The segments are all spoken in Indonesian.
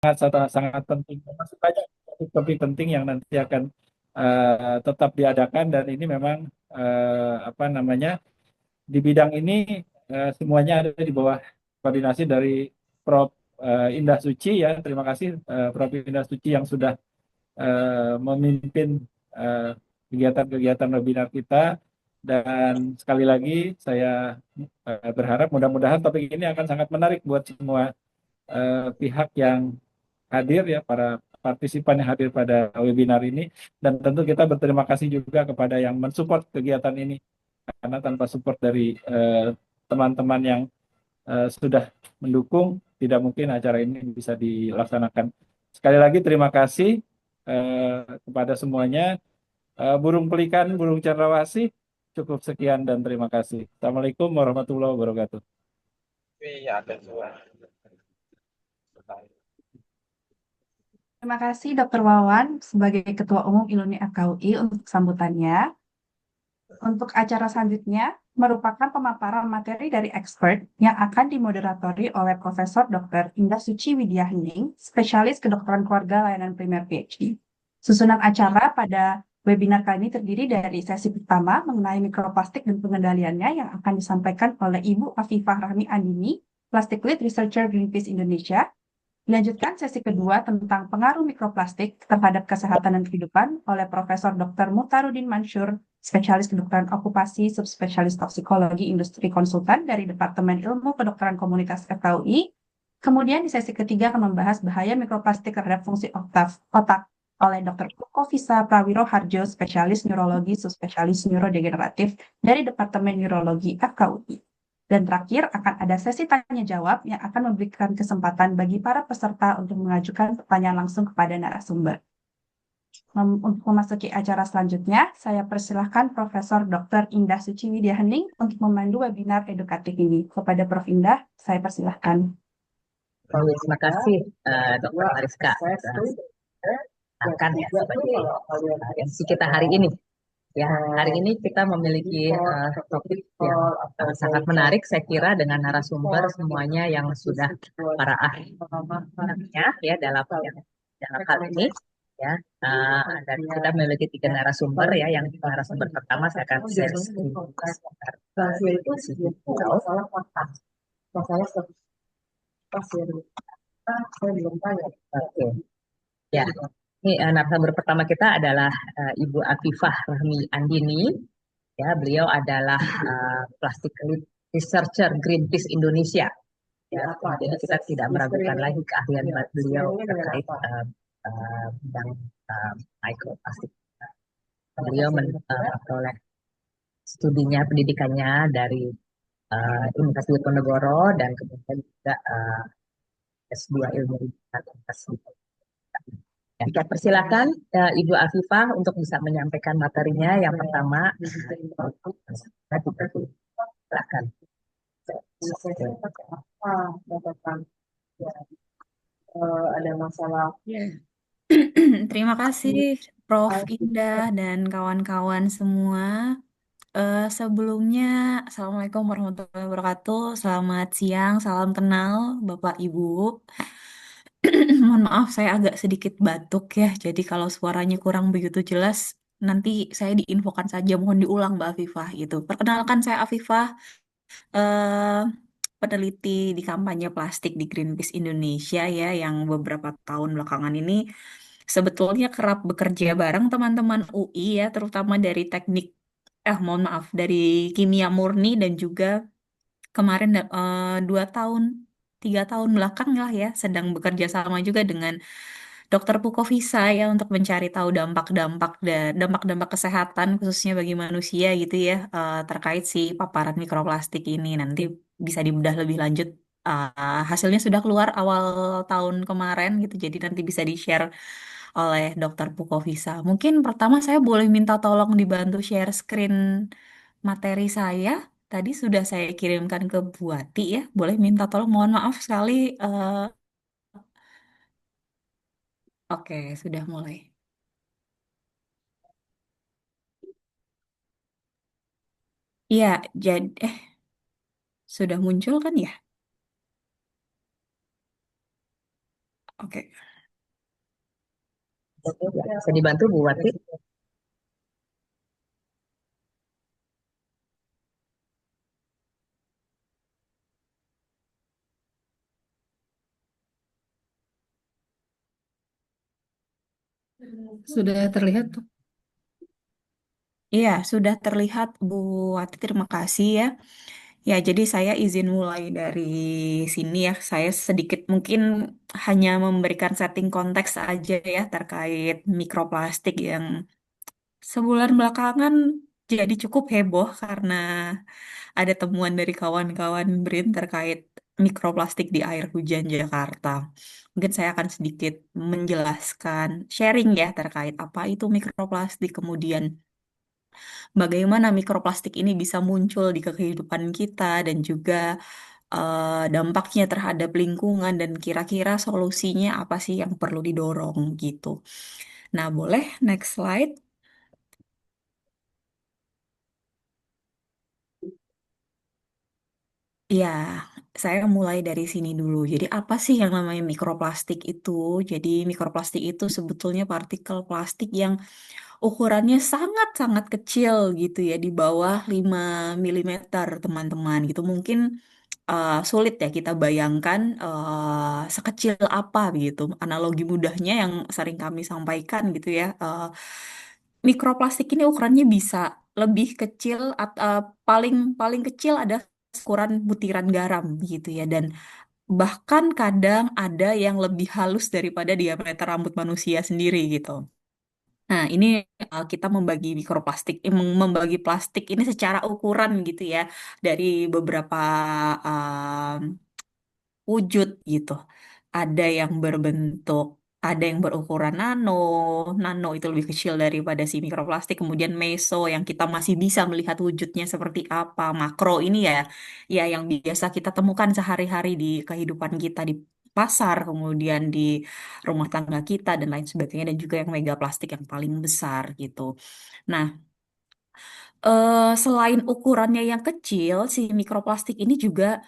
sangat penting. Masih banyak topik penting yang nanti akan tetap diadakan dan ini memang apa namanya di bidang ini semuanya ada di bawah koordinasi dari Prof. Indah Suci ya. Terima kasih Prof. Indah Suci yang sudah memimpin eh, kegiatan-kegiatan webinar kita. Dan sekali lagi saya berharap mudah-mudahan topik ini akan sangat menarik buat semua pihak yang hadir ya, para partisipan yang hadir pada webinar ini. Dan tentu kita berterima kasih juga kepada yang mensupport kegiatan ini karena tanpa support dari teman-teman yang sudah mendukung tidak mungkin acara ini bisa dilaksanakan. Sekali lagi terima kasih kepada semuanya. Burung pelikan, burung cendrawasih, cukup sekian dan terima kasih. Assalamualaikum warahmatullahi wabarakatuh. Iya, ada dua. Terima kasih Dr. Wawan sebagai Ketua Umum Iluni FKUI untuk sambutannya. Untuk acara selanjutnya merupakan pemaparan materi dari expert yang akan dimoderatori oleh Profesor Dr. Indah Suci Widiahening, spesialis kedokteran keluarga layanan primer PhD. Susunan acara pada webinar kali ini terdiri dari sesi pertama mengenai mikroplastik dan pengendaliannya yang akan disampaikan oleh Ibu Afifah Rahmi Andini, Plastic Lead Researcher Greenpeace Indonesia. Dilanjutkan sesi kedua tentang pengaruh mikroplastik terhadap kesehatan dan kehidupan oleh Profesor Dr. Mutarudin Mansur, spesialis kedokteran okupasi, subspesialis toksikologi industri konsultan dari Departemen Ilmu Kedokteran Komunitas FKUI. Kemudian di sesi ketiga akan membahas bahaya mikroplastik terhadap fungsi otak oleh Dr. Kofisa Prawiro Harjo, spesialis neurologi, subspesialis neurodegeneratif dari Departemen Neurologi FKUI. Dan terakhir akan ada sesi tanya jawab yang akan memberikan kesempatan bagi para peserta untuk mengajukan pertanyaan langsung kepada narasumber. Untuk memasuki acara selanjutnya, saya persilahkan Profesor Dr. Indah Suci Widiahening untuk memandu webinar edukatif ini. Kepada Prof. Indah, saya persilahkan. Terima kasih Dr. Mariska akan ya sebagai MC kita hari ini. Ya, hari ini kita memiliki topik yang sangat menarik, saya kira dengan narasumber semuanya yang sudah para ahlinya ya dalam hal ini. Ya, dan kita memiliki 3 narasumber ya. Yang narasumber pertama saya akan share screen sebentar. Oke. Ya, ini narasumber pertama kita adalah Ibu Afifah Rahmi Andini. Ya, beliau adalah Plastic Lead Researcher Greenpeace Indonesia. Ya, jadi kita tidak meragukan lagi keahlian beliau terkait bidang mikroplastik. Beliau memperoleh studinya, pendidikannya dari Universitas Diponegoro dan kemudian juga S2 Ilmu Lingkungan. Ya, kita persilakan Ibu Afifah untuk bisa menyampaikan materinya. Yang pertama, silakan. Ada masalah. Terima kasih Prof. Indah dan kawan-kawan semua. Sebelumnya, Assalamualaikum warahmatullahi wabarakatuh. Selamat siang, salam kenal Bapak Ibu. Mohon maaf, saya agak sedikit batuk ya. Jadi kalau suaranya kurang begitu jelas, nanti saya diinfokan saja. Mohon diulang Mbak Afifah gitu. Perkenalkan saya Afifah, eh, peneliti di kampanye plastik di Greenpeace Indonesia ya, yang beberapa tahun belakangan ini sebetulnya kerap bekerja bareng teman-teman UI ya, terutama dari teknik, mohon maaf, dari kimia murni dan juga kemarin 2 tahun, 3 tahun belakang lah ya, sedang bekerja sama juga dengan Dokter Pukovisa ya untuk mencari tahu dampak-dampak dan dampak-dampak kesehatan khususnya bagi manusia gitu ya, terkait si paparan mikroplastik ini. Nanti bisa dibedah lebih lanjut. Hasilnya sudah keluar awal tahun kemarin gitu, jadi nanti bisa di-share oleh Dokter Pukovisa. Mungkin pertama saya boleh minta tolong dibantu share screen materi saya. Tadi sudah saya kirimkan ke Buati ya. Boleh minta tolong, mohon maaf sekali. Oke, sudah mulai. Iya, jadi sudah muncul kan ya? Oke. Ya, bisa dibantu Bu Wati? Sudah terlihat tuh. Iya, sudah terlihat Bu Wati, terima kasih ya. Ya, jadi saya izin mulai dari sini ya. Saya sedikit mungkin hanya memberikan setting konteks aja ya terkait mikroplastik yang sebulan belakangan jadi cukup heboh karena ada temuan dari kawan-kawan BRIN terkait mikroplastik di air hujan Jakarta. Mungkin saya akan sedikit menjelaskan, sharing ya terkait apa itu mikroplastik, kemudian bagaimana mikroplastik ini bisa muncul di kehidupan kita dan juga dampaknya terhadap lingkungan dan kira-kira solusinya apa sih yang perlu didorong gitu. Nah, boleh next slide. Ya, saya mulai dari sini dulu. Jadi apa sih yang namanya mikroplastik itu? Jadi mikroplastik itu sebetulnya partikel plastik yang ukurannya sangat-sangat kecil gitu ya, di bawah 5 milimeter teman-teman gitu. Mungkin sulit ya kita bayangkan sekecil apa begitu. Analogi mudahnya yang sering kami sampaikan gitu ya. Mikroplastik ini ukurannya bisa lebih kecil paling paling kecil ada ukuran butiran garam gitu ya, dan bahkan kadang ada yang lebih halus daripada diameter rambut manusia sendiri gitu. Nah, ini kita membagi mikroplastik, membagi plastik ini secara ukuran gitu ya, dari beberapa wujud gitu. Ada yang berbentuk, ada yang berukuran nano, nano itu lebih kecil daripada si mikroplastik. Kemudian meso yang kita masih bisa melihat wujudnya seperti apa. Makro ini ya, ya yang biasa kita temukan sehari-hari di kehidupan kita di pasar, kemudian di rumah tangga kita dan lain sebagainya, dan juga yang megaplastik yang paling besar gitu. Nah, selain ukurannya yang kecil, si mikroplastik ini juga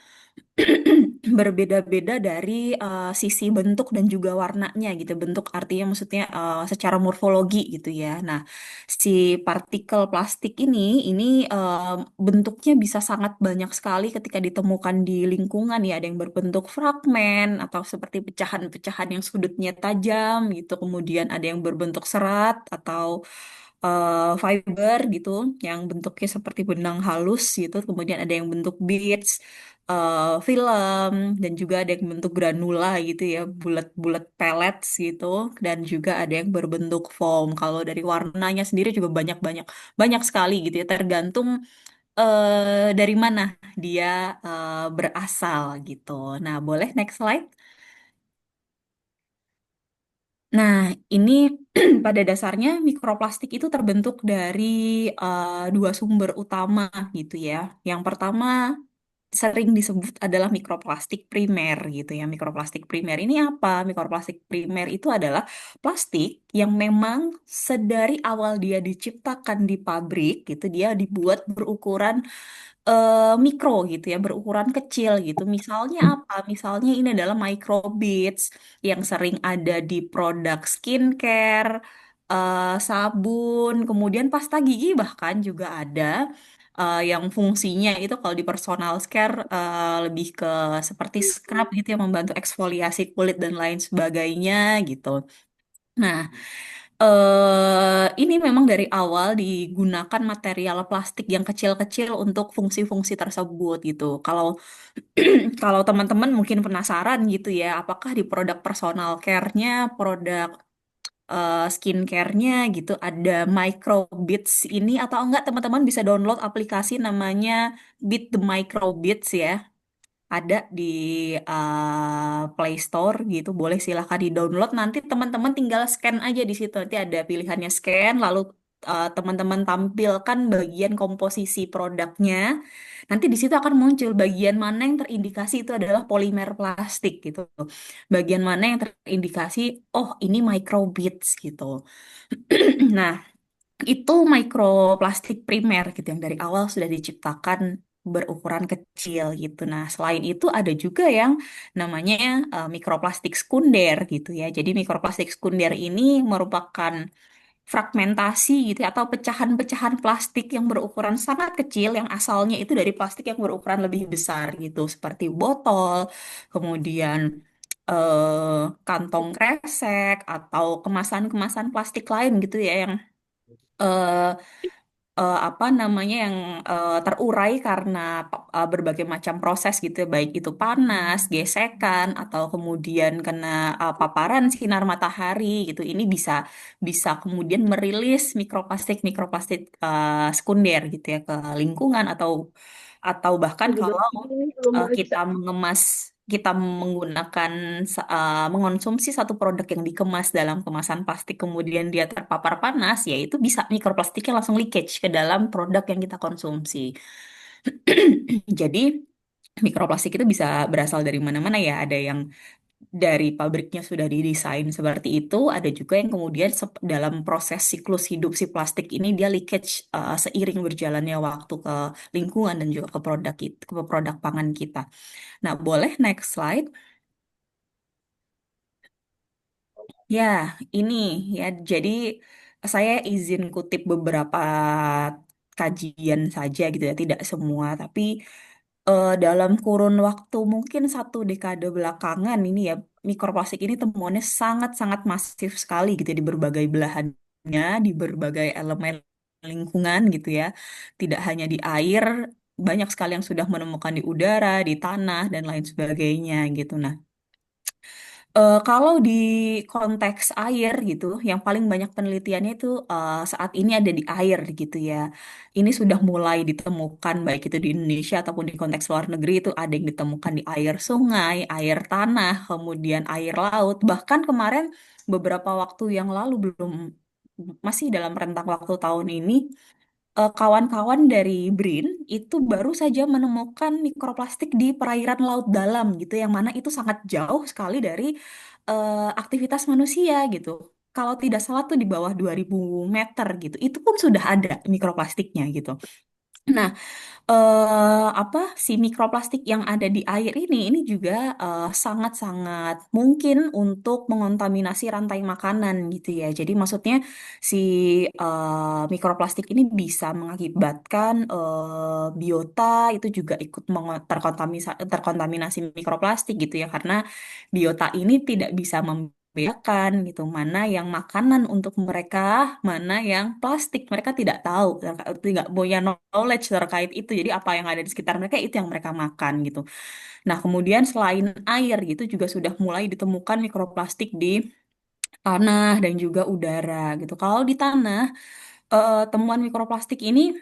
berbeda-beda dari sisi bentuk dan juga warnanya gitu. Bentuk artinya maksudnya secara morfologi gitu ya. Nah, si partikel plastik ini bentuknya bisa sangat banyak sekali ketika ditemukan di lingkungan ya. Ada yang berbentuk fragmen atau seperti pecahan-pecahan yang sudutnya tajam gitu. Kemudian ada yang berbentuk serat atau fiber gitu, yang bentuknya seperti benang halus gitu. Kemudian ada yang bentuk beads, film, dan juga ada yang bentuk granula gitu ya, bulat-bulat pellets gitu, dan juga ada yang berbentuk foam. Kalau dari warnanya sendiri juga banyak-banyak banyak sekali gitu ya, tergantung dari mana dia berasal gitu. Nah, boleh next slide. Nah, ini pada dasarnya mikroplastik itu terbentuk dari dua sumber utama gitu ya. Yang pertama sering disebut adalah mikroplastik primer gitu ya. Mikroplastik primer ini apa? Mikroplastik primer itu adalah plastik yang memang sedari awal dia diciptakan di pabrik gitu, dia dibuat berukuran mikro gitu ya, berukuran kecil gitu. Misalnya apa? Misalnya ini adalah microbeads yang sering ada di produk skincare, sabun, kemudian pasta gigi bahkan juga ada yang fungsinya itu kalau di personal care lebih ke seperti scrub gitu ya, membantu eksfoliasi kulit dan lain sebagainya gitu. Nah, ini memang dari awal digunakan material plastik yang kecil-kecil untuk fungsi-fungsi tersebut gitu. Kalau kalau teman-teman mungkin penasaran gitu ya, apakah di produk personal care-nya, produk skincare-nya gitu ada microbeads ini atau enggak, teman-teman bisa download aplikasi namanya Beat the Microbeads ya. Ada di Play Store gitu, boleh silahkan di-download. Nanti teman-teman tinggal scan aja di situ. Nanti ada pilihannya scan, lalu teman-teman tampilkan bagian komposisi produknya. Nanti di situ akan muncul bagian mana yang terindikasi itu adalah polimer plastik gitu. Bagian mana yang terindikasi, oh ini microbeads gitu. Nah, itu mikroplastik primer gitu yang dari awal sudah diciptakan berukuran kecil gitu. Nah, selain itu ada juga yang namanya mikroplastik sekunder gitu ya. Jadi mikroplastik sekunder ini merupakan fragmentasi gitu ya, atau pecahan-pecahan plastik yang berukuran sangat kecil yang asalnya itu dari plastik yang berukuran lebih besar gitu, seperti botol, kemudian kantong kresek atau kemasan-kemasan plastik lain gitu ya yang eh, apa namanya yang terurai karena berbagai macam proses gitu ya, baik itu panas, gesekan atau kemudian kena paparan sinar matahari gitu. Ini bisa bisa kemudian merilis mikroplastik sekunder gitu ya ke lingkungan atau bahkan kalau kita menggunakan mengonsumsi satu produk yang dikemas dalam kemasan plastik kemudian dia terpapar panas ya itu bisa mikroplastiknya langsung leakage ke dalam produk yang kita konsumsi. Jadi mikroplastik itu bisa berasal dari mana-mana ya. Ada yang dari pabriknya sudah didesain seperti itu, ada juga yang kemudian dalam proses siklus hidup si plastik ini dia leakage seiring berjalannya waktu ke lingkungan dan juga ke ke produk pangan kita. Nah, boleh next slide. Ya, ini ya. Jadi saya izin kutip beberapa kajian saja gitu ya, tidak semua. Tapi dalam kurun waktu mungkin 1 dekade belakangan ini ya, mikroplastik ini temuannya sangat-sangat masif sekali gitu ya, di berbagai belahannya, di berbagai elemen lingkungan gitu ya. Tidak hanya di air, banyak sekali yang sudah menemukan di udara, di tanah, dan lain sebagainya gitu. Nah, kalau di konteks air gitu, yang paling banyak penelitiannya itu saat ini ada di air gitu ya. Ini sudah mulai ditemukan baik itu di Indonesia ataupun di konteks luar negeri itu ada yang ditemukan di air sungai, air tanah, kemudian air laut. Bahkan kemarin beberapa waktu yang lalu belum masih dalam rentang waktu tahun ini kawan-kawan dari BRIN itu baru saja menemukan mikroplastik di perairan laut dalam gitu, yang mana itu sangat jauh sekali dari aktivitas manusia gitu. Kalau tidak salah tuh di bawah 2000 meter gitu. Itu pun sudah ada mikroplastiknya gitu. Nah, apa si mikroplastik yang ada di air ini juga sangat-sangat mungkin untuk mengontaminasi rantai makanan gitu ya. Jadi maksudnya si mikroplastik ini bisa mengakibatkan biota itu juga ikut terkontaminasi mikroplastik gitu ya, karena biota ini tidak bisa membedakan gitu mana yang makanan untuk mereka, mana yang plastik. Mereka tidak tahu, tidak punya knowledge terkait itu. Jadi apa yang ada di sekitar mereka itu yang mereka makan gitu. Nah, kemudian selain air gitu juga sudah mulai ditemukan mikroplastik di tanah dan juga udara gitu. Kalau di tanah, temuan mikroplastik ini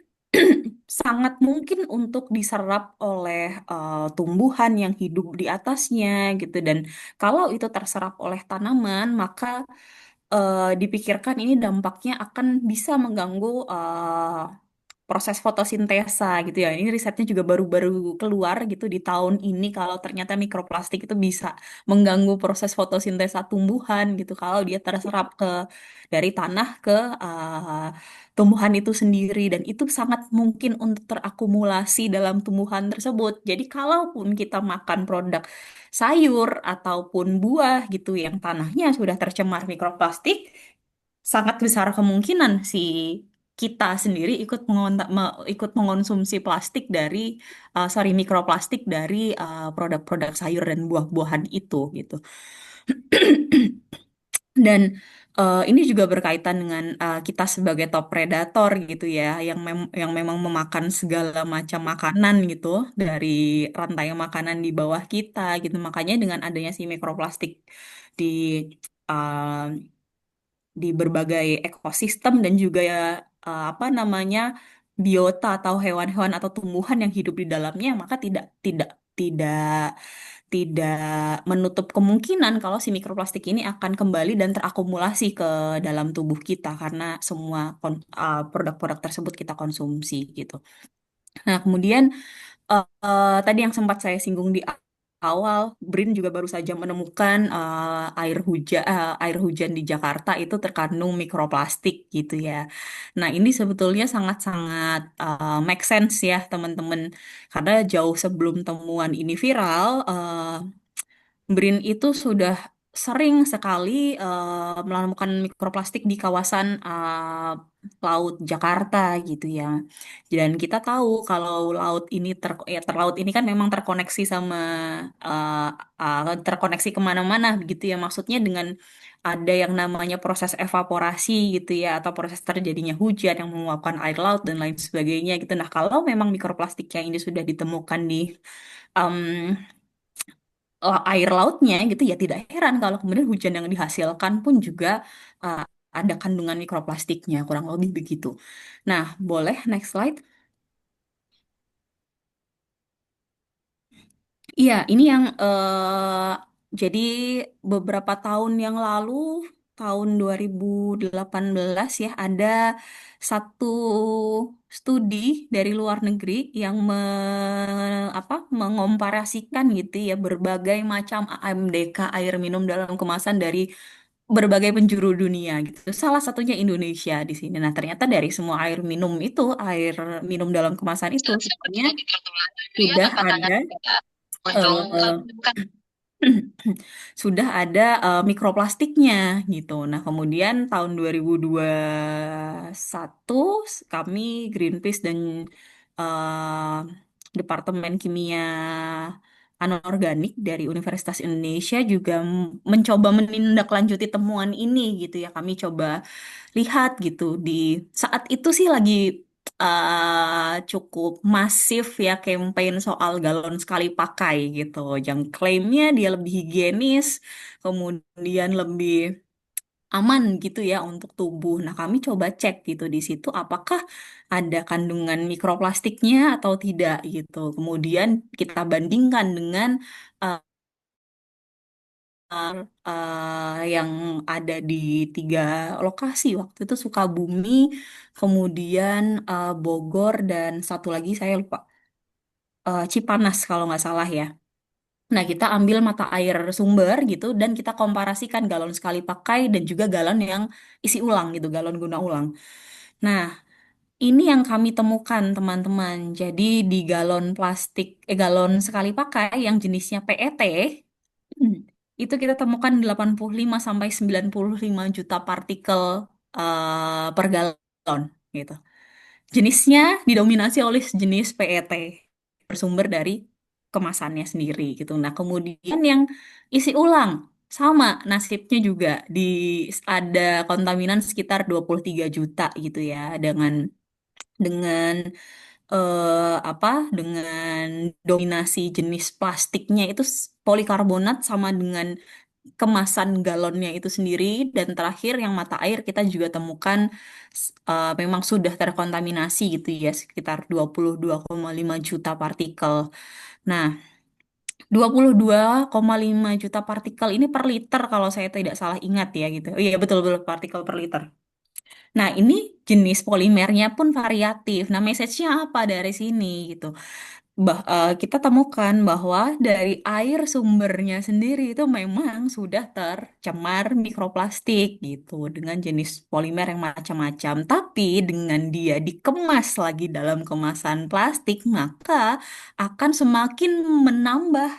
sangat mungkin untuk diserap oleh tumbuhan yang hidup di atasnya gitu. Dan kalau itu terserap oleh tanaman, maka dipikirkan ini dampaknya akan bisa mengganggu proses fotosintesa gitu ya. Ini risetnya juga baru-baru keluar gitu di tahun ini kalau ternyata mikroplastik itu bisa mengganggu proses fotosintesa tumbuhan gitu kalau dia terserap dari tanah ke uh, tumbuhan itu sendiri, dan itu sangat mungkin untuk terakumulasi dalam tumbuhan tersebut. Jadi kalaupun kita makan produk sayur ataupun buah gitu yang tanahnya sudah tercemar mikroplastik, sangat besar kemungkinan si kita sendiri ikut mengonsumsi plastik dari sorry mikroplastik dari produk-produk sayur dan buah-buahan itu gitu. Dan ini juga berkaitan dengan kita sebagai top predator gitu ya, yang memang memakan segala macam makanan gitu dari rantai makanan di bawah kita gitu. Makanya dengan adanya si mikroplastik di uh, di berbagai ekosistem dan juga apa namanya biota atau hewan-hewan atau tumbuhan yang hidup di dalamnya, maka tidak tidak menutup kemungkinan kalau si mikroplastik ini akan kembali dan terakumulasi ke dalam tubuh kita karena semua produk-produk tersebut kita konsumsi gitu. Nah, kemudian tadi yang sempat saya singgung di awal BRIN juga baru saja menemukan air hujan di Jakarta itu terkandung mikroplastik gitu ya. Nah, ini sebetulnya sangat-sangat make sense ya, teman-teman. Karena jauh sebelum temuan ini viral, BRIN itu sudah sering sekali menemukan mikroplastik di kawasan laut Jakarta gitu ya. Dan kita tahu kalau laut ini kan memang terkoneksi sama terkoneksi kemana-mana begitu ya. Maksudnya dengan ada yang namanya proses evaporasi gitu ya, atau proses terjadinya hujan yang menguapkan air laut dan lain sebagainya gitu. Nah, kalau memang mikroplastiknya ini sudah ditemukan di em, air lautnya gitu ya, tidak heran kalau kemudian hujan yang dihasilkan pun juga uh, ada kandungan mikroplastiknya, kurang lebih begitu. Nah, boleh next slide. Iya, ini yang jadi beberapa tahun yang lalu, tahun 2018 ya, ada satu studi dari luar negeri yang mengomparasikan gitu ya berbagai macam AMDK air minum dalam kemasan dari berbagai penjuru dunia gitu. Salah satunya Indonesia di sini. Nah, ternyata dari semua air minum dalam kemasan itu sebenarnya sudah ada eh, sudah ada mikroplastiknya gitu. Nah, kemudian tahun 2021 kami Greenpeace dan eh, Departemen Kimia Anorganik dari Universitas Indonesia juga mencoba menindaklanjuti temuan ini gitu ya. Kami coba lihat gitu di saat itu sih lagi cukup masif ya campaign soal galon sekali pakai gitu, yang klaimnya dia lebih higienis, kemudian lebih aman gitu ya untuk tubuh. Nah, kami coba cek gitu di situ apakah ada kandungan mikroplastiknya atau tidak gitu. Kemudian kita bandingkan dengan eh, yang ada di 3 lokasi waktu itu, Sukabumi, kemudian Bogor, dan satu lagi saya lupa, Cipanas kalau nggak salah ya. Nah, kita ambil mata air sumber gitu dan kita komparasikan galon sekali pakai dan juga galon yang isi ulang gitu, galon guna ulang. Nah, ini yang kami temukan teman-teman. Jadi di galon sekali pakai yang jenisnya PET, Hmm. Itu kita temukan 85 sampai 95 juta partikel per galon gitu. Jenisnya didominasi oleh jenis PET, bersumber dari kemasannya sendiri gitu. Nah, kemudian yang isi ulang sama nasibnya juga, ada kontaminan sekitar 23 juta gitu ya, dengan apa, dengan dominasi jenis plastiknya itu polikarbonat sama dengan kemasan galonnya itu sendiri. Dan terakhir yang mata air kita juga temukan memang sudah terkontaminasi gitu ya, sekitar 22,5 juta partikel. Nah, 22,5 juta partikel ini per liter kalau saya tidak salah ingat ya gitu. Oh iya, betul-betul partikel per liter. Nah, ini jenis polimernya pun variatif. Nah, message-nya apa dari sini gitu? Kita temukan bahwa dari air sumbernya sendiri itu memang sudah tercemar mikroplastik gitu dengan jenis polimer yang macam-macam. Tapi dengan dia dikemas lagi dalam kemasan plastik, maka akan semakin menambah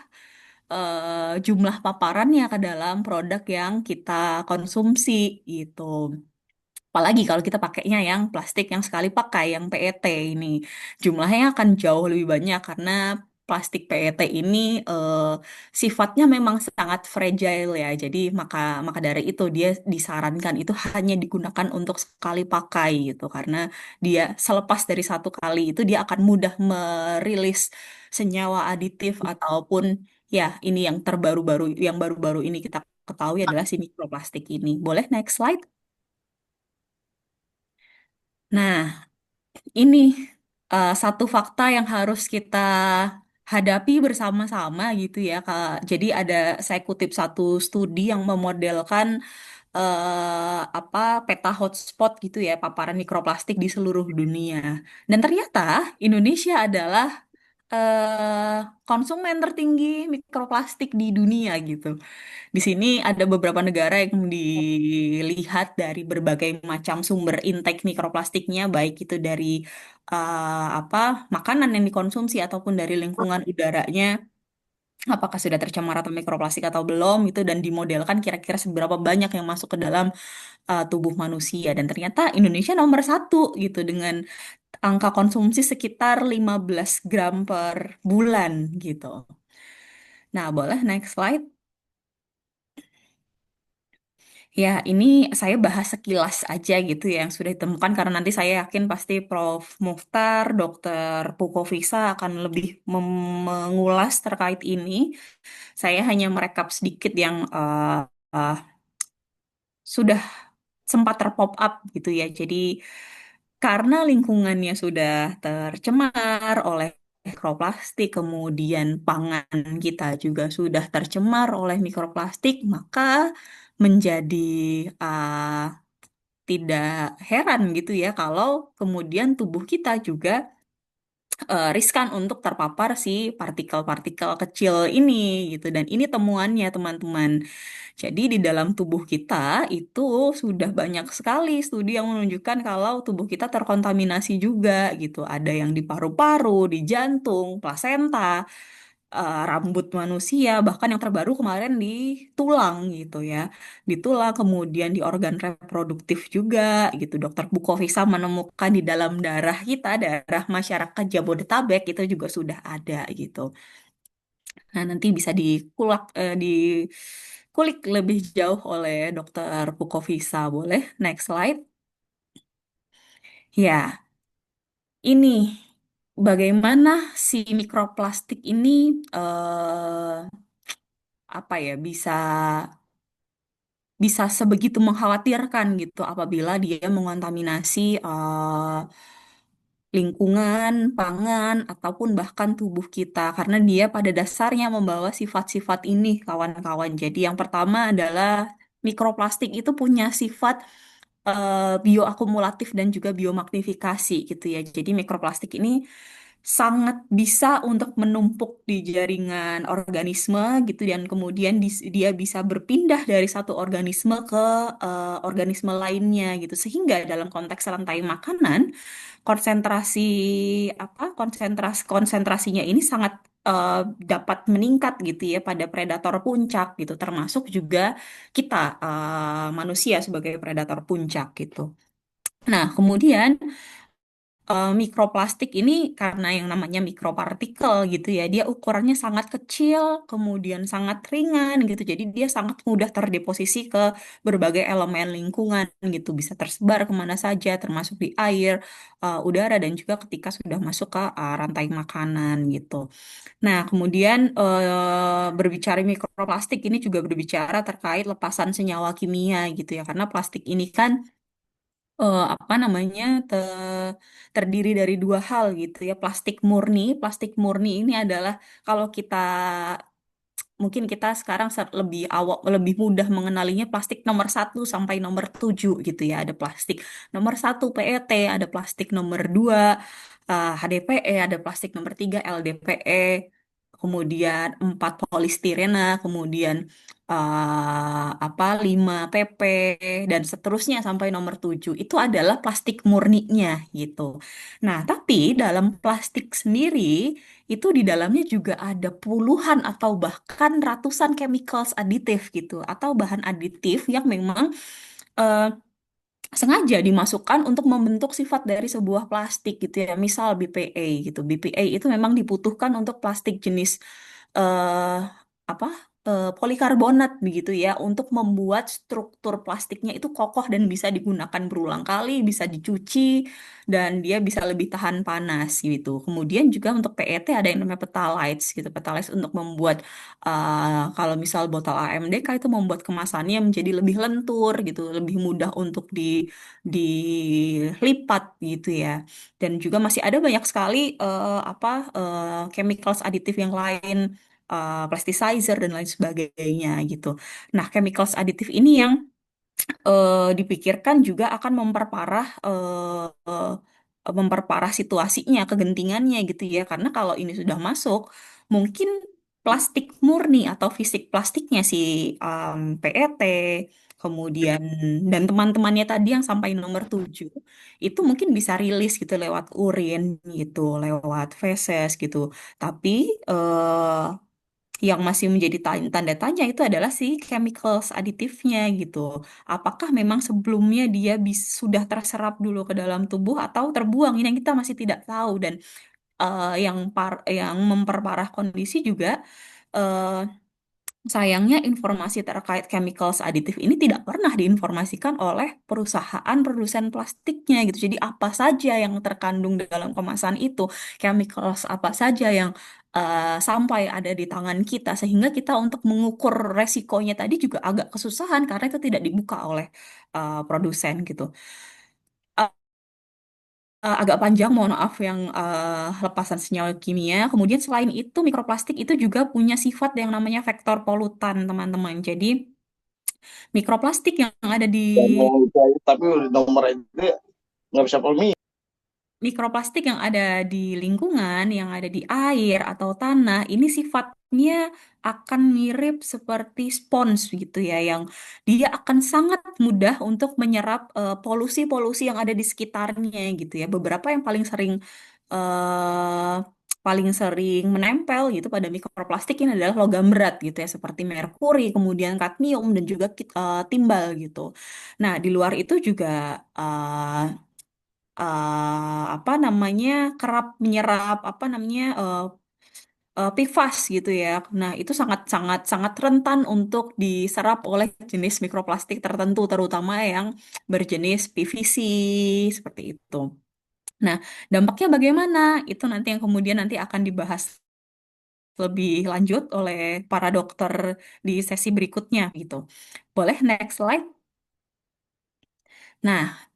jumlah paparannya ke dalam produk yang kita konsumsi gitu. Apalagi kalau kita pakainya yang plastik yang sekali pakai, yang PET ini. Jumlahnya akan jauh lebih banyak karena plastik PET ini sifatnya memang sangat fragile ya. Jadi maka maka dari itu dia disarankan itu hanya digunakan untuk sekali pakai gitu. Karena dia selepas dari satu kali itu dia akan mudah merilis senyawa aditif ataupun ya ini yang baru-baru ini kita ketahui adalah si mikroplastik ini. Boleh next slide? Nah, ini satu fakta yang harus kita hadapi bersama-sama gitu ya, Kak. Jadi saya kutip satu studi yang memodelkan apa peta hotspot gitu ya, paparan mikroplastik di seluruh dunia. Dan ternyata Indonesia adalah eh, konsumen tertinggi mikroplastik di dunia gitu. Di sini ada beberapa negara yang dilihat dari berbagai macam sumber intake mikroplastiknya, baik itu dari apa makanan yang dikonsumsi ataupun dari lingkungan udaranya, apakah sudah tercemar atau mikroplastik atau belum itu, dan dimodelkan kira-kira seberapa banyak yang masuk ke dalam tubuh manusia. Dan ternyata Indonesia nomor satu gitu dengan angka konsumsi sekitar 15 gram per bulan gitu. Nah, boleh next slide. Ya, ini saya bahas sekilas aja gitu ya yang sudah ditemukan, karena nanti saya yakin pasti Prof. Mukhtar, Dr. Pukovisa akan lebih mengulas terkait ini. Saya hanya merekap sedikit yang uh, sudah sempat terpop up gitu ya. Jadi karena lingkungannya sudah tercemar oleh mikroplastik, kemudian pangan kita juga sudah tercemar oleh mikroplastik, maka menjadi uh, tidak heran gitu ya kalau kemudian tubuh kita juga riskan untuk terpapar si partikel-partikel kecil ini gitu. Dan ini temuannya teman-teman. Jadi di dalam tubuh kita itu sudah banyak sekali studi yang menunjukkan kalau tubuh kita terkontaminasi juga gitu. Ada yang di paru-paru, di jantung, plasenta, rambut manusia, bahkan yang terbaru kemarin di tulang gitu ya. Di tulang, kemudian di organ reproduktif juga gitu. Dokter Bukovisa menemukan di dalam darah kita, darah masyarakat Jabodetabek itu juga sudah ada gitu. Nah, nanti bisa dikulik lebih jauh oleh Dokter Bukovisa. Boleh next slide. Ya, ini bagaimana si mikroplastik ini apa ya bisa bisa sebegitu mengkhawatirkan gitu apabila dia mengontaminasi lingkungan, pangan, ataupun bahkan tubuh kita. Karena dia pada dasarnya membawa sifat-sifat ini, kawan-kawan. Jadi yang pertama adalah mikroplastik itu punya sifat bioakumulatif dan juga biomagnifikasi gitu ya. Jadi mikroplastik ini sangat bisa untuk menumpuk di jaringan organisme gitu, dan kemudian dia bisa berpindah dari satu organisme ke organisme lainnya gitu, sehingga dalam konteks rantai makanan konsentrasi konsentrasinya ini sangat eh, dapat meningkat gitu ya pada predator puncak gitu, termasuk juga kita manusia sebagai predator puncak gitu. Nah, kemudian mikroplastik ini karena yang namanya mikropartikel gitu ya, dia ukurannya sangat kecil, kemudian sangat ringan gitu. Jadi dia sangat mudah terdeposisi ke berbagai elemen lingkungan gitu, bisa tersebar kemana saja, termasuk di air, udara, dan juga ketika sudah masuk ke rantai makanan gitu. Nah, kemudian berbicara mikroplastik ini juga berbicara terkait lepasan senyawa kimia gitu ya, karena plastik ini kan apa namanya terdiri dari dua hal gitu ya. Plastik murni ini adalah kalau kita mungkin kita sekarang lebih awal lebih mudah mengenalinya plastik nomor 1 sampai nomor 7 gitu ya. Ada plastik nomor 1 PET, ada plastik nomor 2 HDPE, ada plastik nomor 3 LDPE, kemudian 4 polistirena, kemudian 5 PP, dan seterusnya sampai nomor 7. Itu adalah plastik murninya gitu. Nah, tapi dalam plastik sendiri itu di dalamnya juga ada puluhan atau bahkan ratusan chemicals aditif gitu, atau bahan aditif yang memang eh, sengaja dimasukkan untuk membentuk sifat dari sebuah plastik gitu ya. Misal BPA gitu. BPA itu memang dibutuhkan untuk plastik jenis eh apa? Polikarbonat begitu ya, untuk membuat struktur plastiknya itu kokoh dan bisa digunakan berulang kali, bisa dicuci, dan dia bisa lebih tahan panas gitu. Kemudian juga untuk PET ada yang namanya phthalates gitu. Phthalates untuk membuat kalau misal botol AMDK itu membuat kemasannya menjadi lebih lentur gitu, lebih mudah untuk dilipat gitu ya. Dan juga masih ada banyak sekali chemicals aditif yang lain, plasticizer dan lain sebagainya gitu. Nah, chemicals aditif ini yang dipikirkan juga akan memperparah memperparah situasinya, kegentingannya gitu ya. Karena kalau ini sudah masuk, mungkin plastik murni atau fisik plastiknya si PET, kemudian dan teman-temannya tadi yang sampai nomor 7 itu mungkin bisa rilis gitu lewat urin gitu, lewat feses gitu. Tapi eh, yang masih menjadi tanda tanya itu adalah si chemicals aditifnya gitu. Apakah memang sebelumnya dia sudah terserap dulu ke dalam tubuh atau terbuang? Ini yang kita masih tidak tahu dan yang memperparah kondisi juga eh, sayangnya informasi terkait chemicals aditif ini tidak pernah diinformasikan oleh perusahaan produsen plastiknya gitu. Jadi apa saja yang terkandung dalam kemasan itu, chemicals apa saja yang sampai ada di tangan kita sehingga kita untuk mengukur resikonya tadi juga agak kesusahan karena itu tidak dibuka oleh produsen gitu. Agak panjang, mohon maaf yang lepasan senyawa kimia. Kemudian selain itu, mikroplastik itu juga punya sifat yang namanya vektor polutan, teman-teman. Jadi, mikroplastik yang ada di Dan mau itu, tapi nomor itu nggak bisa polmi. mikroplastik yang ada di lingkungan, yang ada di air atau tanah, ini sifatnya akan mirip seperti spons gitu ya, yang dia akan sangat mudah untuk menyerap polusi-polusi yang ada di sekitarnya gitu ya. Beberapa yang eh, paling sering menempel gitu pada mikroplastik ini adalah logam berat gitu ya, seperti merkuri, kemudian kadmium dan juga timbal gitu. Nah, di luar itu juga apa namanya kerap menyerap apa namanya PFAS gitu ya. Nah, itu sangat sangat sangat rentan untuk diserap oleh jenis mikroplastik tertentu, terutama yang berjenis PVC seperti itu. Nah, dampaknya bagaimana? Itu nanti yang kemudian nanti akan dibahas lebih lanjut oleh para dokter di sesi berikutnya gitu. Boleh next slide? Nah,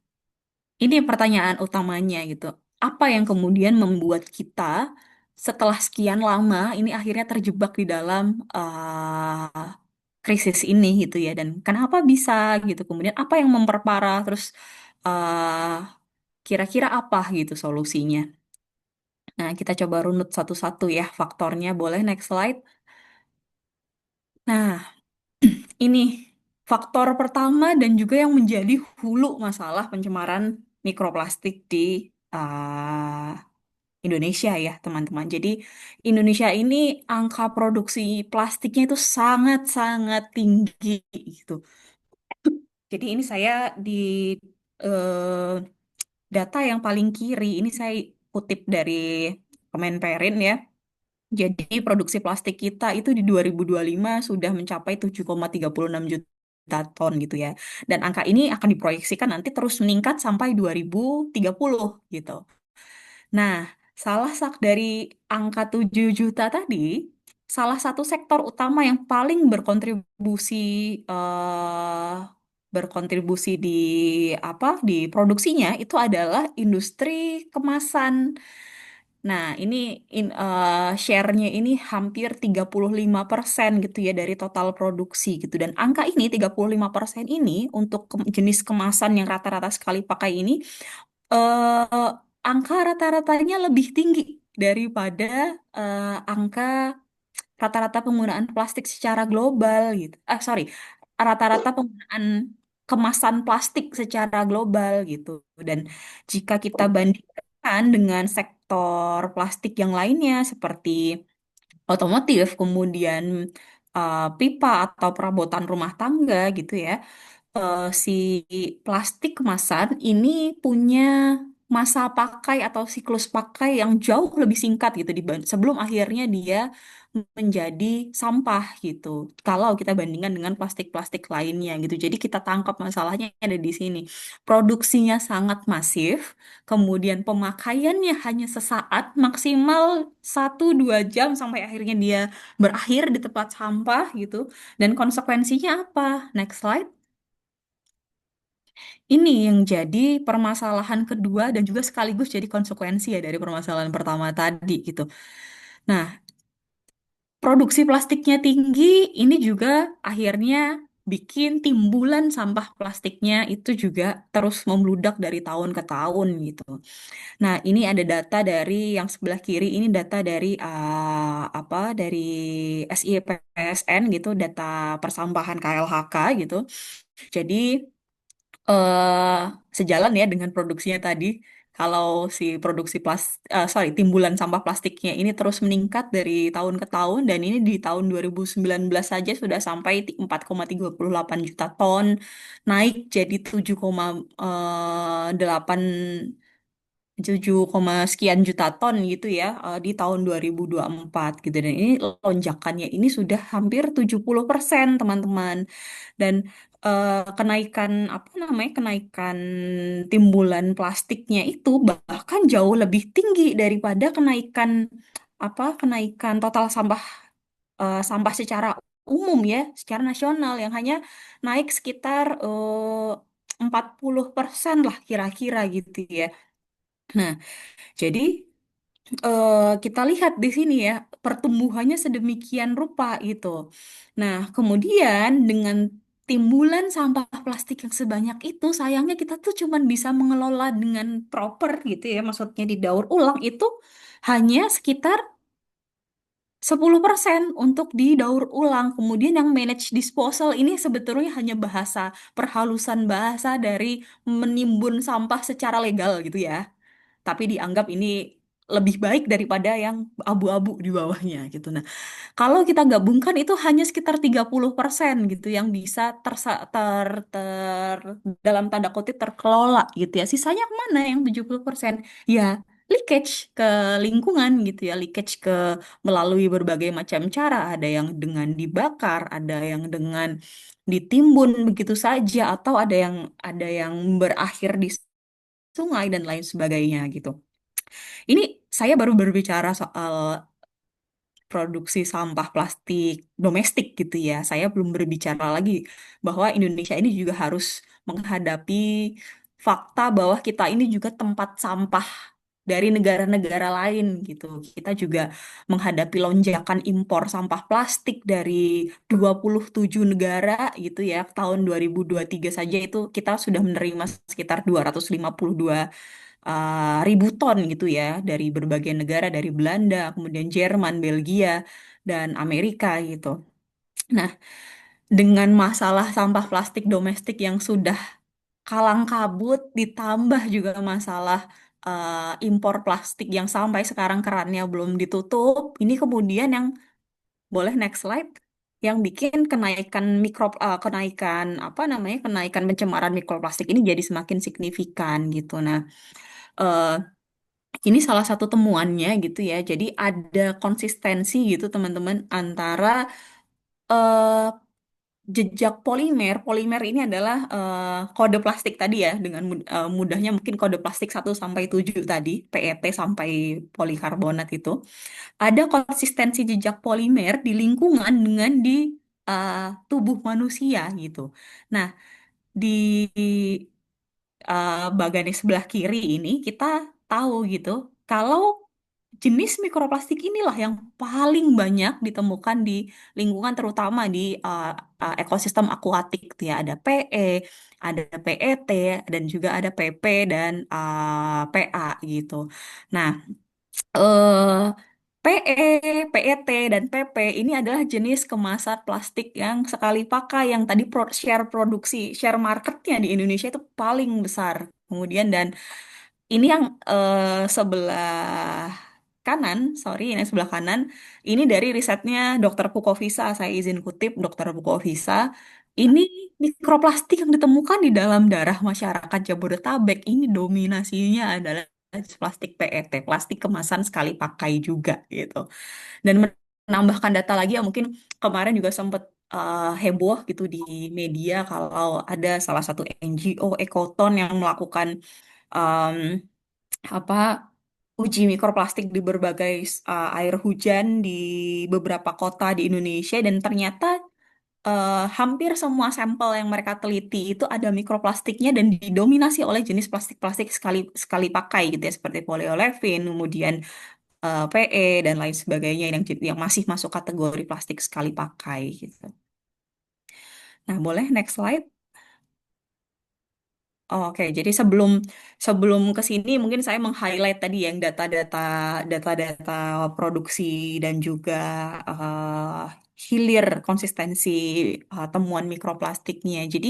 ini pertanyaan utamanya gitu. Apa yang kemudian membuat kita setelah sekian lama ini akhirnya terjebak di dalam krisis ini gitu ya? Dan kenapa bisa gitu? Kemudian apa yang memperparah? Terus uh, kira-kira apa gitu solusinya? Nah, kita coba runut satu-satu ya faktornya. Boleh next slide? Nah, ini faktor pertama dan juga yang menjadi hulu masalah pencemaran mikroplastik di uh, Indonesia ya, teman-teman. Jadi Indonesia ini angka produksi plastiknya itu sangat-sangat tinggi gitu. Jadi ini saya di eh, data yang paling kiri, ini saya kutip dari Kemenperin ya. Jadi produksi plastik kita itu di 2025 sudah mencapai 7,36 juta ton gitu ya. Dan angka ini akan diproyeksikan nanti terus meningkat sampai 2030 gitu. Nah, dari angka 7 juta tadi, salah satu sektor utama yang paling eh, berkontribusi di di produksinya itu adalah industri kemasan. Nah, ini share-nya ini hampir 35% gitu ya dari total produksi gitu. Dan angka ini 35% ini untuk jenis kemasan yang rata-rata sekali pakai ini eh, angka rata-ratanya lebih tinggi daripada angka rata-rata penggunaan plastik secara global gitu. Sorry, rata-rata penggunaan kemasan plastik secara global gitu. Dan jika kita bandingkan dengan sektor plastik yang lainnya seperti otomotif, kemudian pipa atau perabotan rumah tangga gitu ya, si plastik kemasan ini punya masa pakai atau siklus pakai yang jauh lebih singkat gitu sebelum akhirnya dia menjadi sampah gitu. Kalau kita bandingkan dengan plastik-plastik lainnya gitu. Jadi kita tangkap masalahnya ada di sini. Produksinya sangat masif, kemudian pemakaiannya hanya sesaat, maksimal 1-2 jam sampai akhirnya dia berakhir di tempat sampah gitu. Dan konsekuensinya apa? Next slide. Ini yang jadi permasalahan kedua dan juga sekaligus jadi konsekuensi ya dari permasalahan pertama tadi gitu. Nah, produksi plastiknya tinggi, ini juga akhirnya bikin timbulan sampah plastiknya itu juga terus membludak dari tahun ke tahun gitu. Nah, ini ada data dari yang sebelah kiri, ini data dari apa dari SIPSN gitu, data persampahan KLHK gitu. Jadi eh sejalan ya dengan produksinya tadi. Kalau si produksi timbulan sampah plastiknya ini terus meningkat dari tahun ke tahun dan ini di tahun 2019 saja sudah sampai 4,38 juta ton, naik jadi 7,8 sekian juta ton gitu ya di tahun 2024 gitu dan ini lonjakannya ini sudah hampir 70% teman-teman dan kenaikan apa namanya kenaikan timbulan plastiknya itu bahkan jauh lebih tinggi daripada kenaikan total sampah secara umum ya secara nasional yang hanya naik sekitar 40% lah kira-kira gitu ya. Nah, jadi kita lihat di sini ya pertumbuhannya sedemikian rupa gitu. Nah, kemudian dengan timbulan sampah plastik yang sebanyak itu, sayangnya kita tuh cuman bisa mengelola dengan proper gitu ya, maksudnya didaur ulang itu hanya sekitar 10% untuk didaur ulang. Kemudian yang manage disposal ini sebetulnya hanya perhalusan bahasa dari menimbun sampah secara legal gitu ya tapi dianggap ini lebih baik daripada yang abu-abu di bawahnya gitu. Nah, kalau kita gabungkan itu hanya sekitar 30% gitu yang bisa dalam tanda kutip terkelola gitu ya. Sisanya kemana yang 70%? Ya, leakage ke lingkungan gitu ya, leakage melalui berbagai macam cara. Ada yang dengan dibakar, ada yang dengan ditimbun begitu saja, atau ada yang berakhir di sungai dan lain sebagainya gitu. Ini saya baru berbicara soal produksi sampah plastik domestik gitu ya. Saya belum berbicara lagi bahwa Indonesia ini juga harus menghadapi fakta bahwa kita ini juga tempat sampah dari negara-negara lain gitu. Kita juga menghadapi lonjakan impor sampah plastik dari 27 negara gitu ya. Tahun 2023 saja itu kita sudah menerima sekitar 252 ribu ton gitu ya dari berbagai negara dari Belanda, kemudian Jerman, Belgia, dan Amerika gitu. Nah, dengan masalah sampah plastik domestik yang sudah kalang kabut, ditambah juga masalah impor plastik yang sampai sekarang kerannya belum ditutup, ini kemudian yang boleh next slide yang bikin kenaikan apa namanya kenaikan pencemaran mikroplastik ini jadi semakin signifikan gitu. Nah, eh, ini salah satu temuannya gitu ya. Jadi ada konsistensi gitu teman-teman antara eh, jejak polimer. Polimer ini adalah kode plastik tadi ya. Dengan mudahnya mungkin kode plastik 1 sampai 7 tadi, PET sampai polikarbonat itu. Ada konsistensi jejak polimer di lingkungan dengan di eh, tubuh manusia gitu. Nah, di bagian di sebelah kiri ini kita tahu gitu kalau jenis mikroplastik inilah yang paling banyak ditemukan di lingkungan terutama di ekosistem akuatik gitu ya ada PE, ada PET dan juga ada PP dan PA gitu. Nah, eh PE, PET, dan PP ini adalah jenis kemasan plastik yang sekali pakai yang tadi share marketnya di Indonesia itu paling besar. Kemudian dan ini yang sebelah kanan, sorry, ini yang sebelah kanan, ini dari risetnya Dr. Pukovisa, saya izin kutip Dr. Pukovisa. Ini mikroplastik yang ditemukan di dalam darah masyarakat Jabodetabek, ini dominasinya adalah plastik PET, plastik kemasan sekali pakai juga gitu. Dan menambahkan data lagi yang mungkin kemarin juga sempat heboh gitu di media kalau ada salah satu NGO Ekoton yang melakukan em, apa uji mikroplastik di berbagai air hujan di beberapa kota di Indonesia dan ternyata hampir semua sampel yang mereka teliti itu ada mikroplastiknya dan didominasi oleh jenis plastik-plastik sekali sekali pakai gitu ya seperti polyolefin, kemudian PE dan lain sebagainya yang masih masuk kategori plastik sekali pakai gitu. Nah, boleh next slide. Oke, jadi sebelum sebelum ke sini mungkin saya meng-highlight tadi yang data-data produksi dan juga hilir konsistensi temuan mikroplastiknya. Jadi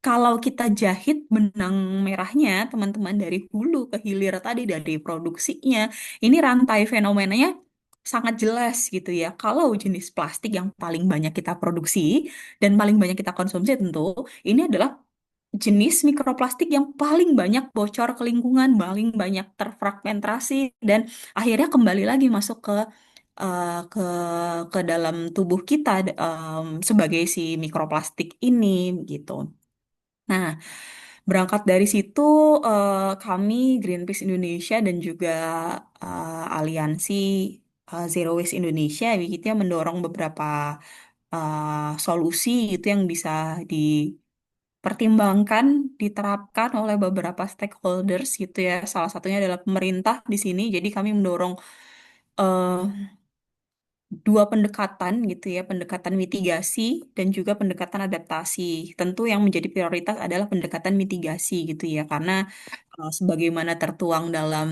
kalau kita jahit benang merahnya teman-teman dari hulu ke hilir tadi dari produksinya, ini rantai fenomenanya sangat jelas gitu ya. Kalau jenis plastik yang paling banyak kita produksi dan paling banyak kita konsumsi tentu ini adalah jenis mikroplastik yang paling banyak bocor ke lingkungan, paling banyak terfragmentasi dan akhirnya kembali lagi masuk ke eh, ke ke dalam tubuh kita sebagai si mikroplastik ini gitu. Nah, berangkat dari situ kami Greenpeace Indonesia dan juga Aliansi Zero Waste Indonesia gitu ya mendorong beberapa solusi itu yang bisa dipertimbangkan, diterapkan oleh beberapa stakeholders gitu ya. Salah satunya adalah pemerintah di sini. Jadi kami mendorong eh, dua pendekatan gitu ya, pendekatan mitigasi dan juga pendekatan adaptasi. Tentu yang menjadi prioritas adalah pendekatan mitigasi gitu ya, karena sebagaimana tertuang dalam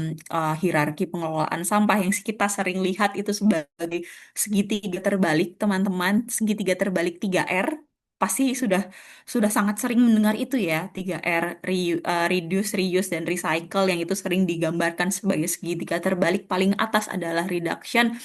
hierarki pengelolaan sampah yang kita sering lihat itu sebagai segitiga terbalik, teman-teman, segitiga terbalik 3R. Pasti sudah sangat sering mendengar itu ya, 3R, reduce, reuse, dan recycle yang itu sering digambarkan sebagai segitiga terbalik. Paling atas adalah reduction,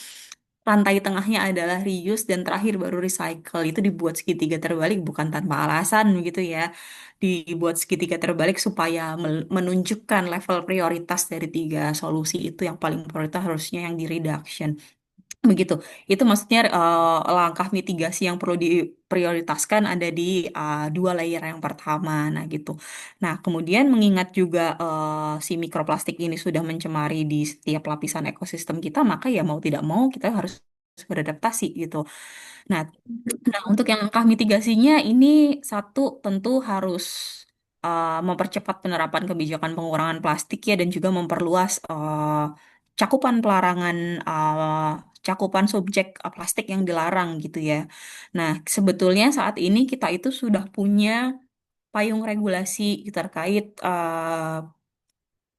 rantai tengahnya adalah reuse, dan terakhir baru recycle. Itu dibuat segitiga terbalik bukan tanpa alasan gitu ya. Dibuat segitiga terbalik supaya menunjukkan level prioritas dari tiga solusi itu yang paling prioritas harusnya yang di reduction. Begitu. Itu maksudnya langkah mitigasi yang perlu diprioritaskan ada di dua layer yang pertama. Nah, gitu. Nah, kemudian mengingat juga si mikroplastik ini sudah mencemari di setiap lapisan ekosistem kita, maka ya mau tidak mau kita harus beradaptasi gitu. Nah, untuk yang langkah mitigasinya ini satu tentu harus mempercepat penerapan kebijakan pengurangan plastik ya dan juga memperluas cakupan pelarangan cakupan subjek plastik yang dilarang gitu ya. Nah, sebetulnya saat ini kita itu sudah punya payung regulasi terkait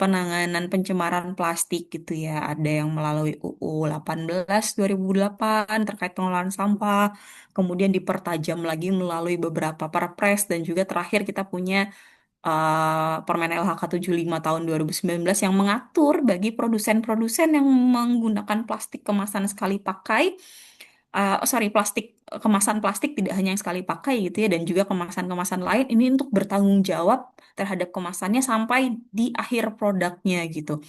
penanganan pencemaran plastik gitu ya. Ada yang melalui UU 18 2008 terkait pengelolaan sampah, kemudian dipertajam lagi melalui beberapa perpres dan juga terakhir kita punya Permen LHK 75 tahun 2019 yang mengatur bagi produsen-produsen yang menggunakan plastik kemasan sekali pakai, sorry, kemasan plastik tidak hanya yang sekali pakai gitu ya, dan juga kemasan-kemasan lain ini untuk bertanggung jawab terhadap kemasannya sampai di akhir produknya gitu.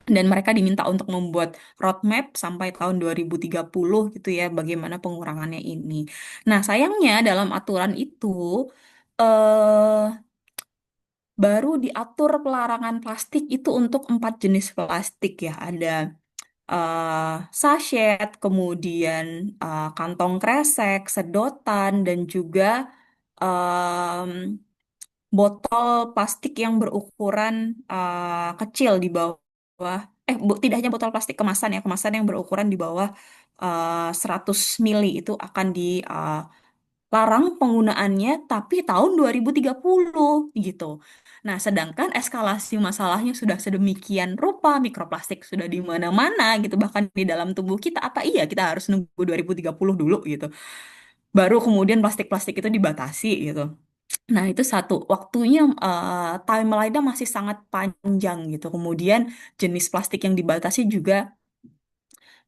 Dan mereka diminta untuk membuat roadmap sampai tahun 2030 gitu ya, bagaimana pengurangannya ini. Nah, sayangnya dalam aturan itu eh baru diatur pelarangan plastik itu untuk 4 jenis plastik ya. Ada sachet, kemudian kantong kresek, sedotan, dan juga em, botol plastik yang berukuran kecil di bawah, tidak hanya botol plastik kemasan ya, kemasan yang berukuran di bawah 100 mili itu akan larang penggunaannya tapi tahun 2030 gitu. Nah, sedangkan eskalasi masalahnya sudah sedemikian rupa, mikroplastik sudah di mana-mana gitu, bahkan di dalam tubuh kita. Apa iya kita harus nunggu 2030 dulu gitu? Baru kemudian plastik-plastik itu dibatasi gitu. Nah, itu satu, waktunya timeline-nya masih sangat panjang gitu. Kemudian jenis plastik yang dibatasi juga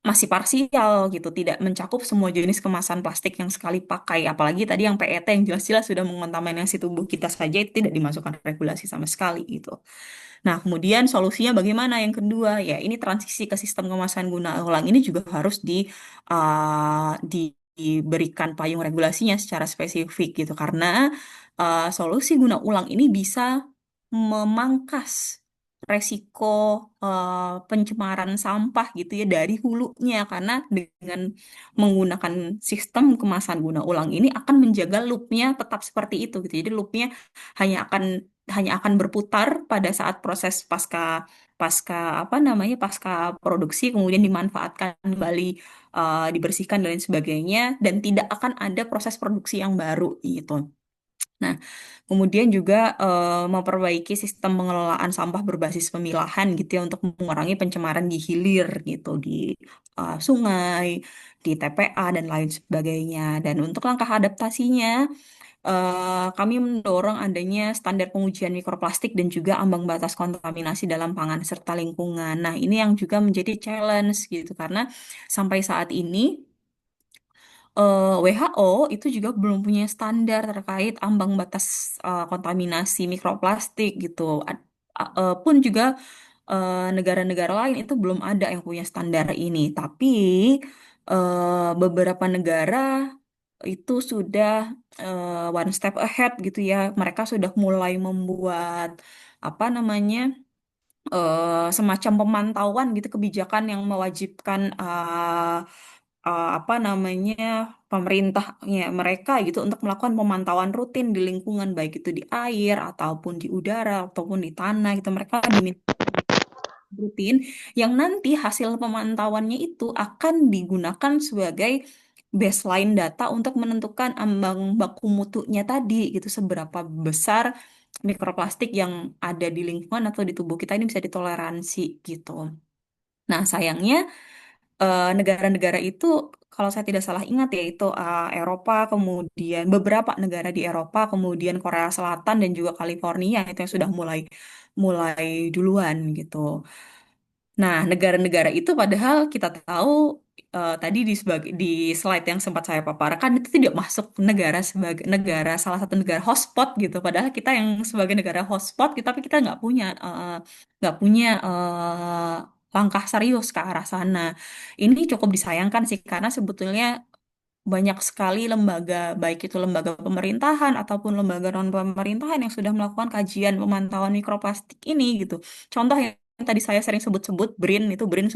masih parsial gitu, tidak mencakup semua jenis kemasan plastik yang sekali pakai. Apalagi tadi yang PET yang jelas-jelas sudah mengontaminasi tubuh kita saja itu tidak dimasukkan regulasi sama sekali gitu. Nah, kemudian solusinya bagaimana? Yang kedua, ya ini transisi ke sistem kemasan guna ulang ini juga harus diberikan payung regulasinya secara spesifik gitu karena solusi guna ulang ini bisa memangkas resiko pencemaran sampah gitu ya dari hulunya karena dengan menggunakan sistem kemasan guna ulang ini akan menjaga loopnya tetap seperti itu gitu. Jadi loopnya hanya akan hanya akan berputar pada saat proses pasca pasca apa namanya pasca produksi kemudian dimanfaatkan kembali, dibersihkan dan lain sebagainya dan tidak akan ada proses produksi yang baru gitu. Nah, kemudian juga memperbaiki sistem pengelolaan sampah berbasis pemilahan gitu ya untuk mengurangi pencemaran di hilir gitu di sungai, di TPA dan lain sebagainya. Dan untuk langkah adaptasinya, kami mendorong adanya standar pengujian mikroplastik dan juga ambang batas kontaminasi dalam pangan serta lingkungan. Nah, ini yang juga menjadi challenge gitu karena sampai saat ini WHO itu juga belum punya standar terkait ambang batas kontaminasi mikroplastik gitu. Pun juga negara-negara lain itu belum ada yang punya standar ini. Tapi beberapa negara itu sudah one step ahead gitu ya. Mereka sudah mulai membuat apa namanya semacam pemantauan gitu kebijakan yang mewajibkan apa namanya pemerintahnya mereka gitu untuk melakukan pemantauan rutin di lingkungan baik itu di air ataupun di udara ataupun di tanah gitu mereka diminta rutin yang nanti hasil pemantauannya itu akan digunakan sebagai baseline data untuk menentukan ambang baku mutunya tadi gitu seberapa besar mikroplastik yang ada di lingkungan atau di tubuh kita ini bisa ditoleransi gitu. Nah, sayangnya negara-negara itu kalau saya tidak salah ingat ya itu Eropa, kemudian beberapa negara di Eropa, kemudian Korea Selatan dan juga California itu yang sudah mulai mulai duluan gitu. Nah, negara-negara itu padahal kita tahu tadi di slide yang sempat saya paparkan itu tidak masuk negara sebagai negara salah satu negara hotspot gitu. Padahal kita yang sebagai negara hotspot, tapi kita nggak punya langkah serius ke arah sana. Ini cukup disayangkan sih karena sebetulnya banyak sekali lembaga, baik itu lembaga pemerintahan ataupun lembaga non pemerintahan yang sudah melakukan kajian pemantauan mikroplastik ini gitu. Contoh yang tadi saya sering sebut-sebut BRIN itu BRIN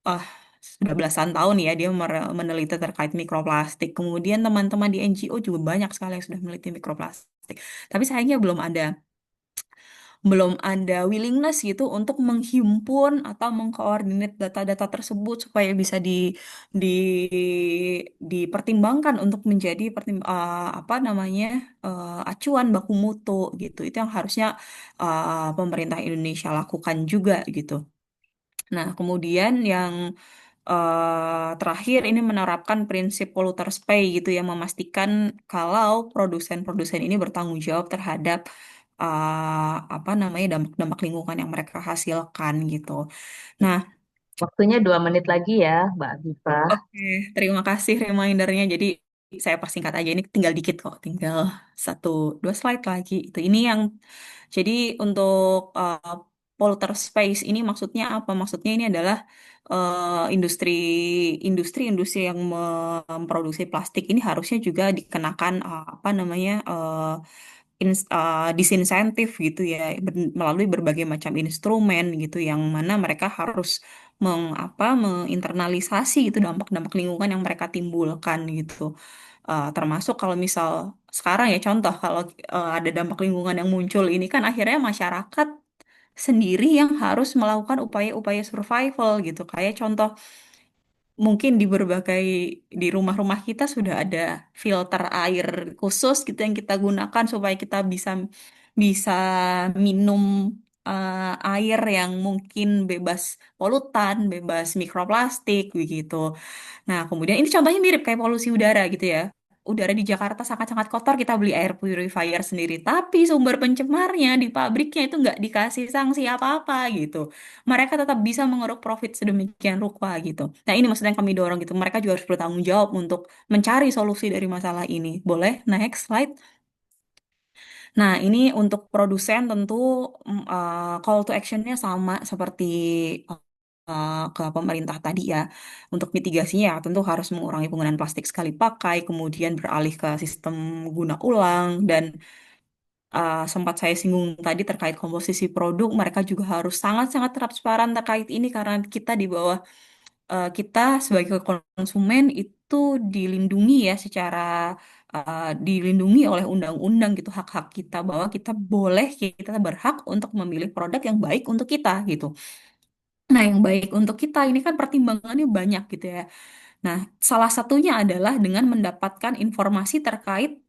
ah, sudah belasan tahun ya dia meneliti terkait mikroplastik. Kemudian teman-teman di NGO juga banyak sekali yang sudah meneliti mikroplastik. Tapi sayangnya belum ada willingness gitu untuk menghimpun atau mengkoordinat data-data tersebut supaya bisa di dipertimbangkan untuk menjadi apa namanya acuan baku mutu gitu. Itu yang harusnya pemerintah Indonesia lakukan juga gitu. Nah, kemudian yang terakhir ini menerapkan prinsip polluter pay gitu yang memastikan kalau produsen-produsen ini bertanggung jawab terhadap apa namanya dampak-dampak lingkungan yang mereka hasilkan gitu. Nah, Waktunya 2 menit lagi ya, Mbak Viva. oke, terima kasih remindernya. Jadi saya persingkat aja ini tinggal dikit kok, tinggal satu dua slide lagi. Itu ini yang jadi untuk polluter space ini maksudnya apa? Maksudnya ini adalah industri-industri yang memproduksi plastik ini harusnya juga dikenakan apa namanya disinsentif gitu ya melalui berbagai macam instrumen gitu yang mana mereka harus menginternalisasi itu dampak-dampak lingkungan yang mereka timbulkan gitu. Termasuk kalau misal sekarang ya contoh kalau ada dampak lingkungan yang muncul ini kan akhirnya masyarakat sendiri yang harus melakukan upaya-upaya survival gitu. Kayak contoh mungkin di berbagai di rumah-rumah kita sudah ada filter air khusus gitu yang kita gunakan supaya kita bisa bisa minum air yang mungkin bebas polutan, bebas mikroplastik begitu. Nah, kemudian ini contohnya mirip kayak polusi udara gitu ya. Udara di Jakarta sangat-sangat kotor, kita beli air purifier sendiri. Tapi sumber pencemarnya di pabriknya itu nggak dikasih sanksi apa-apa gitu. Mereka tetap bisa mengeruk profit sedemikian rupa gitu. Nah, ini maksudnya yang kami dorong gitu. Mereka juga harus bertanggung jawab untuk mencari solusi dari masalah ini. Boleh? Next slide. Nah, ini untuk produsen tentu call to actionnya sama seperti ke pemerintah tadi ya. Untuk mitigasinya ya tentu harus mengurangi penggunaan plastik sekali pakai, kemudian beralih ke sistem guna ulang, dan sempat saya singgung tadi terkait komposisi produk, mereka juga harus sangat-sangat transparan terkait ini karena kita di bawah kita sebagai konsumen itu dilindungi ya secara dilindungi oleh undang-undang gitu hak-hak kita bahwa kita berhak untuk memilih produk yang baik untuk kita gitu. Nah, yang baik untuk kita ini kan pertimbangannya banyak gitu ya. Nah, salah satunya adalah dengan mendapatkan informasi terkait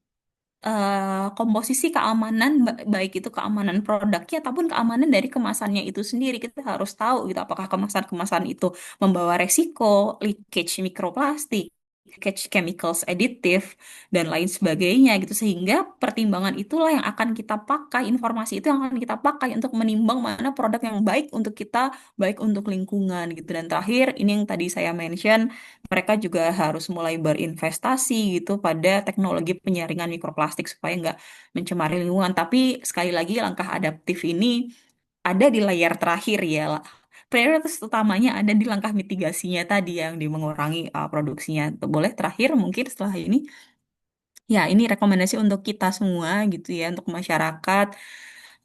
komposisi keamanan, baik itu keamanan produknya ataupun keamanan dari kemasannya itu sendiri. Kita harus tahu gitu apakah kemasan-kemasan itu membawa resiko leakage mikroplastik, leakage chemicals additive dan lain sebagainya gitu, sehingga pertimbangan itulah yang akan kita pakai, informasi itu yang akan kita pakai untuk menimbang mana produk yang baik untuk kita, baik untuk lingkungan gitu. Dan terakhir ini yang tadi saya mention, mereka juga harus mulai berinvestasi gitu pada teknologi penyaringan mikroplastik supaya nggak mencemari lingkungan. Tapi sekali lagi langkah adaptif ini ada di layar terakhir ya. Prioritas utamanya ada di langkah mitigasinya tadi yang di mengurangi produksinya. Boleh terakhir mungkin setelah ini. Ya, ini rekomendasi untuk kita semua gitu ya, untuk masyarakat.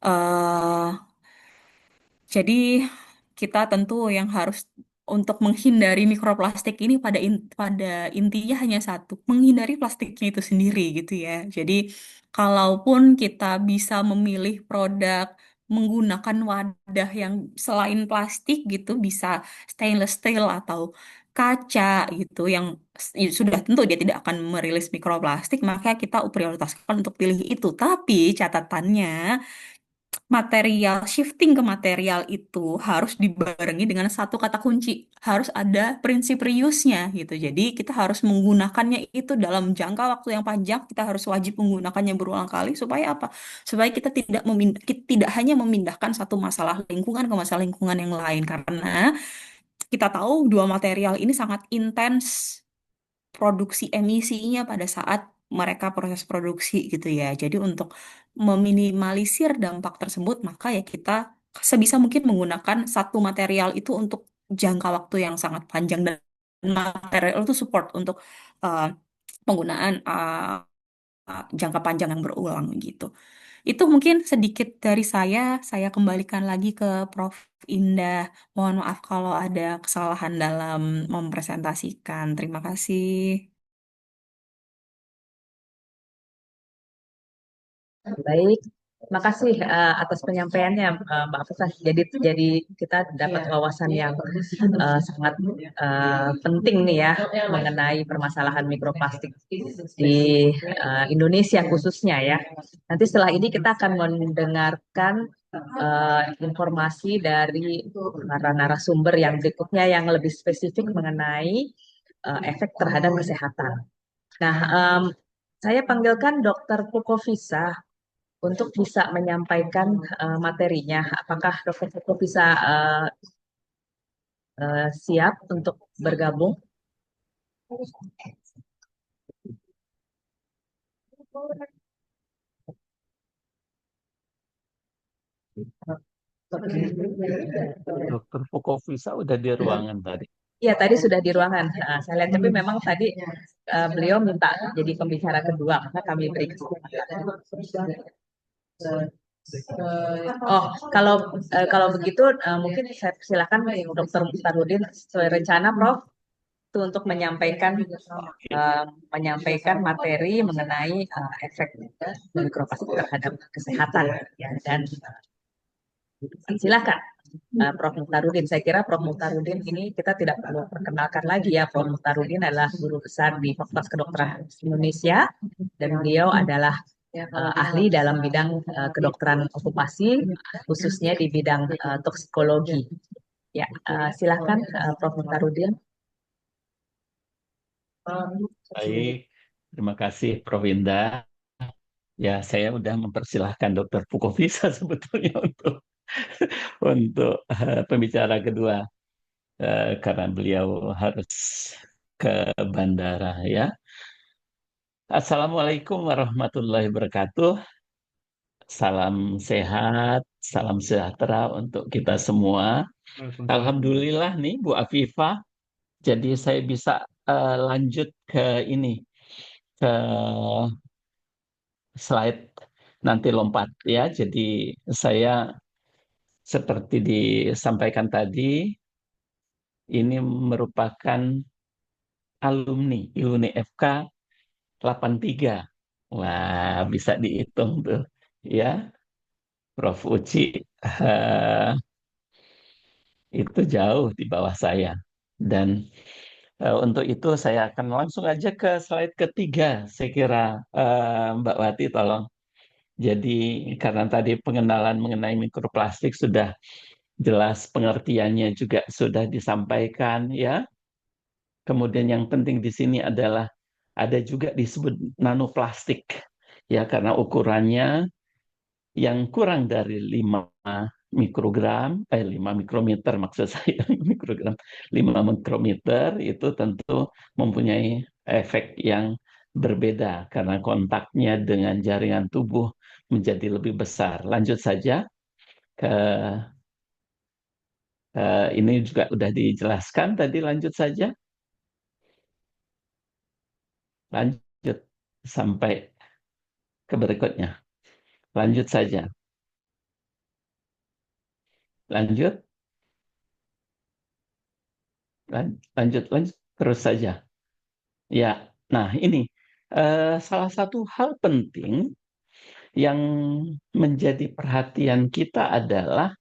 eh jadi kita tentu yang harus untuk menghindari mikroplastik ini pada intinya hanya satu, menghindari plastiknya itu sendiri gitu ya. Jadi kalaupun kita bisa memilih produk menggunakan wadah yang selain plastik gitu, bisa stainless steel atau kaca gitu yang sudah tentu dia tidak akan merilis mikroplastik, maka kita prioritaskan untuk pilih itu. Tapi catatannya material shifting ke material itu harus dibarengi dengan satu kata kunci, harus ada prinsip reuse-nya gitu. Jadi kita harus menggunakannya itu dalam jangka waktu yang panjang, kita harus wajib menggunakannya berulang kali supaya apa? Supaya kita tidak hanya memindahkan satu masalah lingkungan ke masalah lingkungan yang lain, karena kita tahu dua material ini sangat intens produksi emisinya pada saat mereka proses produksi gitu ya. Jadi untuk meminimalisir dampak tersebut, maka ya kita sebisa mungkin menggunakan satu material itu untuk jangka waktu yang sangat panjang, dan material itu support untuk uh, penggunaan jangka panjang yang berulang gitu. Itu mungkin sedikit dari saya. Saya kembalikan lagi ke Prof. Indah. Mohon maaf kalau ada kesalahan dalam mempresentasikan. Terima kasih. Baik, makasih atas penyampaiannya Mbak Afifah. Jadi kita dapat wawasan yang sangat penting nih ya mengenai permasalahan mikroplastik di Indonesia khususnya ya. Nanti setelah ini kita akan mendengarkan informasi dari para narasumber yang berikutnya yang lebih spesifik mengenai efek terhadap kesehatan. Nah, saya panggilkan Dr. Pukovisa untuk bisa menyampaikan materinya. Apakah Dr. Puko bisa siap untuk bergabung? Dokter Pukovisa udah di ruangan tadi. Iya, tadi sudah di ruangan. Saya lihat, tapi memang tadi beliau minta jadi pembicara kedua, maka kami beri kesempatan. Oh, kalau begitu mungkin saya silakan Dokter Mustarudin sesuai rencana, Prof, itu untuk menyampaikan materi mengenai efek mikroplastik terhadap kesehatan ya, dan silakan Prof. Muhtarudin. Saya kira Prof. Muhtarudin ini kita tidak perlu perkenalkan lagi ya. Prof. Muhtarudin adalah guru besar di Fakultas Kedokteran Indonesia dan beliau adalah ahli dalam bidang kedokteran okupasi, khususnya di bidang toksikologi. Ya, silakan Prof. Muhtarudin. Baik, terima kasih Prof. Indah. Ya, saya udah mempersilahkan Dokter Pukovisa sebetulnya untuk pembicara kedua karena beliau harus ke bandara ya. Assalamualaikum warahmatullahi wabarakatuh. Salam sehat, salam sejahtera untuk kita semua. Alhamdulillah nih Bu Afifah. Jadi saya bisa lanjut ke ini, ke slide nanti lompat ya. Jadi saya seperti disampaikan tadi, ini merupakan alumni IUNI FK 83. Wah, bisa dihitung tuh ya. Prof. Uci itu jauh di bawah saya. Dan Untuk itu saya akan langsung aja ke slide ketiga. Saya kira Mbak Wati tolong. Jadi karena tadi pengenalan mengenai mikroplastik sudah jelas, pengertiannya juga sudah disampaikan ya. Kemudian yang penting di sini adalah ada juga disebut nanoplastik ya, karena ukurannya yang kurang dari 5 mikrogram, 5 mikrometer maksud saya, mikrogram, 5 mikrometer itu tentu mempunyai efek yang berbeda karena kontaknya dengan jaringan tubuh menjadi lebih besar. Lanjut saja ke ini juga sudah dijelaskan tadi, lanjut saja. Lanjut sampai ke berikutnya. Lanjut saja. Lanjut, lanjut, lanjut terus saja. Ya, nah ini salah satu hal penting yang menjadi perhatian kita adalah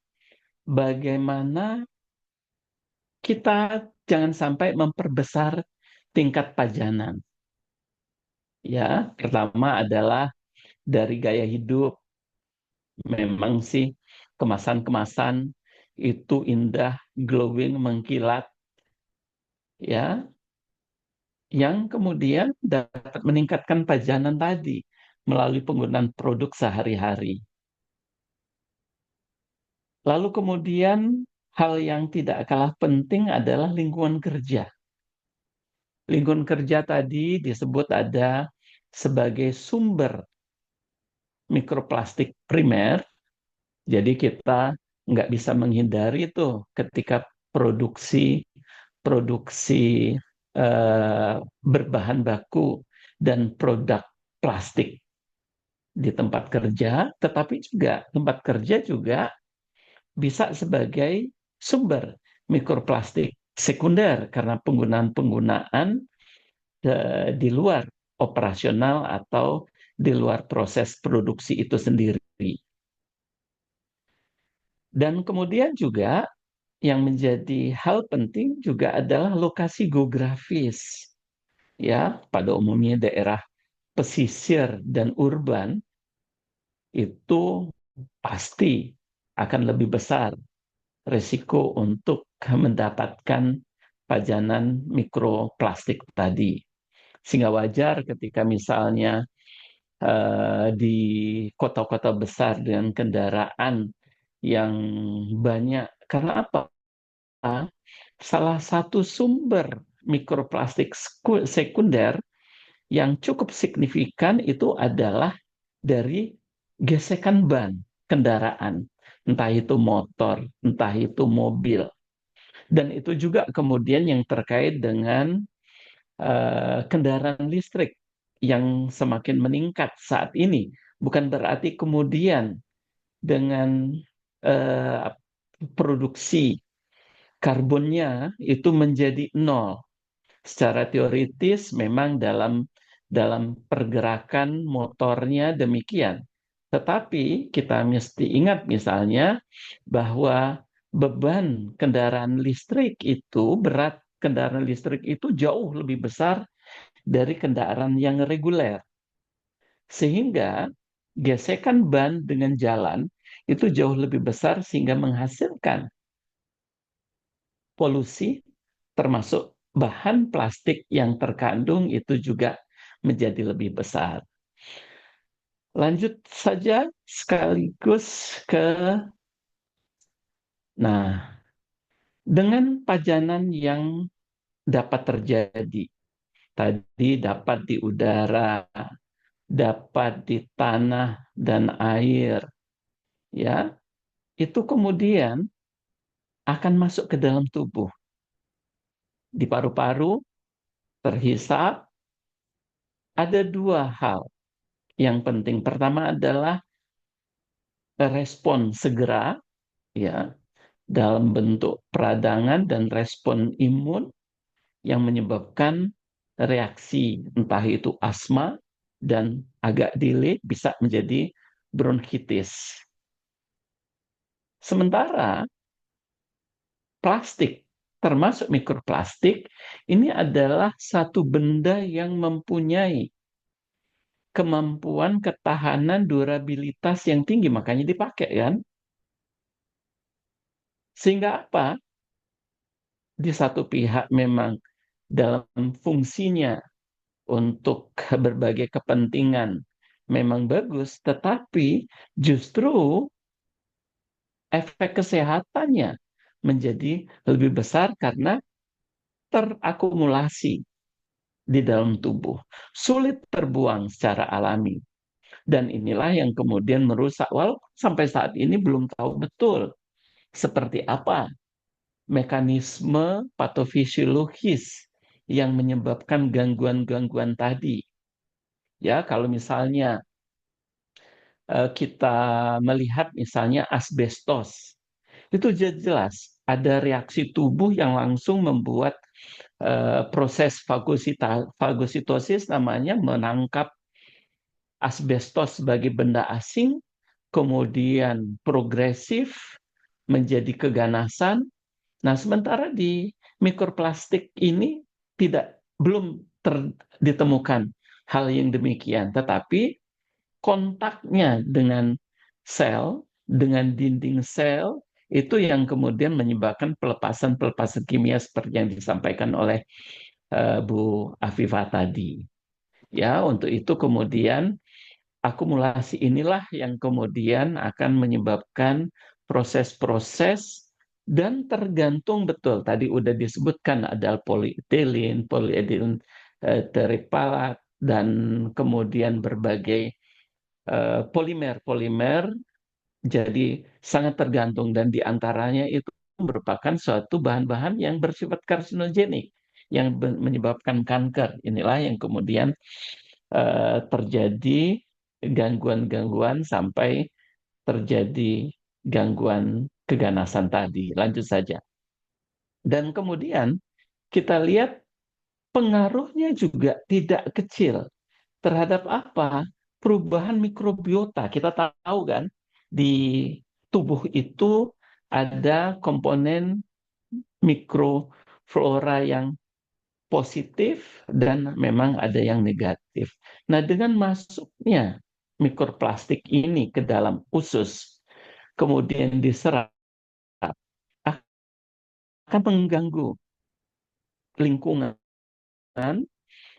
bagaimana kita jangan sampai memperbesar tingkat pajanan. Ya, pertama adalah dari gaya hidup. Memang sih kemasan-kemasan itu indah, glowing, mengkilat, ya, yang kemudian dapat meningkatkan pajanan tadi melalui penggunaan produk sehari-hari. Lalu kemudian hal yang tidak kalah penting adalah lingkungan kerja. Lingkungan kerja tadi disebut ada sebagai sumber mikroplastik primer, jadi kita nggak bisa menghindari itu ketika produksi produksi berbahan baku dan produk plastik di tempat kerja, tetapi juga tempat kerja juga bisa sebagai sumber mikroplastik sekunder karena penggunaan-penggunaan di luar operasional atau di luar proses produksi itu sendiri. Dan kemudian juga yang menjadi hal penting juga adalah lokasi geografis. Ya, pada umumnya daerah pesisir dan urban itu pasti akan lebih besar risiko untuk mendapatkan pajanan mikroplastik tadi. Sehingga wajar ketika misalnya di kota-kota besar dengan kendaraan yang banyak. Karena apa? Salah satu sumber mikroplastik sekunder yang cukup signifikan itu adalah dari gesekan ban kendaraan, entah itu motor, entah itu mobil. Dan itu juga kemudian yang terkait dengan kendaraan listrik yang semakin meningkat saat ini. Bukan berarti kemudian dengan uh, produksi karbonnya itu menjadi nol. Secara teoritis memang dalam pergerakan motornya demikian. Tetapi kita mesti ingat misalnya bahwa beban kendaraan listrik itu, berat kendaraan listrik itu jauh lebih besar dari kendaraan yang reguler. Sehingga gesekan ban dengan jalan itu jauh lebih besar sehingga menghasilkan polusi, termasuk bahan plastik yang terkandung itu juga menjadi lebih besar. Lanjut saja sekaligus ke, nah, dengan pajanan yang dapat terjadi, tadi dapat di udara, dapat di tanah dan air, ya, itu kemudian akan masuk ke dalam tubuh. Di paru-paru terhisap, ada dua hal yang penting. Pertama adalah respon segera, ya, dalam bentuk peradangan dan respon imun yang menyebabkan reaksi, entah itu asma dan agak delay bisa menjadi bronkitis. Sementara plastik termasuk mikroplastik, ini adalah satu benda yang mempunyai kemampuan ketahanan durabilitas yang tinggi, makanya dipakai kan. Sehingga apa? Di satu pihak memang dalam fungsinya untuk berbagai kepentingan memang bagus, tetapi justru efek kesehatannya menjadi lebih besar karena terakumulasi di dalam tubuh, sulit terbuang secara alami. Dan inilah yang kemudian merusak, walaupun sampai saat ini belum tahu betul seperti apa mekanisme patofisiologis yang menyebabkan gangguan-gangguan tadi. Ya, kalau misalnya kita melihat misalnya asbestos, itu jelas ada reaksi tubuh yang langsung membuat proses fagositosis namanya, menangkap asbestos sebagai benda asing, kemudian progresif menjadi keganasan. Nah, sementara di mikroplastik ini belum ditemukan hal yang demikian, tetapi kontaknya dengan sel, dengan dinding sel, itu yang kemudian menyebabkan pelepasan-pelepasan kimia seperti yang disampaikan oleh Bu Afifah tadi. Ya, untuk itu kemudian akumulasi inilah yang kemudian akan menyebabkan proses-proses dan tergantung betul. Tadi udah disebutkan ada polietilen, polyethylene terephthalate, dan kemudian berbagai polimer-polimer, jadi sangat tergantung, dan diantaranya itu merupakan suatu bahan-bahan yang bersifat karsinogenik yang menyebabkan kanker. Inilah yang kemudian terjadi gangguan-gangguan sampai terjadi gangguan keganasan tadi. Lanjut saja. Dan kemudian kita lihat pengaruhnya juga tidak kecil terhadap apa? Perubahan mikrobiota. Kita tahu kan di tubuh itu ada komponen mikroflora yang positif dan memang ada yang negatif. Nah, dengan masuknya mikroplastik ini ke dalam usus, kemudian diserap, akan mengganggu lingkungan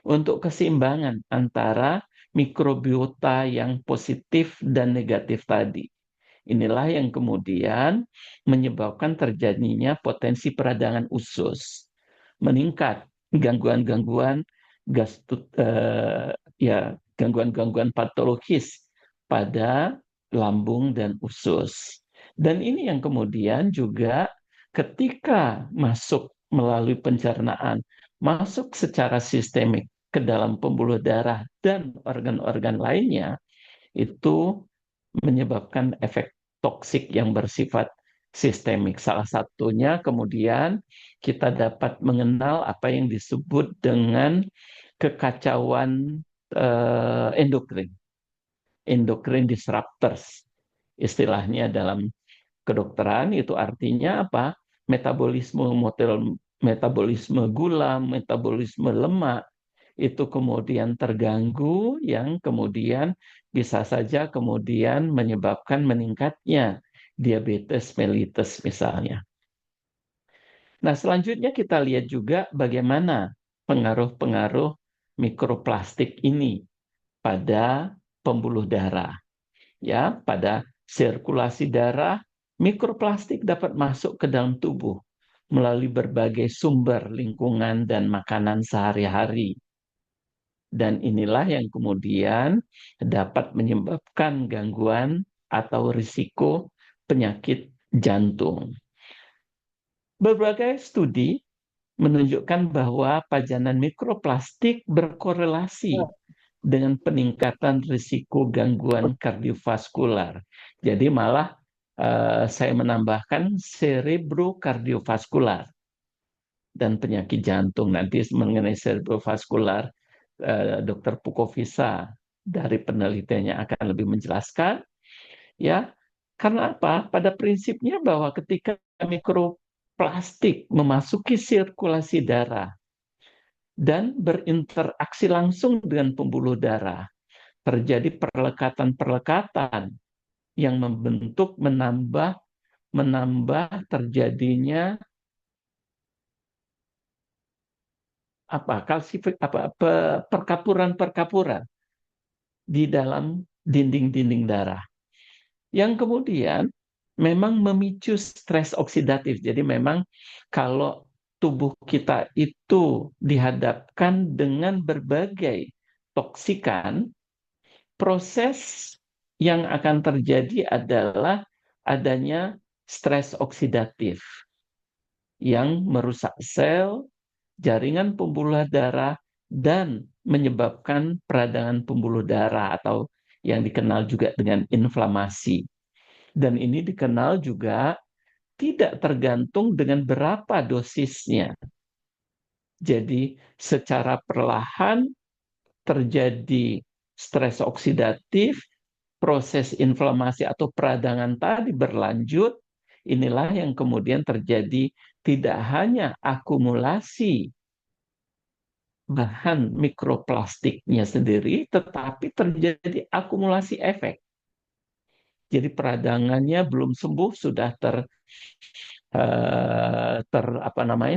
untuk keseimbangan antara mikrobiota yang positif dan negatif tadi. Inilah yang kemudian menyebabkan terjadinya potensi peradangan usus, meningkat gangguan-gangguan gangguan-gangguan patologis pada lambung dan usus. Dan ini yang kemudian juga ketika masuk melalui pencernaan, masuk secara sistemik ke dalam pembuluh darah dan organ-organ lainnya, itu menyebabkan efek toksik yang bersifat sistemik. Salah satunya kemudian kita dapat mengenal apa yang disebut dengan kekacauan endokrin, endokrin disruptors. Istilahnya dalam kedokteran itu artinya apa? Metabolisme gula, metabolisme lemak itu kemudian terganggu, yang kemudian bisa saja kemudian menyebabkan meningkatnya diabetes mellitus misalnya. Nah, selanjutnya kita lihat juga bagaimana pengaruh-pengaruh mikroplastik ini pada pembuluh darah. Ya, pada sirkulasi darah, mikroplastik dapat masuk ke dalam tubuh melalui berbagai sumber lingkungan dan makanan sehari-hari. Dan inilah yang kemudian dapat menyebabkan gangguan atau risiko penyakit jantung. Berbagai studi menunjukkan bahwa pajanan mikroplastik berkorelasi dengan peningkatan risiko gangguan kardiovaskular. Jadi malah saya menambahkan cerebrokardiovaskular dan penyakit jantung. Nanti mengenai cerebrovaskular, Dr. Pukovisa dari penelitiannya akan lebih menjelaskan. Ya, karena apa? Pada prinsipnya bahwa ketika mikroplastik plastik memasuki sirkulasi darah dan berinteraksi langsung dengan pembuluh darah, terjadi perlekatan-perlekatan yang menambah terjadinya perkapuran-perkapuran di dalam dinding-dinding darah. Yang kemudian memang memicu stres oksidatif. Jadi memang kalau tubuh kita itu dihadapkan dengan berbagai toksikan, proses yang akan terjadi adalah adanya stres oksidatif yang merusak sel, jaringan pembuluh darah, dan menyebabkan peradangan pembuluh darah atau yang dikenal juga dengan inflamasi. Dan ini dikenal juga tidak tergantung dengan berapa dosisnya. Jadi secara perlahan terjadi stres oksidatif, proses inflamasi atau peradangan tadi berlanjut, inilah yang kemudian terjadi tidak hanya akumulasi bahan mikroplastiknya sendiri, tetapi terjadi akumulasi efek. Jadi peradangannya belum sembuh, sudah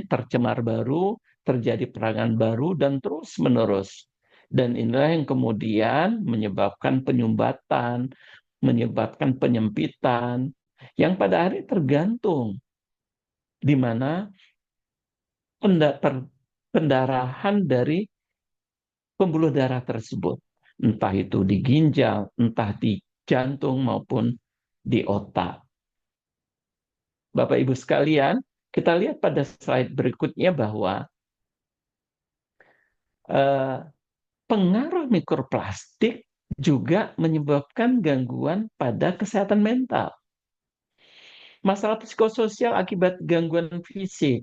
tercemar baru, terjadi peradangan baru, dan terus menerus. Dan inilah yang kemudian menyebabkan penyumbatan, menyebabkan penyempitan, yang pada akhirnya tergantung di mana pendarahan dari pembuluh darah tersebut. Entah itu di ginjal, entah di jantung, maupun di otak. Bapak Ibu sekalian, kita lihat pada slide berikutnya bahwa pengaruh mikroplastik juga menyebabkan gangguan pada kesehatan mental. Masalah psikososial akibat gangguan fisik,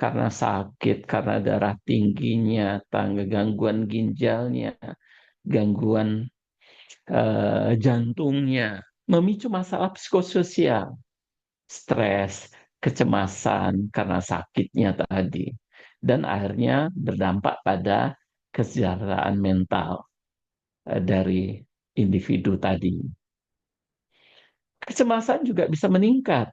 karena sakit, karena darah tingginya, gangguan ginjalnya, gangguan jantungnya, memicu masalah psikososial, stres, kecemasan karena sakitnya tadi, dan akhirnya berdampak pada kesejahteraan mental dari individu tadi. Kecemasan juga bisa meningkat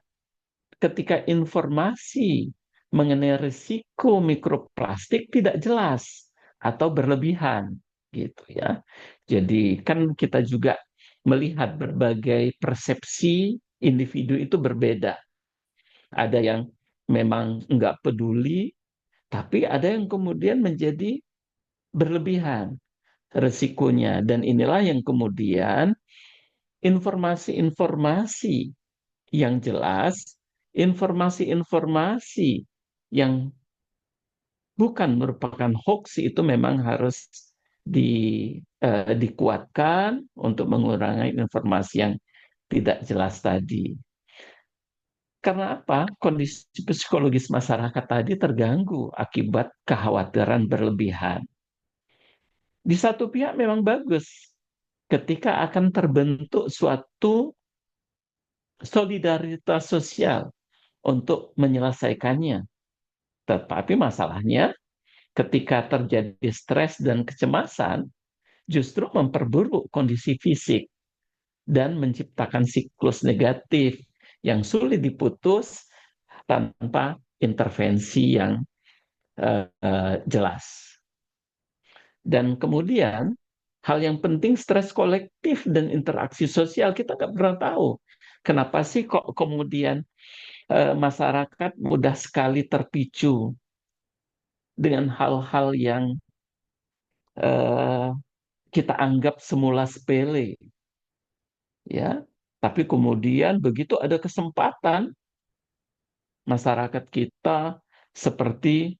ketika informasi mengenai risiko mikroplastik tidak jelas atau berlebihan, gitu ya. Jadi kan kita juga melihat berbagai persepsi individu itu berbeda. Ada yang memang nggak peduli, tapi ada yang kemudian menjadi berlebihan resikonya. Dan inilah yang kemudian informasi-informasi yang jelas, informasi-informasi yang bukan merupakan hoax itu memang harus dikuatkan untuk mengurangi informasi yang tidak jelas tadi. Karena apa? Kondisi psikologis masyarakat tadi terganggu akibat kekhawatiran berlebihan. Di satu pihak memang bagus ketika akan terbentuk suatu solidaritas sosial untuk menyelesaikannya. Tetapi masalahnya ketika terjadi stres dan kecemasan, justru memperburuk kondisi fisik dan menciptakan siklus negatif yang sulit diputus tanpa intervensi yang jelas. Dan kemudian, hal yang penting stres kolektif dan interaksi sosial, kita nggak pernah tahu. Kenapa sih kok kemudian masyarakat mudah sekali terpicu dengan hal-hal yang kita anggap semula sepele, ya. Tapi kemudian begitu ada kesempatan, masyarakat kita seperti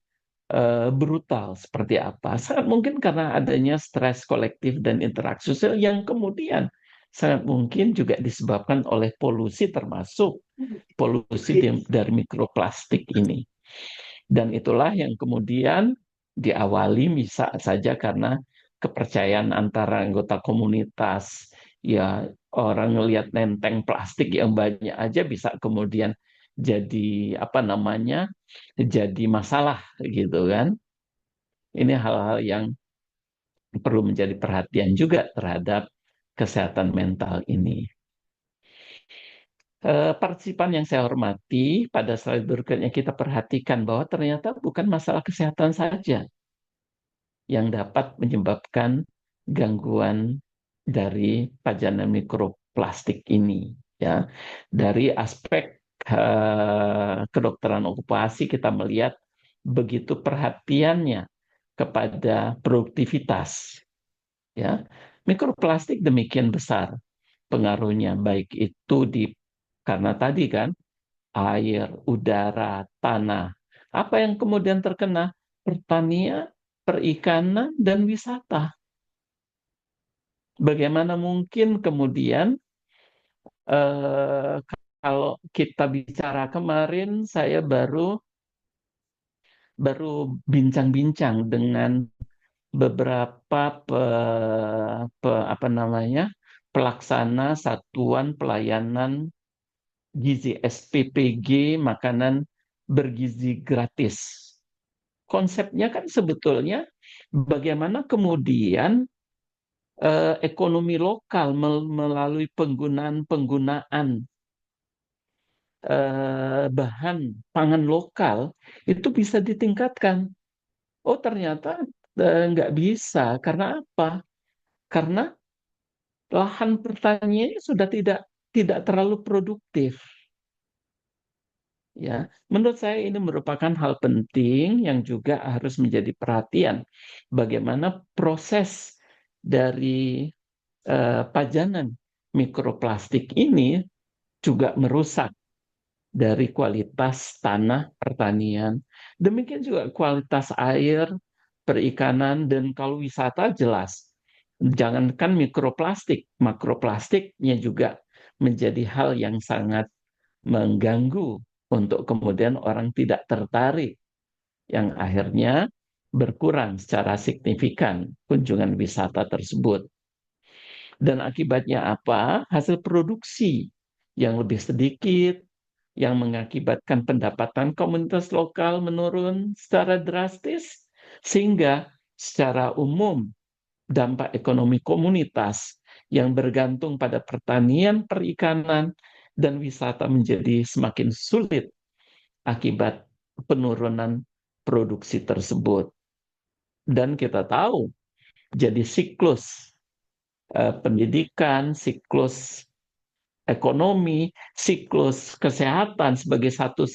brutal, seperti apa? Sangat mungkin karena adanya stres kolektif dan interaksi sosial yang kemudian sangat mungkin juga disebabkan oleh polusi, termasuk polusi dari mikroplastik ini. Dan itulah yang kemudian diawali bisa saja karena kepercayaan antara anggota komunitas. Ya, orang ngelihat nenteng plastik yang banyak aja bisa kemudian jadi apa namanya, jadi masalah gitu kan. Ini hal-hal yang perlu menjadi perhatian juga terhadap kesehatan mental ini. Partisipan yang saya hormati, pada slide berikutnya kita perhatikan bahwa ternyata bukan masalah kesehatan saja yang dapat menyebabkan gangguan dari pajanan mikroplastik ini. Ya, dari aspek kedokteran okupasi kita melihat begitu perhatiannya kepada produktivitas. Ya, mikroplastik demikian besar pengaruhnya, baik itu karena tadi kan air, udara, tanah. Apa yang kemudian terkena? Pertanian, perikanan, dan wisata. Bagaimana mungkin kemudian kalau kita bicara kemarin, saya baru bincang-bincang dengan beberapa apa namanya, pelaksana Satuan Pelayanan Gizi SPPG, makanan bergizi gratis. Konsepnya kan sebetulnya bagaimana kemudian ekonomi lokal melalui penggunaan bahan pangan lokal itu bisa ditingkatkan. Oh, ternyata nggak bisa. Karena apa? Karena lahan pertaniannya sudah tidak terlalu produktif. Ya, menurut saya ini merupakan hal penting yang juga harus menjadi perhatian. Bagaimana proses dari pajanan mikroplastik ini juga merusak dari kualitas tanah pertanian. Demikian juga kualitas air, perikanan, dan kalau wisata jelas. Jangankan mikroplastik, makroplastiknya juga menjadi hal yang sangat mengganggu untuk kemudian orang tidak tertarik, yang akhirnya berkurang secara signifikan kunjungan wisata tersebut. Dan akibatnya apa? Hasil produksi yang lebih sedikit, yang mengakibatkan pendapatan komunitas lokal menurun secara drastis, sehingga secara umum dampak ekonomi komunitas yang bergantung pada pertanian, perikanan, dan wisata menjadi semakin sulit akibat penurunan produksi tersebut. Dan kita tahu, jadi siklus pendidikan, siklus ekonomi, siklus kesehatan sebagai satu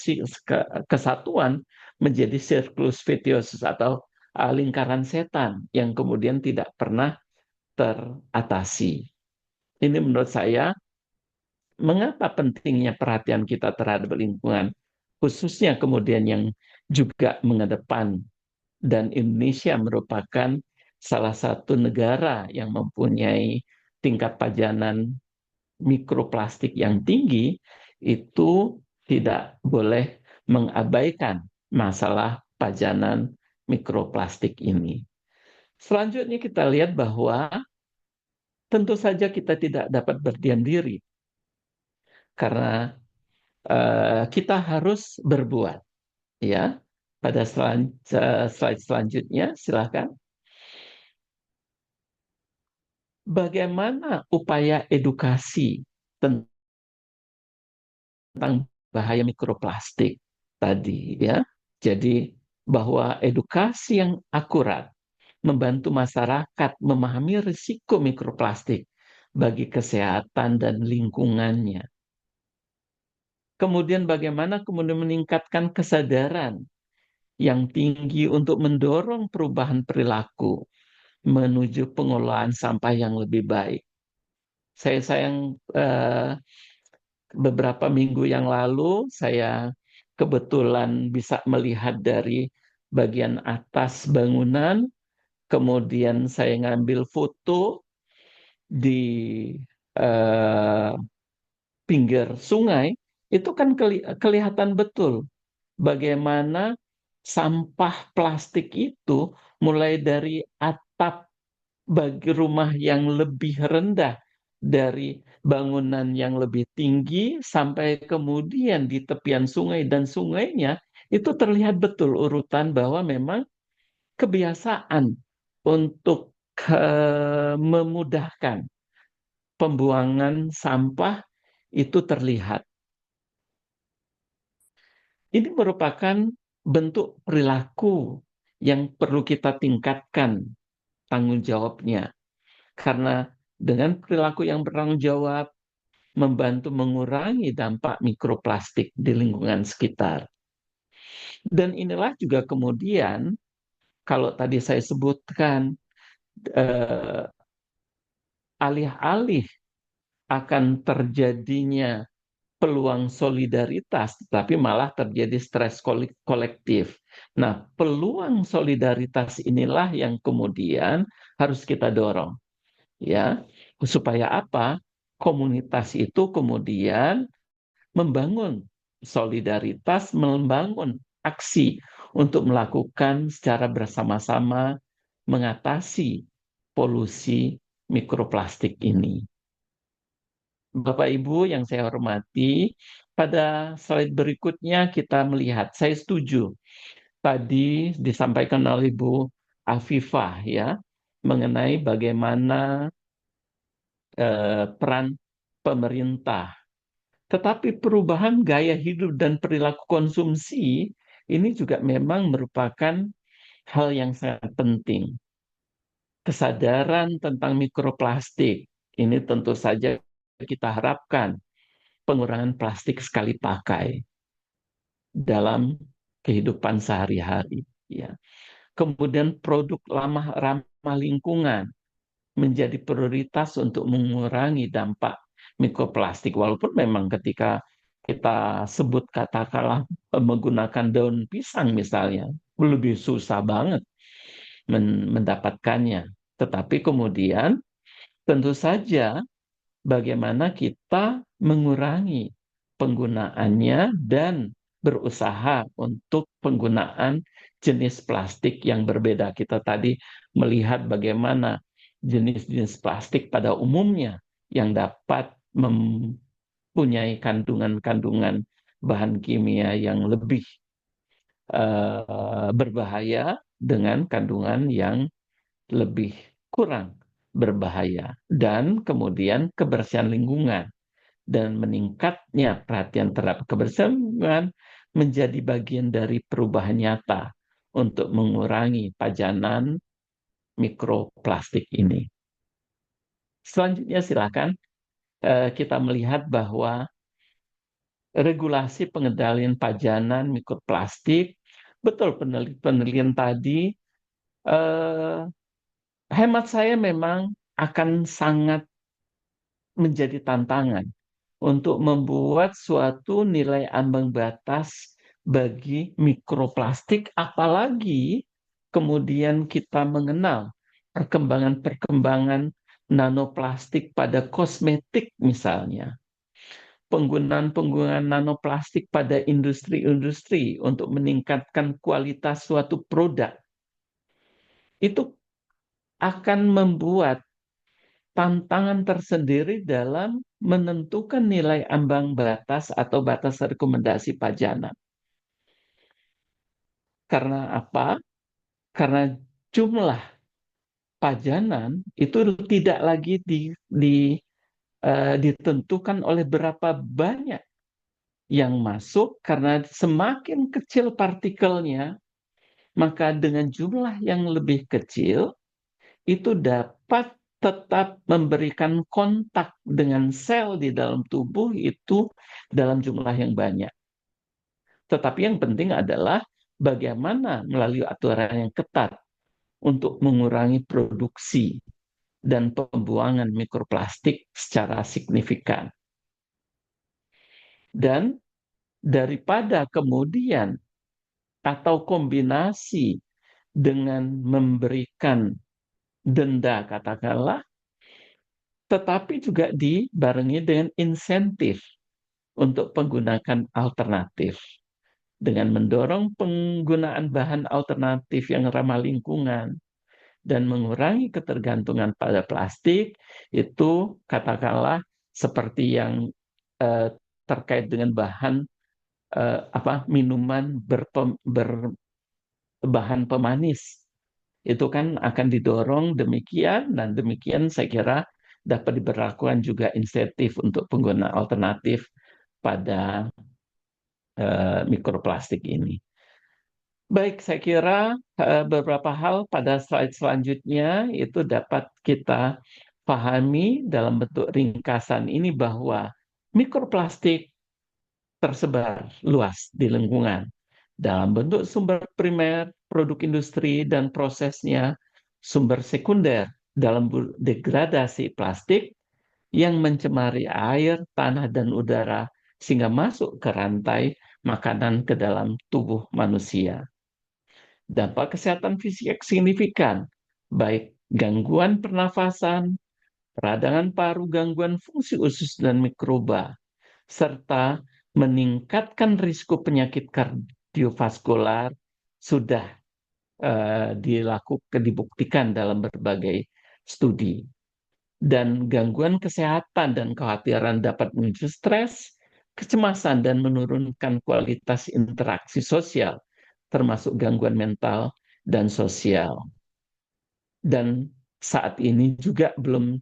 kesatuan menjadi siklus vicious atau lingkaran setan yang kemudian tidak pernah teratasi. Ini menurut saya mengapa pentingnya perhatian kita terhadap lingkungan, khususnya kemudian yang juga mengedepan, dan Indonesia merupakan salah satu negara yang mempunyai tingkat pajanan mikroplastik yang tinggi, itu tidak boleh mengabaikan masalah pajanan mikroplastik ini. Selanjutnya kita lihat bahwa tentu saja kita tidak dapat berdiam diri karena kita harus berbuat. Ya, pada slide selanjutnya silakan. Bagaimana upaya edukasi tentang bahaya mikroplastik tadi, ya? Jadi bahwa edukasi yang akurat membantu masyarakat memahami risiko mikroplastik bagi kesehatan dan lingkungannya. Kemudian bagaimana kemudian meningkatkan kesadaran yang tinggi untuk mendorong perubahan perilaku menuju pengolahan sampah yang lebih baik. Saya sayang beberapa minggu yang lalu saya kebetulan bisa melihat dari bagian atas bangunan, kemudian saya ngambil foto di pinggir sungai, itu kan kelihatan betul bagaimana sampah plastik itu mulai dari atap bagi rumah yang lebih rendah dari bangunan yang lebih tinggi sampai kemudian di tepian sungai dan sungainya itu terlihat betul urutan bahwa memang kebiasaan untuk memudahkan pembuangan sampah itu terlihat. Ini merupakan bentuk perilaku yang perlu kita tingkatkan tanggung jawabnya. Karena dengan perilaku yang bertanggung jawab, membantu mengurangi dampak mikroplastik di lingkungan sekitar. Dan inilah juga kemudian, kalau tadi saya sebutkan, alih-alih akan terjadinya peluang solidaritas, tapi malah terjadi stres kolektif. Nah, peluang solidaritas inilah yang kemudian harus kita dorong, ya, supaya apa? Komunitas itu kemudian membangun solidaritas, membangun aksi untuk melakukan secara bersama-sama mengatasi polusi mikroplastik ini. Bapak Ibu yang saya hormati, pada slide berikutnya kita melihat, saya setuju tadi disampaikan oleh Bu Afifah ya, mengenai bagaimana peran pemerintah. Tetapi perubahan gaya hidup dan perilaku konsumsi ini juga memang merupakan hal yang sangat penting. Kesadaran tentang mikroplastik ini tentu saja kita harapkan pengurangan plastik sekali pakai dalam kehidupan sehari-hari. Ya. Kemudian produk ramah lingkungan menjadi prioritas untuk mengurangi dampak mikroplastik. Walaupun memang ketika kita sebut katakanlah menggunakan daun pisang misalnya, lebih susah banget mendapatkannya. Tetapi kemudian tentu saja bagaimana kita mengurangi penggunaannya dan berusaha untuk penggunaan jenis plastik yang berbeda. Kita tadi melihat bagaimana jenis-jenis plastik pada umumnya yang dapat mempunyai kandungan-kandungan bahan kimia yang lebih berbahaya dengan kandungan yang lebih kurang berbahaya, dan kemudian kebersihan lingkungan dan meningkatnya perhatian terhadap kebersihan lingkungan menjadi bagian dari perubahan nyata untuk mengurangi pajanan mikroplastik ini. Selanjutnya silakan kita melihat bahwa regulasi pengendalian pajanan mikroplastik, betul penelitian tadi, hemat saya memang akan sangat menjadi tantangan untuk membuat suatu nilai ambang batas bagi mikroplastik, apalagi kemudian kita mengenal perkembangan-perkembangan nanoplastik pada kosmetik misalnya. Penggunaan nanoplastik pada industri-industri untuk meningkatkan kualitas suatu produk. Itu akan membuat tantangan tersendiri dalam menentukan nilai ambang batas atau batas rekomendasi pajanan. Karena apa? Karena jumlah pajanan itu tidak lagi ditentukan oleh berapa banyak yang masuk, karena semakin kecil partikelnya, maka dengan jumlah yang lebih kecil itu dapat tetap memberikan kontak dengan sel di dalam tubuh itu dalam jumlah yang banyak. Tetapi yang penting adalah bagaimana melalui aturan yang ketat untuk mengurangi produksi dan pembuangan mikroplastik secara signifikan. Dan daripada kemudian atau kombinasi dengan memberikan denda katakanlah, tetapi juga dibarengi dengan insentif untuk penggunaan alternatif. Dengan mendorong penggunaan bahan alternatif yang ramah lingkungan, dan mengurangi ketergantungan pada plastik itu katakanlah seperti yang terkait dengan bahan minuman berbahan pemanis. Itu kan akan didorong demikian, dan demikian saya kira dapat diberlakukan juga insentif untuk pengguna alternatif pada mikroplastik ini. Baik, saya kira beberapa hal pada slide selanjutnya itu dapat kita pahami dalam bentuk ringkasan ini bahwa mikroplastik tersebar luas di lingkungan dalam bentuk sumber primer, produk industri dan prosesnya, sumber sekunder dalam degradasi plastik yang mencemari air, tanah, dan udara sehingga masuk ke rantai makanan ke dalam tubuh manusia. Dampak kesehatan fisik signifikan, baik gangguan pernafasan, peradangan paru, gangguan fungsi usus dan mikroba, serta meningkatkan risiko penyakit kardiovaskular sudah dibuktikan dalam berbagai studi. Dan gangguan kesehatan dan kekhawatiran dapat memicu stres, kecemasan, dan menurunkan kualitas interaksi sosial, termasuk gangguan mental dan sosial. Dan saat ini juga belum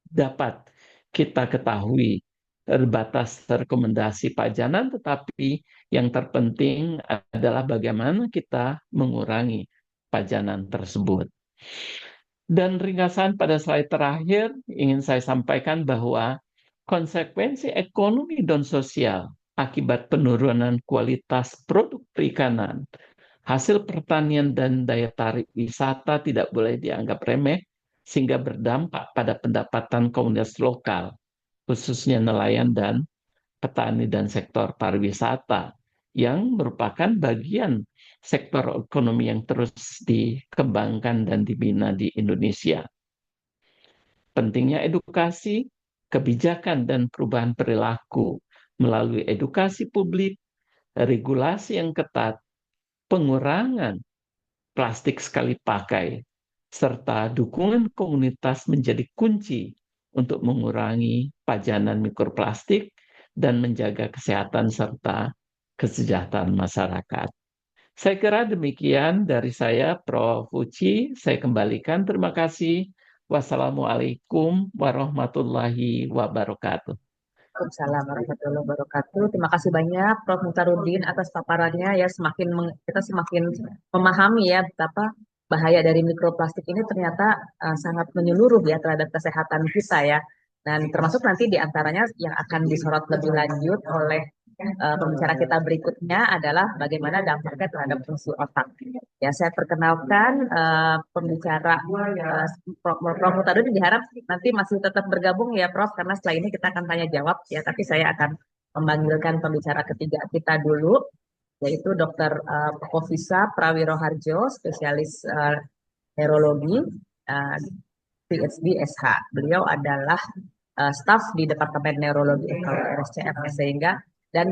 dapat kita ketahui terbatas rekomendasi pajanan, tetapi yang terpenting adalah bagaimana kita mengurangi pajanan tersebut. Dan ringkasan pada slide terakhir ingin saya sampaikan bahwa konsekuensi ekonomi dan sosial akibat penurunan kualitas produk perikanan, hasil pertanian dan daya tarik wisata tidak boleh dianggap remeh sehingga berdampak pada pendapatan komunitas lokal, khususnya nelayan dan petani dan sektor pariwisata yang merupakan bagian sektor ekonomi yang terus dikembangkan dan dibina di Indonesia. Pentingnya edukasi, kebijakan, dan perubahan perilaku melalui edukasi publik, regulasi yang ketat, pengurangan plastik sekali pakai, serta dukungan komunitas menjadi kunci untuk mengurangi pajanan mikroplastik dan menjaga kesehatan serta kesejahteraan masyarakat. Saya kira demikian dari saya, Prof. Uci. Saya kembalikan. Terima kasih. Wassalamualaikum warahmatullahi wabarakatuh. Waalaikumsalam warahmatullahi wabarakatuh. Terima kasih banyak Prof. Muhtarudin atas paparannya ya, kita semakin memahami ya betapa bahaya dari mikroplastik ini ternyata sangat menyeluruh ya terhadap kesehatan kita ya. Dan termasuk nanti di antaranya yang akan disorot lebih lanjut oleh pembicara kita berikutnya adalah bagaimana dampaknya terhadap fungsi otak. Ya, saya perkenalkan pembicara Prof. Muhtarudin, diharap nanti masih tetap bergabung ya Prof, karena setelah ini kita akan tanya jawab ya, tapi saya akan memanggilkan pembicara ketiga kita dulu, yaitu Dr. Pukofisa Prawiroharjo, spesialis neurologi, PhD SH. Beliau adalah staf di Departemen Neurologi RSCM, sehingga dan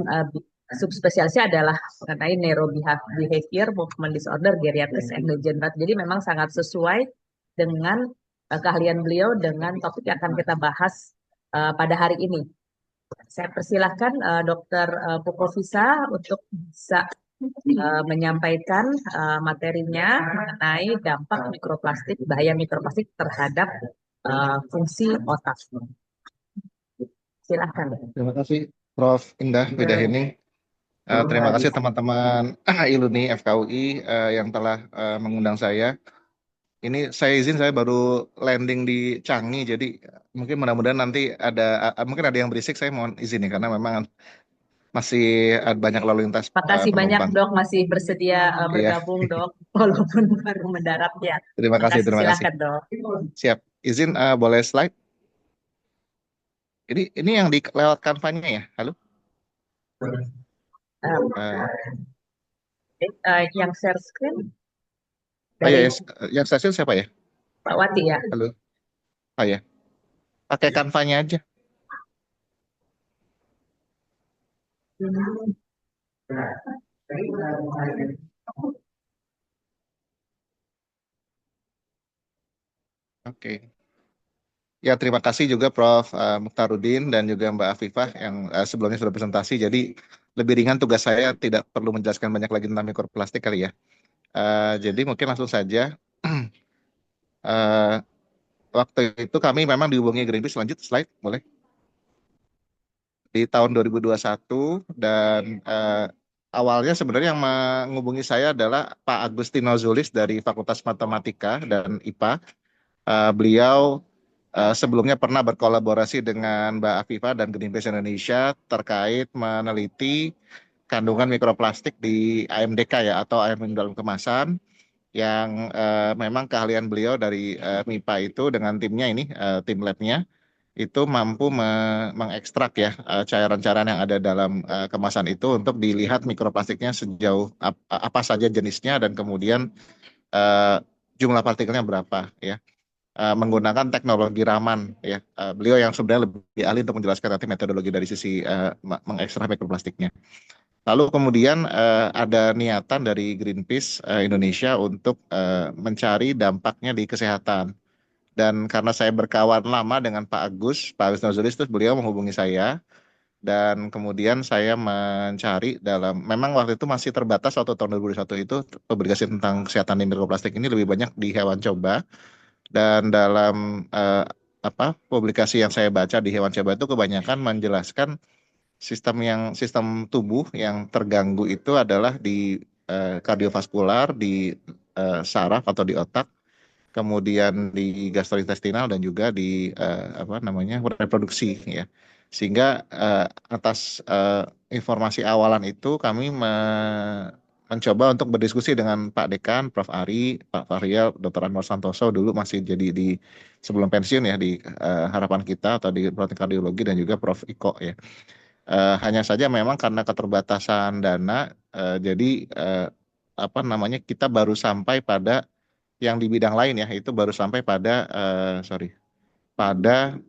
subspesialisnya adalah mengenai neurobehavior, movement disorder, geriatrics, and degenerative. Jadi memang sangat sesuai dengan keahlian beliau dengan topik yang akan kita bahas pada hari ini. Saya persilahkan Dr. Pukofisa untuk bisa menyampaikan materinya mengenai dampak mikroplastik, bahaya mikroplastik terhadap fungsi otak. Silahkan. Terima kasih Prof. Indah Widahening. Terima kasih teman-teman ILUNI FKUI yang telah mengundang saya. Ini saya baru landing di Changi, jadi mungkin mudah-mudahan nanti mungkin ada yang berisik, saya mohon izin ya, karena memang masih banyak lalu lintas Makasih banyak penumpang. Dok, masih bersedia bergabung Dok, walaupun baru mendarat ya. Terima kasih. Silakan Dok. Siap, izin boleh slide? Ini yang lewat kanvanya ya, halo? Yang share screen? Ya, yang stasiun siapa ya? Pak Wati ya. Halo. Ya. Pakai kanvanya aja. Oke. Ya, terima kasih juga Prof. Mukhtarudin dan juga Mbak Afifah yang sebelumnya sudah presentasi. Jadi lebih ringan tugas saya, tidak perlu menjelaskan banyak lagi tentang mikroplastik kali ya. Jadi mungkin langsung saja. Eh, Waktu itu kami memang dihubungi Greenpeace. Lanjut slide, boleh? Di tahun 2021 dan awalnya sebenarnya yang menghubungi saya adalah Pak Agustino Zulis dari Fakultas Matematika dan IPA. Beliau sebelumnya pernah berkolaborasi dengan Mbak Afifa dan Greenpeace Indonesia terkait meneliti kandungan mikroplastik di AMDK ya, atau air minum dalam kemasan, yang memang keahlian beliau dari MIPA itu dengan timnya ini, tim labnya, itu mampu mengekstrak ya cairan-cairan yang ada dalam kemasan itu untuk dilihat mikroplastiknya sejauh apa saja jenisnya dan kemudian eh, jumlah partikelnya berapa ya. Menggunakan teknologi Raman ya. Beliau yang sebenarnya lebih ahli untuk menjelaskan nanti metodologi dari sisi mengekstrak mikroplastiknya. Lalu kemudian ada niatan dari Greenpeace Indonesia untuk mencari dampaknya di kesehatan. Dan karena saya berkawan lama dengan Pak Agus Nazulis, terus beliau menghubungi saya. Dan kemudian saya mencari memang waktu itu masih terbatas waktu tahun 2021 itu publikasi tentang kesehatan di mikroplastik ini lebih banyak di hewan coba. Dan dalam publikasi yang saya baca di hewan coba itu kebanyakan menjelaskan sistem tubuh yang terganggu itu adalah di kardiovaskular, di saraf atau di otak, kemudian di gastrointestinal dan juga di reproduksi ya. Sehingga atas informasi awalan itu kami mencoba untuk berdiskusi dengan Pak Dekan, Prof. Ari, Pak Fahrial, Dr. Anwar Santoso dulu masih jadi di sebelum pensiun ya di Harapan Kita atau di Protein Kardiologi, dan juga Prof. Iko ya. Hanya saja memang karena keterbatasan dana, jadi kita baru sampai pada yang di bidang lain ya, itu baru sampai pada pada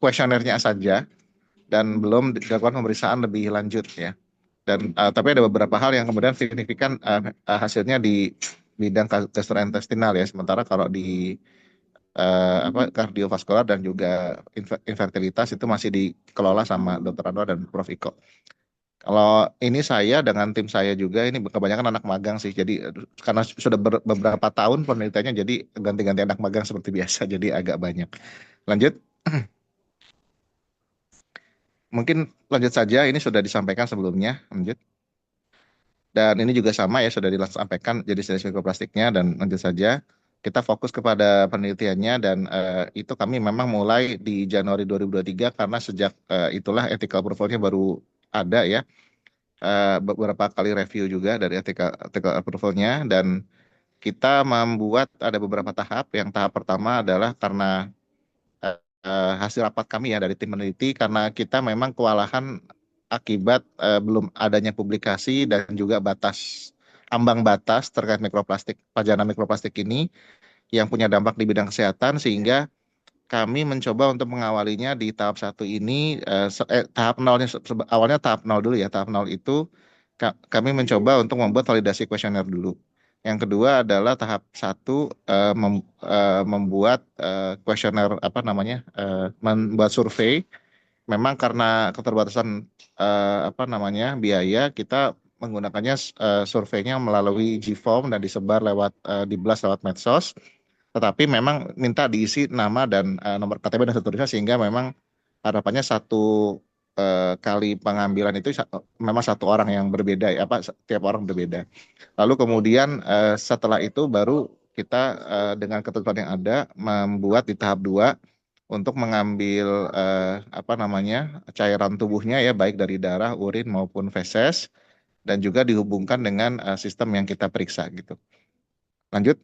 kuesionernya saja dan belum dilakukan pemeriksaan lebih lanjut ya. Dan tapi ada beberapa hal yang kemudian signifikan hasilnya di bidang gastrointestinal ya. Sementara kalau di kardiovaskular dan juga infertilitas itu masih dikelola sama Dr. Anwar dan Prof. Iko. Kalau ini saya dengan tim saya juga, ini kebanyakan anak magang sih. Jadi karena sudah beberapa tahun penelitiannya, jadi ganti-ganti anak magang seperti biasa. Jadi agak banyak. Lanjut. Mungkin lanjut saja, ini sudah disampaikan sebelumnya. Lanjut. Dan ini juga sama ya, sudah disampaikan jenis-jenis mikroplastiknya, dan lanjut saja. Kita fokus kepada penelitiannya, dan itu kami memang mulai di Januari 2023 karena sejak itulah ethical approval-nya baru ada ya. Beberapa kali review juga dari ethical approval-nya, dan kita membuat ada beberapa tahap. Yang tahap pertama adalah karena hasil rapat kami ya dari tim peneliti, karena kita memang kewalahan akibat belum adanya publikasi dan juga ambang batas terkait mikroplastik, pajanan mikroplastik ini yang punya dampak di bidang kesehatan, sehingga kami mencoba untuk mengawalinya di tahap 1 ini, tahap nolnya, awalnya tahap 0 dulu ya. Tahap 0 itu kami mencoba untuk membuat validasi kuesioner dulu. Yang kedua adalah tahap 1 membuat kuesioner membuat survei. Memang karena keterbatasan biaya, kita menggunakannya surveinya melalui Gform dan disebar di blast lewat medsos. Tetapi memang minta diisi nama dan nomor KTP dan seterusnya, sehingga memang harapannya satu kali pengambilan itu memang satu orang yang berbeda ya, tiap orang berbeda. Lalu kemudian setelah itu baru kita dengan ketentuan yang ada membuat di tahap 2 untuk mengambil cairan tubuhnya ya, baik dari darah, urin maupun feses, dan juga dihubungkan dengan sistem yang kita periksa gitu. Lanjut.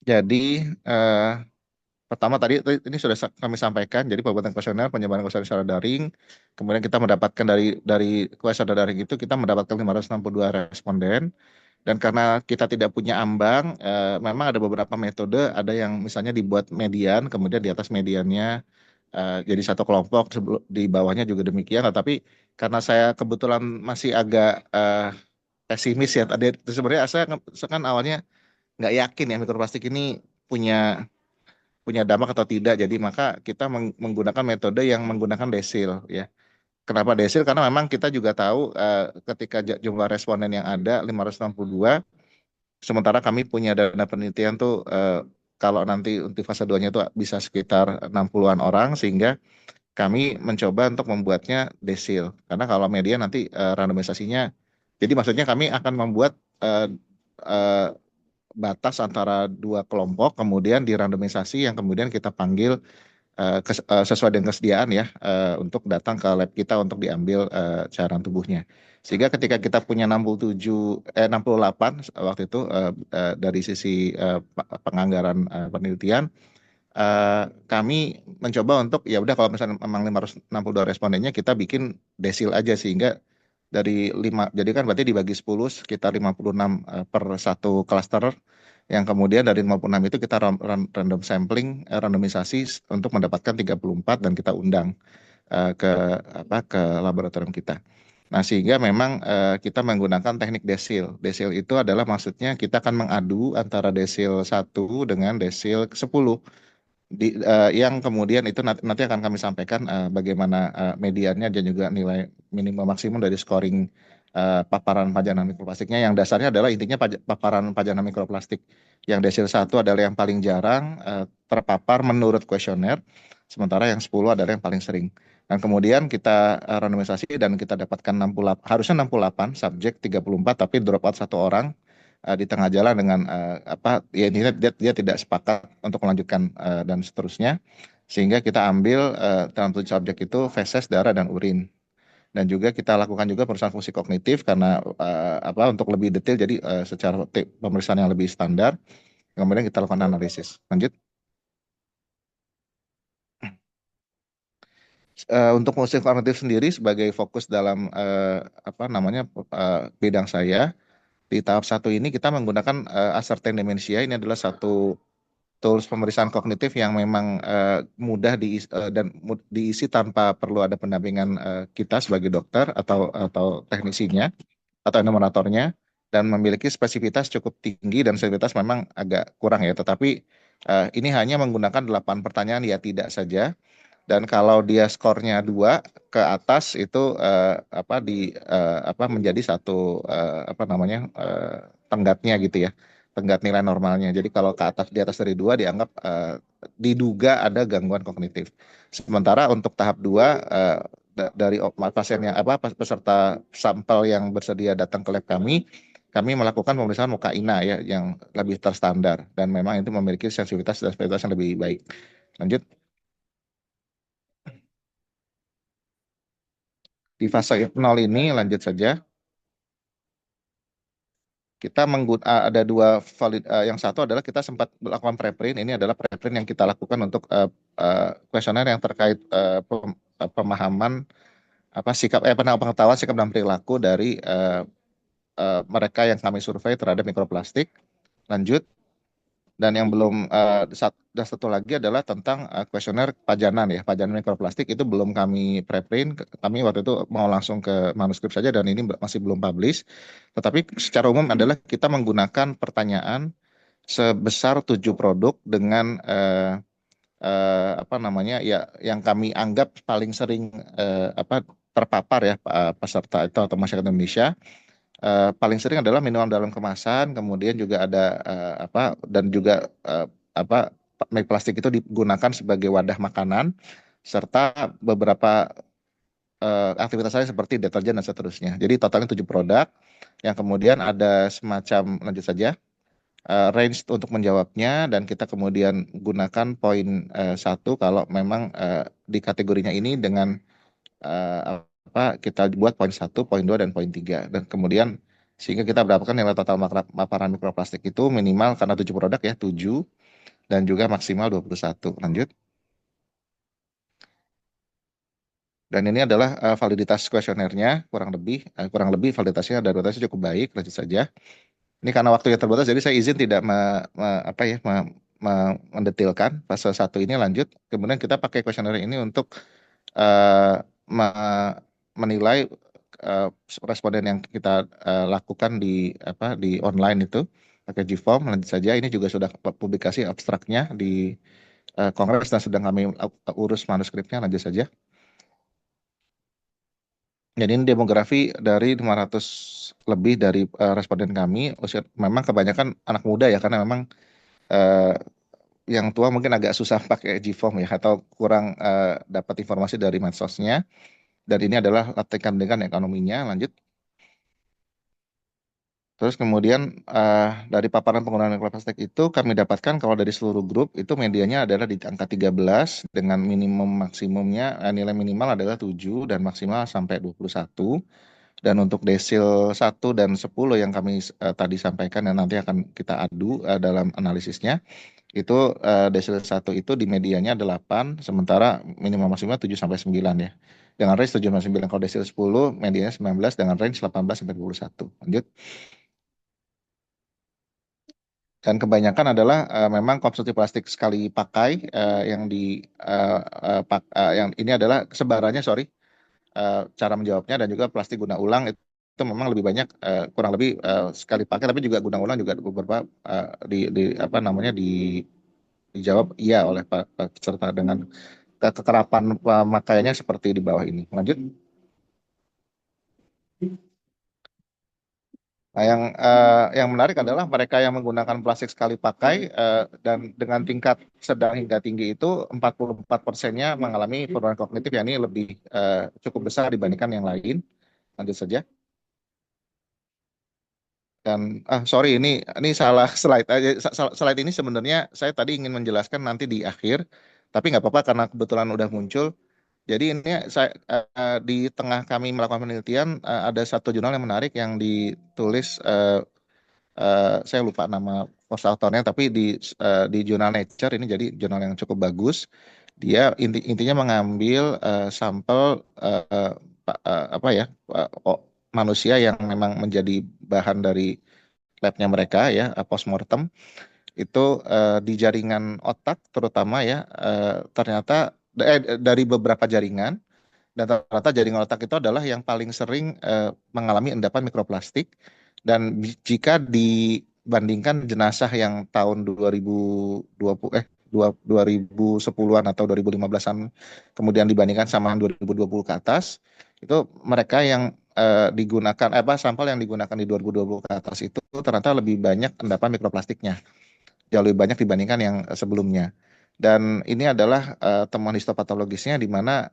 Jadi pertama tadi ini sudah kami sampaikan, jadi pembuatan kuesioner, penyebaran kuesioner secara daring, kemudian kita mendapatkan dari kuesioner daring itu kita mendapatkan 562 responden, dan karena kita tidak punya ambang, memang ada beberapa metode, ada yang misalnya dibuat median, kemudian di atas mediannya jadi satu kelompok, di bawahnya juga demikian, tapi karena saya kebetulan masih agak pesimis ya, tadi sebenarnya saya kan awalnya nggak yakin ya mikroplastik ini punya punya dampak atau tidak. Jadi maka kita menggunakan metode yang menggunakan desil ya. Kenapa desil? Karena memang kita juga tahu ketika jumlah responden yang ada 562, sementara kami punya dana penelitian tuh kalau nanti untuk fase 2-nya itu bisa sekitar 60-an orang, sehingga kami mencoba untuk membuatnya desil. Karena kalau media nanti randomisasinya, jadi maksudnya kami akan membuat eh, eh, batas antara dua kelompok, kemudian dirandomisasi yang kemudian kita panggil sesuai dengan kesediaan ya untuk datang ke lab kita untuk diambil cairan tubuhnya. Sehingga ketika kita punya 68 waktu itu dari sisi penganggaran penelitian, kami mencoba untuk ya udah kalau misalnya memang 562 respondennya kita bikin desil aja, sehingga dari 5 jadi kan berarti dibagi 10 sekitar 56 per satu klaster, yang kemudian dari 56 itu kita random sampling, randomisasi untuk mendapatkan 34 dan kita undang ke ke laboratorium kita. Nah, sehingga memang kita menggunakan teknik desil. Desil itu adalah maksudnya kita akan mengadu antara desil 1 dengan desil 10. Yang kemudian itu nanti akan kami sampaikan bagaimana mediannya dan juga nilai minimum maksimum dari scoring paparan pajanan mikroplastiknya, yang dasarnya adalah intinya paparan pajanan mikroplastik yang desil 1 adalah yang paling jarang terpapar menurut kuesioner, sementara yang 10 adalah yang paling sering. Dan kemudian kita randomisasi dan kita dapatkan 68, harusnya 68 subjek, 34 tapi drop out 1 orang di tengah jalan dengan ya intinya dia tidak sepakat untuk melanjutkan dan seterusnya, sehingga kita ambil dalam 7 subjek itu feses, darah, dan urin, dan juga kita lakukan juga pemeriksaan fungsi kognitif karena untuk lebih detail, jadi secara pemeriksaan yang lebih standar, kemudian kita lakukan analisis. Lanjut. Untuk fungsi kognitif sendiri sebagai fokus dalam bidang saya. Di tahap 1 ini kita menggunakan Ascertain Dementia. Ini adalah satu tools pemeriksaan kognitif yang memang mudah diisi tanpa perlu ada pendampingan kita sebagai dokter atau teknisinya atau enumeratornya, dan memiliki spesifitas cukup tinggi dan sensitivitas memang agak kurang ya. Tetapi ini hanya menggunakan 8 pertanyaan ya tidak saja. Dan kalau dia skornya 2 ke atas itu menjadi satu tenggatnya gitu ya, tenggat nilai normalnya. Jadi kalau ke atas, di atas dari 2 dianggap diduga ada gangguan kognitif. Sementara untuk tahap 2 dari pasien yang peserta sampel yang bersedia datang ke lab kami melakukan pemeriksaan muka ina ya yang lebih terstandar, dan memang itu memiliki sensitivitas dan spesifitas yang lebih baik. Lanjut. Di fase 0 ini lanjut saja. Kita ada 2 valid, yang satu adalah kita sempat melakukan preprint. Ini adalah preprint yang kita lakukan untuk kuesioner yang terkait pemahaman pengetahuan sikap dan perilaku dari mereka yang kami survei terhadap mikroplastik. Lanjut. Dan yang belum dan satu lagi adalah tentang kuesioner pajanan ya, pajanan mikroplastik itu belum kami preprint. Kami waktu itu mau langsung ke manuskrip saja dan ini masih belum publish. Tetapi secara umum adalah kita menggunakan pertanyaan sebesar 7 produk dengan yang kami anggap paling sering terpapar ya peserta itu atau masyarakat Indonesia. Paling sering adalah minuman dalam kemasan, kemudian juga ada dan juga mikroplastik itu digunakan sebagai wadah makanan, serta beberapa aktivitas lain seperti deterjen dan seterusnya. Jadi totalnya 7 produk, yang kemudian ada semacam, lanjut saja, range untuk menjawabnya, dan kita kemudian gunakan poin 1 kalau memang di kategorinya ini dengan kita buat poin 1, poin 2, dan poin 3. Dan kemudian sehingga kita mendapatkan nilai total paparan mikroplastik itu minimal karena 7 produk ya, 7, dan juga maksimal 21. Lanjut. Dan ini adalah validitas kuesionernya, kurang lebih validitasnya cukup baik. Lanjut saja. Ini karena waktunya terbatas, jadi saya izin tidak mendetilkan fase 1 ini. Lanjut. Kemudian kita pakai kuesioner ini untuk menilai responden yang kita lakukan di online itu. pakai GFORM. Lanjut saja, ini juga sudah publikasi abstraknya di Kongres dan sedang kami urus manuskripnya. Lanjut saja. Jadi ini demografi dari 500 lebih dari responden kami. Usia, memang kebanyakan anak muda ya, karena memang eh, yang tua mungkin agak susah pakai GFORM ya, atau kurang dapat informasi dari medsosnya. Dan ini adalah latar pendidikan ekonominya. Lanjut. Terus kemudian dari paparan penggunaan mikroplastik itu kami dapatkan kalau dari seluruh grup itu medianya adalah di angka 13 dengan minimum maksimumnya nilai minimal adalah 7 dan maksimal sampai 21. Dan untuk desil 1 dan 10 yang kami tadi sampaikan dan nanti akan kita adu dalam analisisnya, itu desil 1 itu di medianya 8, sementara minimal maksimal 7 sampai 9 ya. Dengan range 7 sampai 9. Kalau desil 10 medianya 19 dengan range 18 sampai 21. Lanjut. Dan kebanyakan adalah memang konsumsi plastik sekali pakai yang di yang ini adalah sebarannya, cara menjawabnya, dan juga plastik guna ulang itu memang lebih banyak, kurang lebih sekali pakai, tapi juga guna ulang juga beberapa di apa namanya dijawab iya oleh peserta dengan kekerapan pemakaiannya seperti di bawah ini. Lanjut. Nah, yang menarik adalah mereka yang menggunakan plastik sekali pakai dan dengan tingkat sedang hingga tinggi itu 44%-nya mengalami penurunan kognitif, yakni lebih cukup besar dibandingkan yang lain. Lanjut saja. Dan sorry, ini salah slide aja. Slide ini sebenarnya saya tadi ingin menjelaskan nanti di akhir, tapi nggak apa-apa karena kebetulan udah muncul. Jadi ini saya di tengah kami melakukan penelitian ada satu jurnal yang menarik yang ditulis saya lupa nama authornya, tapi di jurnal Nature ini, jadi jurnal yang cukup bagus. Dia intinya mengambil sampel apa ya manusia yang memang menjadi bahan dari labnya mereka ya, postmortem itu di jaringan otak terutama ya, ternyata dari beberapa jaringan, dan ternyata jaringan otak itu adalah yang paling sering mengalami endapan mikroplastik. Dan jika dibandingkan jenazah yang tahun 2020 2010-an atau 2015-an kemudian dibandingkan sama yang 2020 ke atas, itu mereka yang digunakan sampel yang digunakan di 2020 ke atas itu ternyata lebih banyak endapan mikroplastiknya, jauh lebih banyak dibandingkan yang sebelumnya. Dan ini adalah temuan histopatologisnya, di mana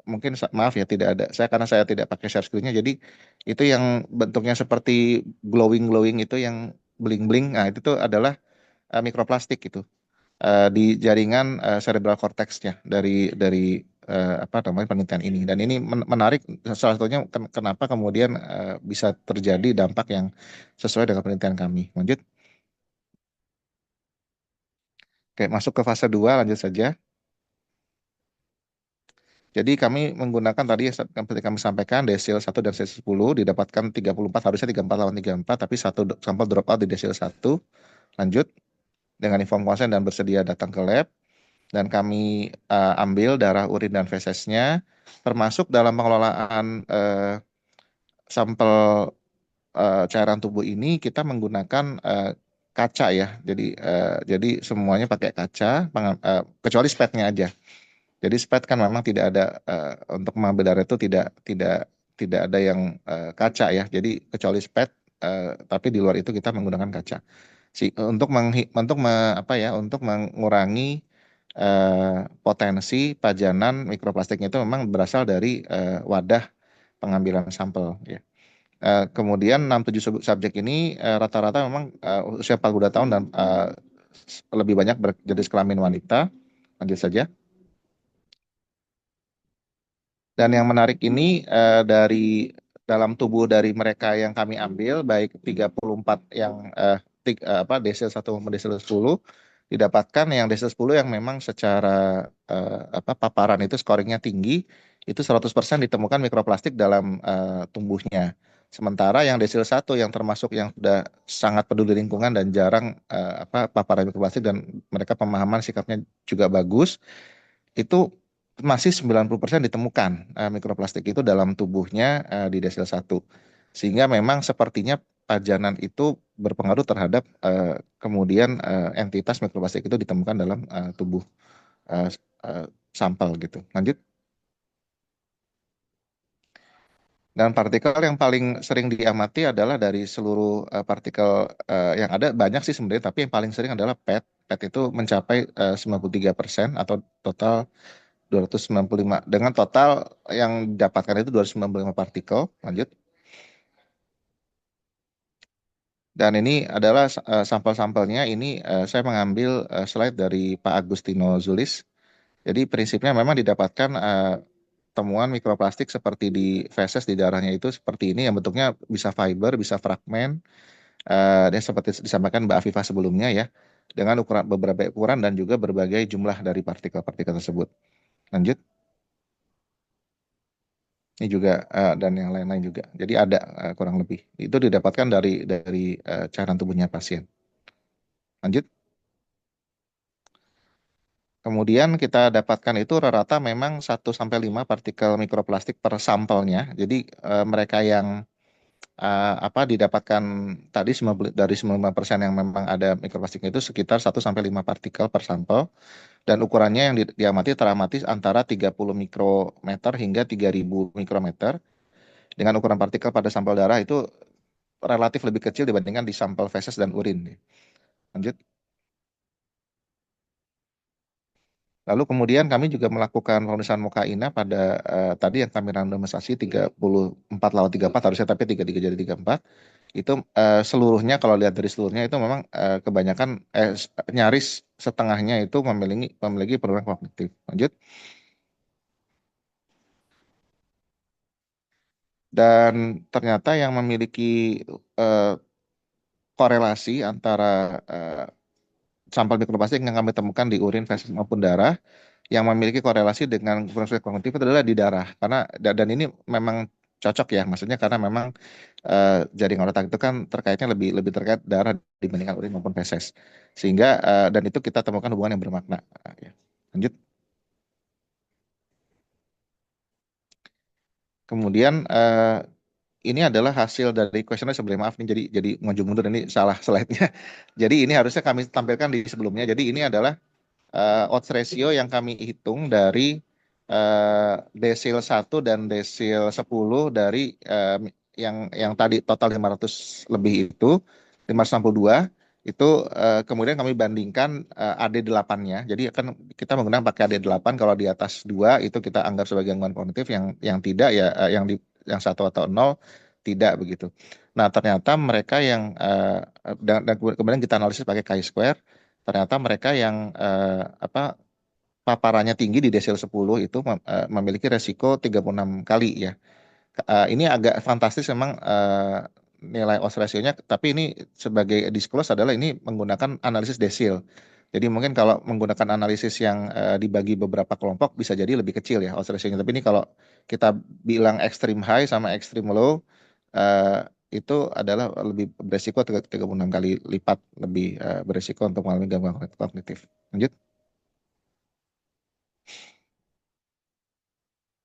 mungkin maaf ya tidak ada saya karena saya tidak pakai share screen-nya, jadi itu yang bentuknya seperti glowing itu yang bling bling, nah itu tuh adalah mikroplastik itu di jaringan cerebral cortex-nya dari apa namanya penelitian ini. Dan ini menarik, salah satunya kenapa kemudian bisa terjadi dampak yang sesuai dengan penelitian kami. Lanjut. Oke, masuk ke fase 2, lanjut saja. Jadi kami menggunakan tadi seperti kami sampaikan desil 1 dan desil 10 didapatkan 34, harusnya 34 lawan 34, tapi satu sampel drop out di desil 1. Lanjut. Dengan inform consent dan bersedia datang ke lab, dan kami ambil darah, urin, dan fesesnya, termasuk dalam pengelolaan sampel cairan tubuh ini kita menggunakan kaca ya. Jadi semuanya pakai kaca, kecuali SPED-nya aja. Jadi SPED kan memang tidak ada untuk mengambil darah itu tidak ada yang kaca ya. Jadi kecuali SPED, tapi di luar itu kita menggunakan kaca. Untuk mengurangi potensi pajanan mikroplastiknya itu memang berasal dari wadah pengambilan sampel ya. Kemudian 67 subjek ini rata-rata memang usia 42 tahun dan lebih banyak berjenis kelamin wanita. Lanjut saja. Dan yang menarik ini dari dalam tubuh dari mereka yang kami ambil, baik 34 yang desil 1 maupun desil 10, didapatkan yang desil 10 yang memang secara paparan itu scoringnya tinggi, itu 100% ditemukan mikroplastik dalam tubuhnya. Sementara yang desil 1 yang termasuk yang sudah sangat peduli lingkungan dan jarang paparan mikroplastik dan mereka pemahaman sikapnya juga bagus, itu masih 90% ditemukan mikroplastik itu dalam tubuhnya di desil 1. Sehingga memang sepertinya pajanan itu berpengaruh terhadap kemudian entitas mikroplastik itu ditemukan dalam tubuh uh, uh, sampel gitu. Lanjut. Dan partikel yang paling sering diamati adalah dari seluruh partikel yang ada, banyak sih sebenarnya, tapi yang paling sering adalah PET. PET itu mencapai 93% atau total 295. Dengan total yang didapatkan itu 295 partikel. Lanjut. Dan ini adalah sampel-sampelnya. Ini saya mengambil slide dari Pak Agustino Zulis. Jadi prinsipnya memang didapatkan temuan mikroplastik seperti di feses, di darahnya itu seperti ini, yang bentuknya bisa fiber, bisa fragmen, dan seperti disampaikan Mbak Afifah sebelumnya ya, dengan ukuran beberapa ukuran dan juga berbagai jumlah dari partikel-partikel tersebut. Lanjut. Ini juga dan yang lain-lain juga. Jadi ada kurang lebih. Itu didapatkan dari cairan tubuhnya pasien. Lanjut. Kemudian kita dapatkan itu rata-rata memang 1-5 partikel mikroplastik per sampelnya. Jadi mereka yang didapatkan tadi dari 95% yang memang ada mikroplastiknya itu sekitar 1-5 partikel per sampel. Dan ukurannya yang diamati teramati antara 30 mikrometer hingga 3000 mikrometer. Dengan ukuran partikel pada sampel darah itu relatif lebih kecil dibandingkan di sampel feses dan urin. Lanjut. Lalu kemudian kami juga melakukan pemeriksaan mukaina pada tadi yang kami randomisasi 34 lawan 34 harusnya, tapi 33 jadi 34. Itu seluruhnya, kalau lihat dari seluruhnya itu memang kebanyakan nyaris setengahnya itu memiliki penurunan kognitif. Lanjut. Dan ternyata yang memiliki korelasi antara sampel mikroplastik yang kami temukan di urin, feses maupun darah, yang memiliki korelasi dengan proses kognitif itu adalah di darah. Karena dan ini memang cocok ya, maksudnya karena memang jaringan otak itu kan terkaitnya lebih terkait darah dibandingkan urin maupun feses. Sehingga dan itu kita temukan hubungan yang bermakna. Ya. Lanjut. Kemudian ini adalah hasil dari kuesioner sebelumnya. Maaf nih, jadi maju mundur, ini salah slide-nya. Jadi ini harusnya kami tampilkan di sebelumnya. Jadi ini adalah odds ratio yang kami hitung dari desil 1 dan desil 10 dari yang tadi total 500 lebih itu 562 itu kemudian kami bandingkan AD8-nya. Jadi kan kita menggunakan pakai AD8, kalau di atas 2 itu kita anggap sebagai gangguan kognitif, yang tidak ya yang 1 atau 0 tidak begitu. Nah, ternyata mereka yang dan kemudian kita analisis pakai chi-square. Ternyata mereka yang paparannya tinggi di desil 10 itu memiliki resiko 36 kali ya. Ini agak fantastis memang nilai odds ratio-nya, tapi ini sebagai disclose adalah ini menggunakan analisis desil. Jadi mungkin kalau menggunakan analisis yang dibagi beberapa kelompok bisa jadi lebih kecil ya odds ratio-nya. Tapi ini kalau kita bilang extreme high sama extreme low, itu adalah lebih beresiko 36 kali lipat lebih beresiko untuk mengalami gangguan kognitif. Lanjut.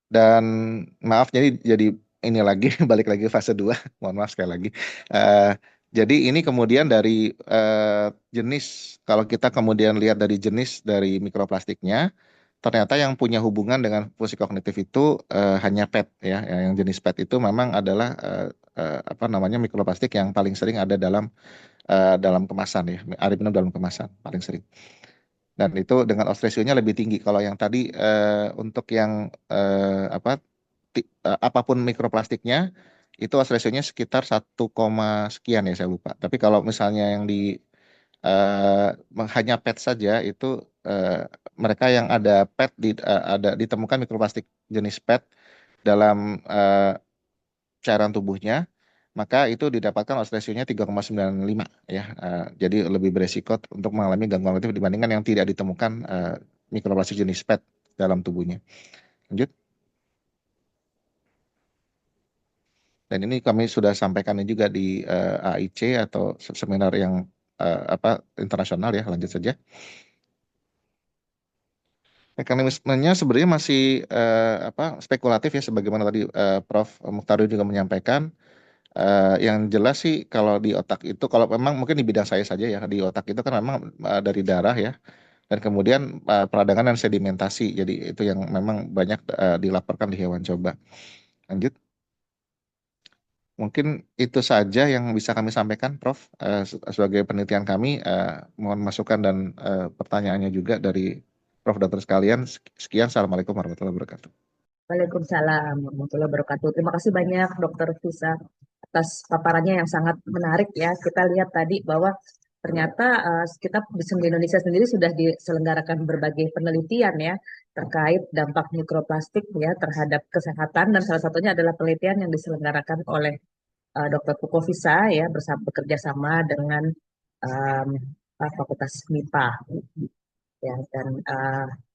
Dan maaf, jadi ini lagi balik lagi fase 2. Mohon maaf sekali lagi. Jadi ini kemudian dari jenis, kalau kita kemudian lihat dari jenis dari mikroplastiknya, ternyata yang punya hubungan dengan fungsi kognitif itu hanya PET ya. Yang jenis PET itu memang adalah mikroplastik yang paling sering ada dalam kemasan ya, air minum dalam kemasan paling sering. Dan itu dengan odds ratio-nya lebih tinggi. Kalau yang tadi untuk yang apapun mikroplastiknya itu odds ratio-nya sekitar 1, sekian ya, saya lupa. Tapi kalau misalnya yang di hanya PET saja itu mereka yang ada PET ada ditemukan mikroplastik jenis PET dalam cairan tubuhnya, maka itu didapatkan odds ratio-nya 3,95 ya. Jadi lebih beresiko untuk mengalami gangguan kognitif dibandingkan yang tidak ditemukan mikroplastik jenis PET dalam tubuhnya. Lanjut. Dan ini kami sudah sampaikan juga di AIC atau seminar yang internasional ya. Lanjut saja. Mekanismenya sebenarnya masih spekulatif ya, sebagaimana tadi Prof. Mukhtaru juga menyampaikan. Yang jelas sih kalau di otak itu, kalau memang mungkin di bidang saya saja ya, di otak itu kan memang dari darah ya, dan kemudian peradangan dan sedimentasi. Jadi itu yang memang banyak dilaporkan di hewan coba. Lanjut. Mungkin itu saja yang bisa kami sampaikan, Prof. Sebagai penelitian kami, mohon masukan dan pertanyaannya juga dari Prof. Dokter sekalian. Sekian, Assalamualaikum warahmatullahi wabarakatuh. Waalaikumsalam warahmatullahi wabarakatuh. Terima kasih banyak Dokter Fisa atas paparannya yang sangat menarik ya. Kita lihat tadi bahwa ternyata kita di Indonesia sendiri sudah diselenggarakan berbagai penelitian ya terkait dampak mikroplastik ya terhadap kesehatan, dan salah satunya adalah penelitian yang diselenggarakan oleh Dr. Puko Fisa ya bekerja sama dengan um, Fakultas MIPA ya, dan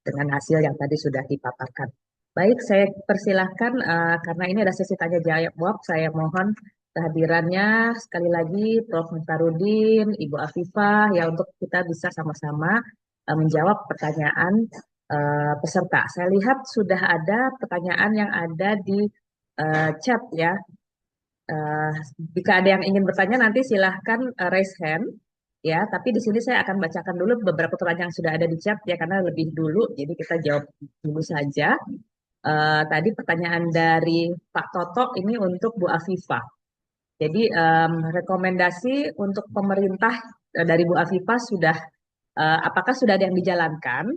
dengan hasil yang tadi sudah dipaparkan. Baik, saya persilahkan karena ini ada sesi tanya jawab, saya mohon kehadirannya sekali lagi Prof. Muhtarudin, Ibu Afifah ya untuk kita bisa sama-sama menjawab pertanyaan peserta. Saya lihat sudah ada pertanyaan yang ada di chat ya. Eh, Jika ada yang ingin bertanya nanti silahkan raise hand ya. Tapi di sini saya akan bacakan dulu beberapa pertanyaan yang sudah ada di chat ya karena lebih dulu. Jadi kita jawab dulu saja. Tadi pertanyaan dari Pak Toto ini untuk Bu Afifah. Jadi rekomendasi untuk pemerintah dari Bu Afifah sudah apakah sudah ada yang dijalankan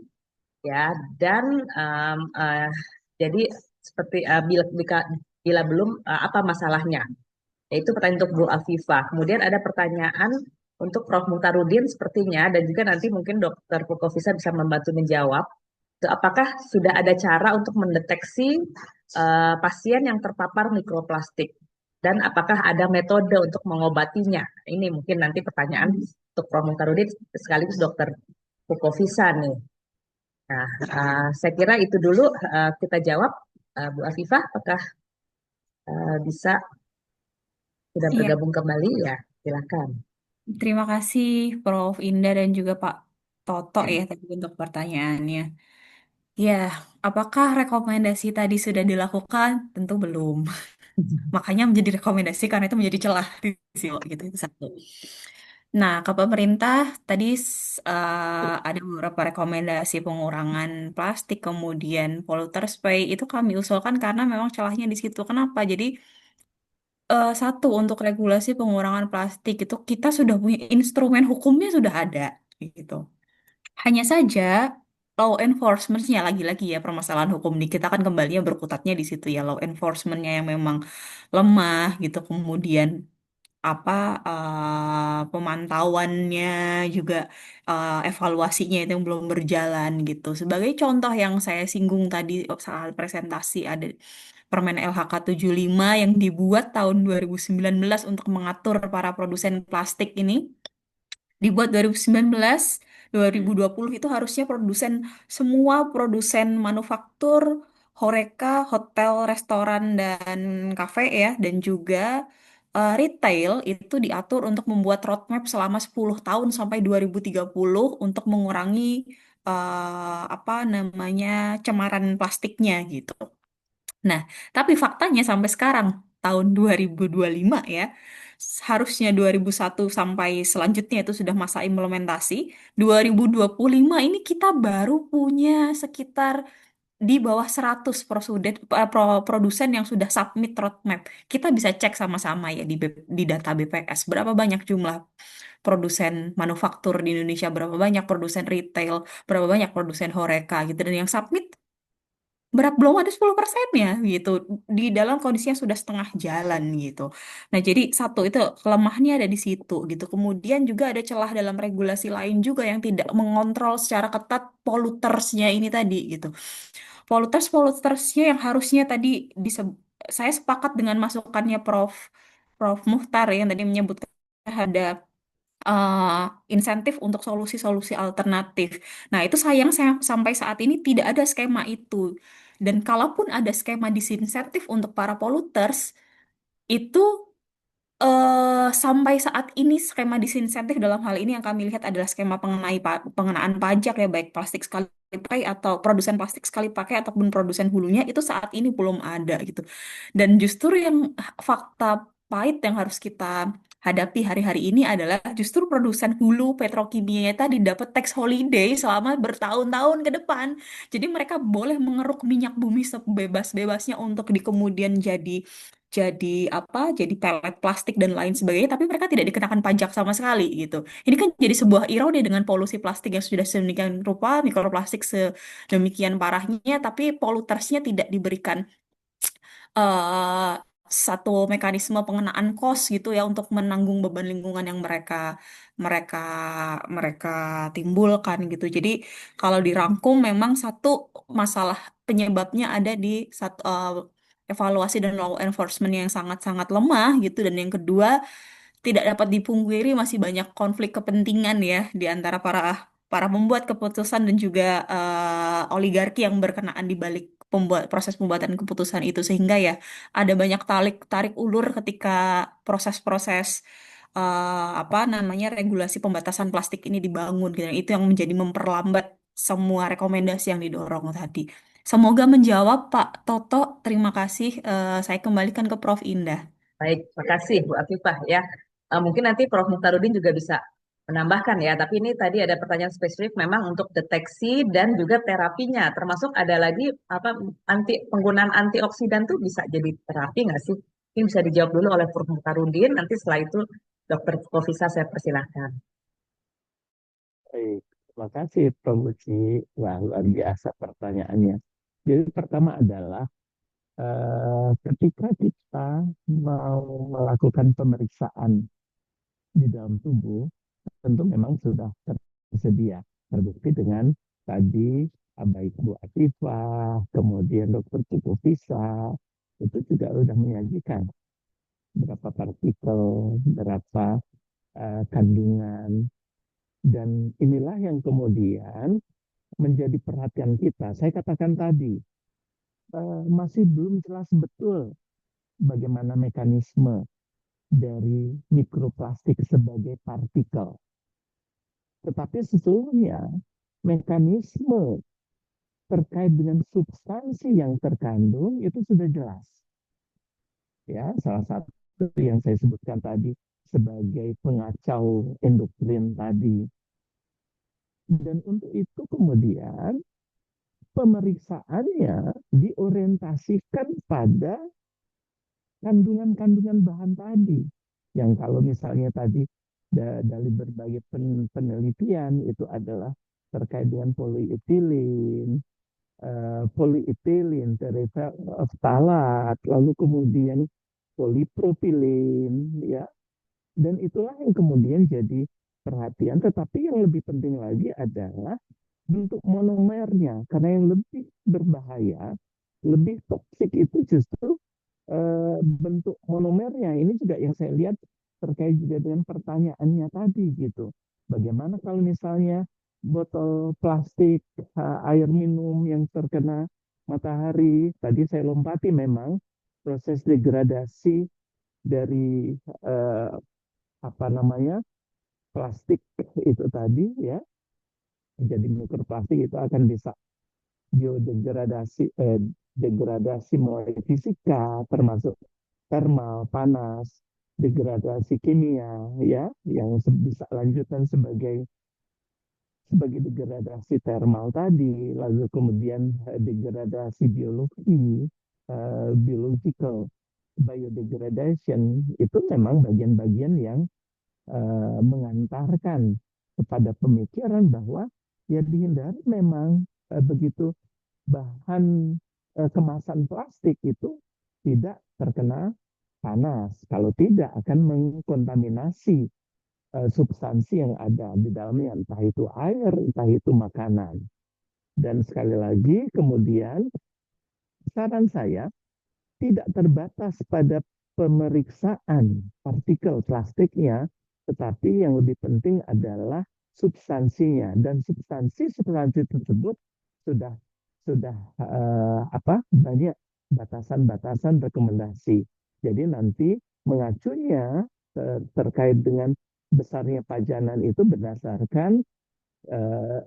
ya, dan jadi seperti bila belum apa masalahnya? Yaitu pertanyaan untuk Bu Afifah. Kemudian ada pertanyaan untuk Prof. Muhtarudin sepertinya, dan juga nanti mungkin Dokter Pukofisa bisa membantu menjawab. Apakah sudah ada cara untuk mendeteksi pasien yang terpapar mikroplastik? Dan apakah ada metode untuk mengobatinya? Ini mungkin nanti pertanyaan untuk Prof. Muhtarudin sekaligus Dokter Pukofisa nih. Nah, saya kira itu dulu kita jawab. Bu Afifah, apakah bisa sudah Iya, bergabung kembali? Ya, silakan. terima kasih Prof. Indah dan juga Pak Toto ya tadi untuk pertanyaannya. Ya, apakah rekomendasi tadi sudah dilakukan? Tentu belum. Makanya menjadi rekomendasi karena itu menjadi celah di SIO gitu itu satu. Nah, ke pemerintah tadi ada beberapa rekomendasi pengurangan plastik kemudian polluter pay itu kami usulkan karena memang celahnya di situ. Kenapa? Jadi satu untuk regulasi pengurangan plastik itu kita sudah punya instrumen hukumnya sudah ada gitu. Hanya saja law enforcement-nya lagi-lagi ya permasalahan hukum di kita kan kembalinya berkutatnya di situ ya law enforcement-nya yang memang lemah gitu. Kemudian apa pemantauannya juga evaluasinya itu yang belum berjalan gitu. Sebagai contoh yang saya singgung tadi saat presentasi ada Permen LHK 75 yang dibuat tahun 2019 untuk mengatur para produsen plastik ini dibuat 2019, 2020 itu harusnya semua produsen manufaktur, horeca, hotel, restoran dan kafe ya dan juga retail itu diatur untuk membuat roadmap selama 10 tahun sampai 2030 untuk mengurangi apa namanya cemaran plastiknya gitu. Nah, tapi faktanya sampai sekarang tahun 2025 ya, harusnya 2001 sampai selanjutnya itu sudah masa implementasi. 2025 ini kita baru punya sekitar di bawah 100 produsen yang sudah submit roadmap. Kita bisa cek sama-sama ya di data BPS berapa banyak jumlah produsen manufaktur di Indonesia, berapa banyak produsen retail, berapa banyak produsen horeca gitu dan yang submit belum ada 10%-nya gitu di dalam kondisinya sudah setengah jalan gitu. Nah, jadi satu itu kelemahannya ada di situ gitu. Kemudian juga ada celah dalam regulasi lain juga yang tidak mengontrol secara ketat pollutersnya ini tadi gitu. Pollutersnya yang harusnya tadi saya sepakat dengan masukannya Prof Muhtar ya, yang tadi menyebutkan ada eh, insentif untuk solusi-solusi alternatif. Nah, itu sayang sampai saat ini tidak ada skema itu. Dan kalaupun ada skema disinsentif untuk para polluters, itu sampai saat ini skema disinsentif dalam hal ini yang kami lihat adalah skema pengenaan pajak ya baik plastik sekali pakai atau produsen plastik sekali pakai ataupun produsen hulunya itu saat ini belum ada gitu. Dan justru yang fakta pahit yang harus kita hadapi hari-hari ini adalah justru produsen hulu petrokimia tadi dapat tax holiday selama bertahun-tahun ke depan. Jadi mereka boleh mengeruk minyak bumi sebebas-bebasnya untuk di kemudian jadi apa? Jadi pelet plastik dan lain sebagainya, tapi mereka tidak dikenakan pajak sama sekali gitu. Ini kan jadi sebuah ironi dengan polusi plastik yang sudah sedemikian rupa, mikroplastik sedemikian parahnya, tapi polutersnya tidak diberikan eh satu mekanisme pengenaan kos gitu ya untuk menanggung beban lingkungan yang mereka mereka mereka timbulkan gitu. Jadi kalau dirangkum memang satu masalah penyebabnya ada di satu evaluasi dan law enforcement yang sangat-sangat lemah gitu, dan yang kedua tidak dapat dipungkiri masih banyak konflik kepentingan ya di antara para para pembuat keputusan dan juga oligarki yang berkenaan di balik proses pembuatan keputusan itu, sehingga ya ada banyak tarik tarik ulur ketika proses-proses apa namanya regulasi pembatasan plastik ini dibangun gitu. Itu yang menjadi memperlambat semua rekomendasi yang didorong tadi. Semoga menjawab Pak Toto. Terima kasih. Saya kembalikan ke Prof. Indah. Baik, makasih Bu Afifah ya. Mungkin nanti Prof. Muhtarudin juga bisa menambahkan ya, tapi ini tadi ada pertanyaan spesifik memang untuk deteksi dan juga terapinya, termasuk ada lagi apa penggunaan antioksidan tuh bisa jadi terapi nggak sih? Ini bisa dijawab dulu oleh Prof. Muhtarudin, nanti setelah itu Dr. Kofisa saya persilahkan. Baik, terima kasih Prof. Uci. Wah, luar biasa pertanyaannya. Jadi pertama adalah ketika kita mau melakukan pemeriksaan di dalam tubuh, tentu memang sudah tersedia, terbukti dengan tadi baik Bu Atifah, kemudian Dr. Pupufisa, itu juga sudah menyajikan berapa partikel, berapa kandungan, dan inilah yang kemudian menjadi perhatian kita. Saya katakan tadi, masih belum jelas betul bagaimana mekanisme dari mikroplastik sebagai partikel. Tetapi sesungguhnya mekanisme terkait dengan substansi yang terkandung itu sudah jelas. Ya, salah satu yang saya sebutkan tadi sebagai pengacau endokrin tadi. Dan untuk itu kemudian pemeriksaannya diorientasikan pada kandungan-kandungan bahan tadi. Yang kalau misalnya tadi dari berbagai penelitian itu adalah terkait dengan polietilin, polietilin, terephthalat, lalu kemudian polipropilin, ya. Dan itulah yang kemudian jadi perhatian. Tetapi yang lebih penting lagi adalah bentuk monomernya, karena yang lebih berbahaya, lebih toksik itu justru bentuk monomernya. Ini juga yang saya lihat terkait juga dengan pertanyaannya tadi gitu. Bagaimana kalau misalnya botol plastik, air minum yang terkena matahari, tadi saya lompati memang proses degradasi dari apa namanya plastik itu tadi ya, jadi mikroplastik itu akan bisa biodegradasi, degradasi mulai fisika termasuk termal, panas, degradasi kimia ya, yang bisa lanjutan sebagai degradasi termal tadi, lalu kemudian degradasi biologi, biological biodegradation, itu memang bagian-bagian yang mengantarkan kepada pemikiran bahwa ya dihindari memang begitu bahan kemasan plastik itu tidak terkena panas. Kalau tidak akan mengkontaminasi substansi yang ada di dalamnya, entah itu air, entah itu makanan. Dan sekali lagi kemudian saran saya tidak terbatas pada pemeriksaan partikel plastiknya, tetapi yang lebih penting adalah substansinya, dan substansi tersebut sudah banyak batasan-batasan rekomendasi. Jadi nanti mengacunya terkait dengan besarnya pajanan itu berdasarkan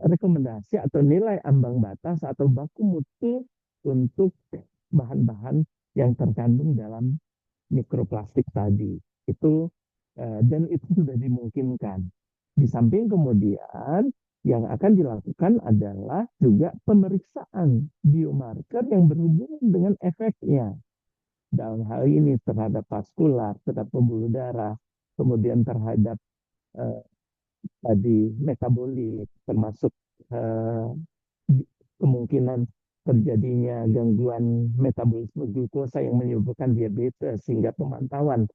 rekomendasi atau nilai ambang batas atau baku mutu untuk bahan-bahan yang terkandung dalam mikroplastik tadi. Itu dan itu sudah dimungkinkan. Di samping kemudian yang akan dilakukan adalah juga pemeriksaan biomarker yang berhubungan dengan efeknya. Dalam hal ini terhadap vaskular, terhadap pembuluh darah, kemudian terhadap eh, tadi metabolik, termasuk eh, kemungkinan terjadinya gangguan metabolisme glukosa yang menyebabkan diabetes, sehingga pemantauan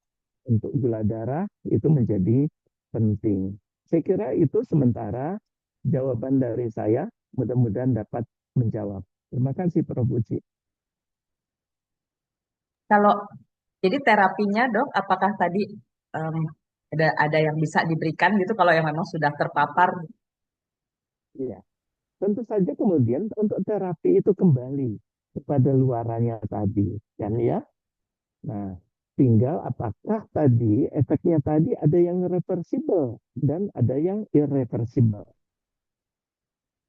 untuk gula darah itu menjadi penting. Saya kira itu sementara jawaban dari saya. Mudah-mudahan dapat menjawab. Terima kasih, Prof. Uci. Kalau jadi terapinya dok, apakah tadi em, ada yang bisa diberikan gitu kalau yang memang sudah terpapar? Ya, tentu saja kemudian untuk terapi itu kembali kepada luarannya tadi, kan ya. Nah, tinggal apakah tadi efeknya tadi ada yang reversible dan ada yang irreversible.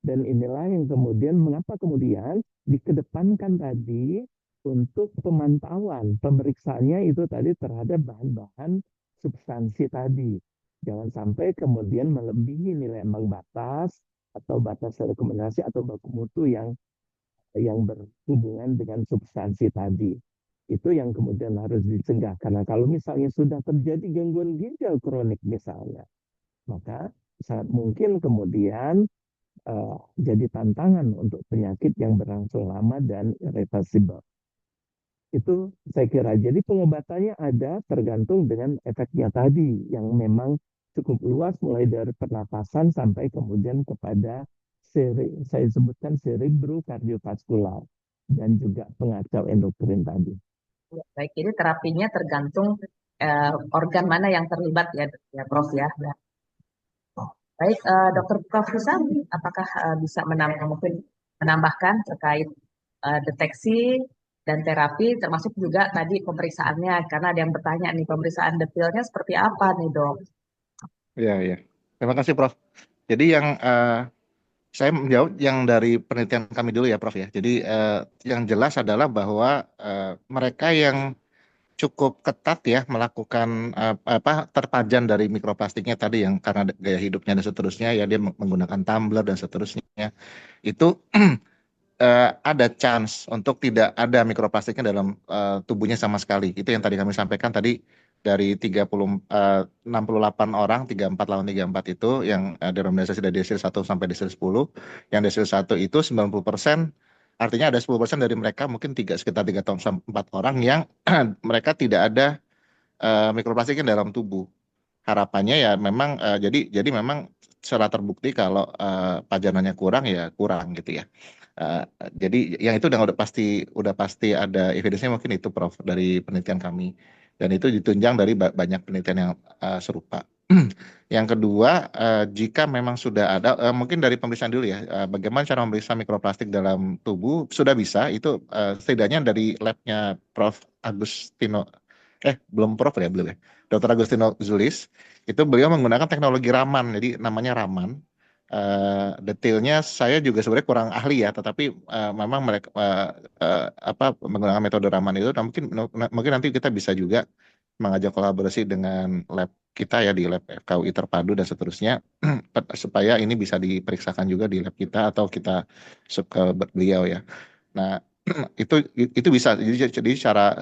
Dan inilah yang kemudian mengapa kemudian dikedepankan tadi untuk pemantauan pemeriksaannya itu tadi terhadap bahan-bahan substansi tadi. Jangan sampai kemudian melebihi nilai ambang batas atau batas rekomendasi atau baku mutu yang berhubungan dengan substansi tadi. Itu yang kemudian harus dicegah. Karena kalau misalnya sudah terjadi gangguan ginjal kronik misalnya, maka sangat mungkin kemudian jadi tantangan untuk penyakit yang berlangsung lama dan irreversible. Itu saya kira. Jadi pengobatannya ada tergantung dengan efeknya tadi yang memang cukup luas mulai dari pernapasan sampai kemudian kepada saya sebutkan cerebrokardiovaskular dan juga pengacau endokrin tadi. Ya, baik, jadi terapinya tergantung organ mana yang terlibat ya Prof ya. Nah, baik, Dokter Prof Husam, apakah bisa mungkin menambahkan terkait deteksi dan terapi, termasuk juga tadi pemeriksaannya, karena ada yang bertanya nih, pemeriksaan detailnya seperti apa nih dok? Ya, ya. Terima kasih, Prof. Jadi saya menjawab yang dari penelitian kami dulu ya, Prof ya. Jadi yang jelas adalah bahwa mereka yang cukup ketat ya melakukan terpajan dari mikroplastiknya tadi yang karena gaya hidupnya dan seterusnya ya dia menggunakan tumbler dan seterusnya itu ada chance untuk tidak ada mikroplastiknya dalam tubuhnya sama sekali. Itu yang tadi kami sampaikan tadi dari 68 orang 34 lawan 34 itu yang direkomendasi dari desil 1 sampai desil 10. Yang desil 1 itu 90%. Artinya ada 10% dari mereka mungkin sekitar 3 atau 4 orang yang mereka tidak ada mikroplastiknya dalam tubuh. Harapannya ya memang jadi memang secara terbukti kalau pajanannya kurang ya kurang gitu ya. Uh, jadi yang itu udah pasti ada evidence-nya mungkin itu Prof dari penelitian kami dan itu ditunjang dari banyak penelitian yang serupa. Yang kedua, jika memang sudah ada, mungkin dari pemeriksaan dulu ya, bagaimana cara memeriksa mikroplastik dalam tubuh sudah bisa itu setidaknya dari labnya Prof Agustino, belum Prof ya belum ya, Dr. Agustino Zulis itu beliau menggunakan teknologi Raman, jadi namanya Raman. Detailnya saya juga sebenarnya kurang ahli ya, tetapi memang mereka menggunakan metode Raman itu. Nah, mungkin nanti kita bisa juga mengajak kolaborasi dengan lab kita ya di lab FKUI terpadu dan seterusnya supaya ini bisa diperiksakan juga di lab kita atau kita ke beliau ya. Nah itu bisa jadi secara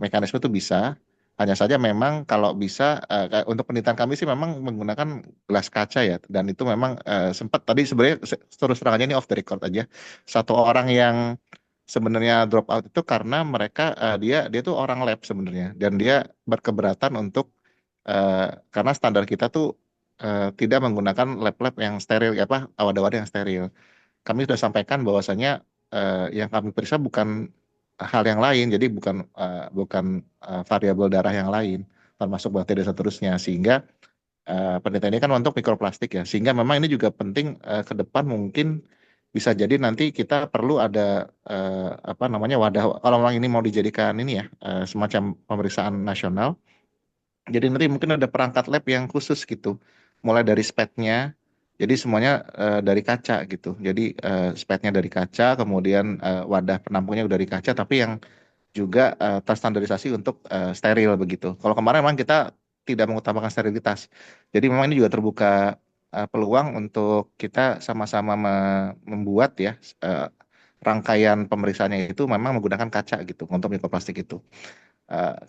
mekanisme itu bisa. Hanya saja memang kalau bisa untuk penelitian kami sih memang menggunakan gelas kaca ya dan itu memang sempat tadi sebenarnya terus terang aja ini off the record aja satu orang yang sebenarnya drop out itu karena mereka dia tuh orang lab sebenarnya dan dia berkeberatan untuk karena standar kita tuh tidak menggunakan lab-lab yang steril apa wadah-wadah yang steril. Kami sudah sampaikan bahwasanya yang kami periksa bukan hal yang lain, jadi bukan variabel darah yang lain, termasuk bakteri dan seterusnya, sehingga penelitian ini kan untuk mikroplastik ya, sehingga memang ini juga penting ke depan mungkin bisa jadi nanti kita perlu ada wadah kalau memang ini mau dijadikan ini ya semacam pemeriksaan nasional. Jadi nanti mungkin ada perangkat lab yang khusus gitu, mulai dari spetnya, jadi semuanya dari kaca gitu. Jadi spetnya dari kaca, kemudian wadah penampungnya dari kaca, tapi yang juga terstandarisasi untuk steril begitu. Kalau kemarin memang kita tidak mengutamakan sterilitas, jadi memang ini juga terbuka peluang untuk kita sama-sama membuat ya rangkaian pemeriksaannya itu memang menggunakan kaca gitu untuk mikroplastik itu.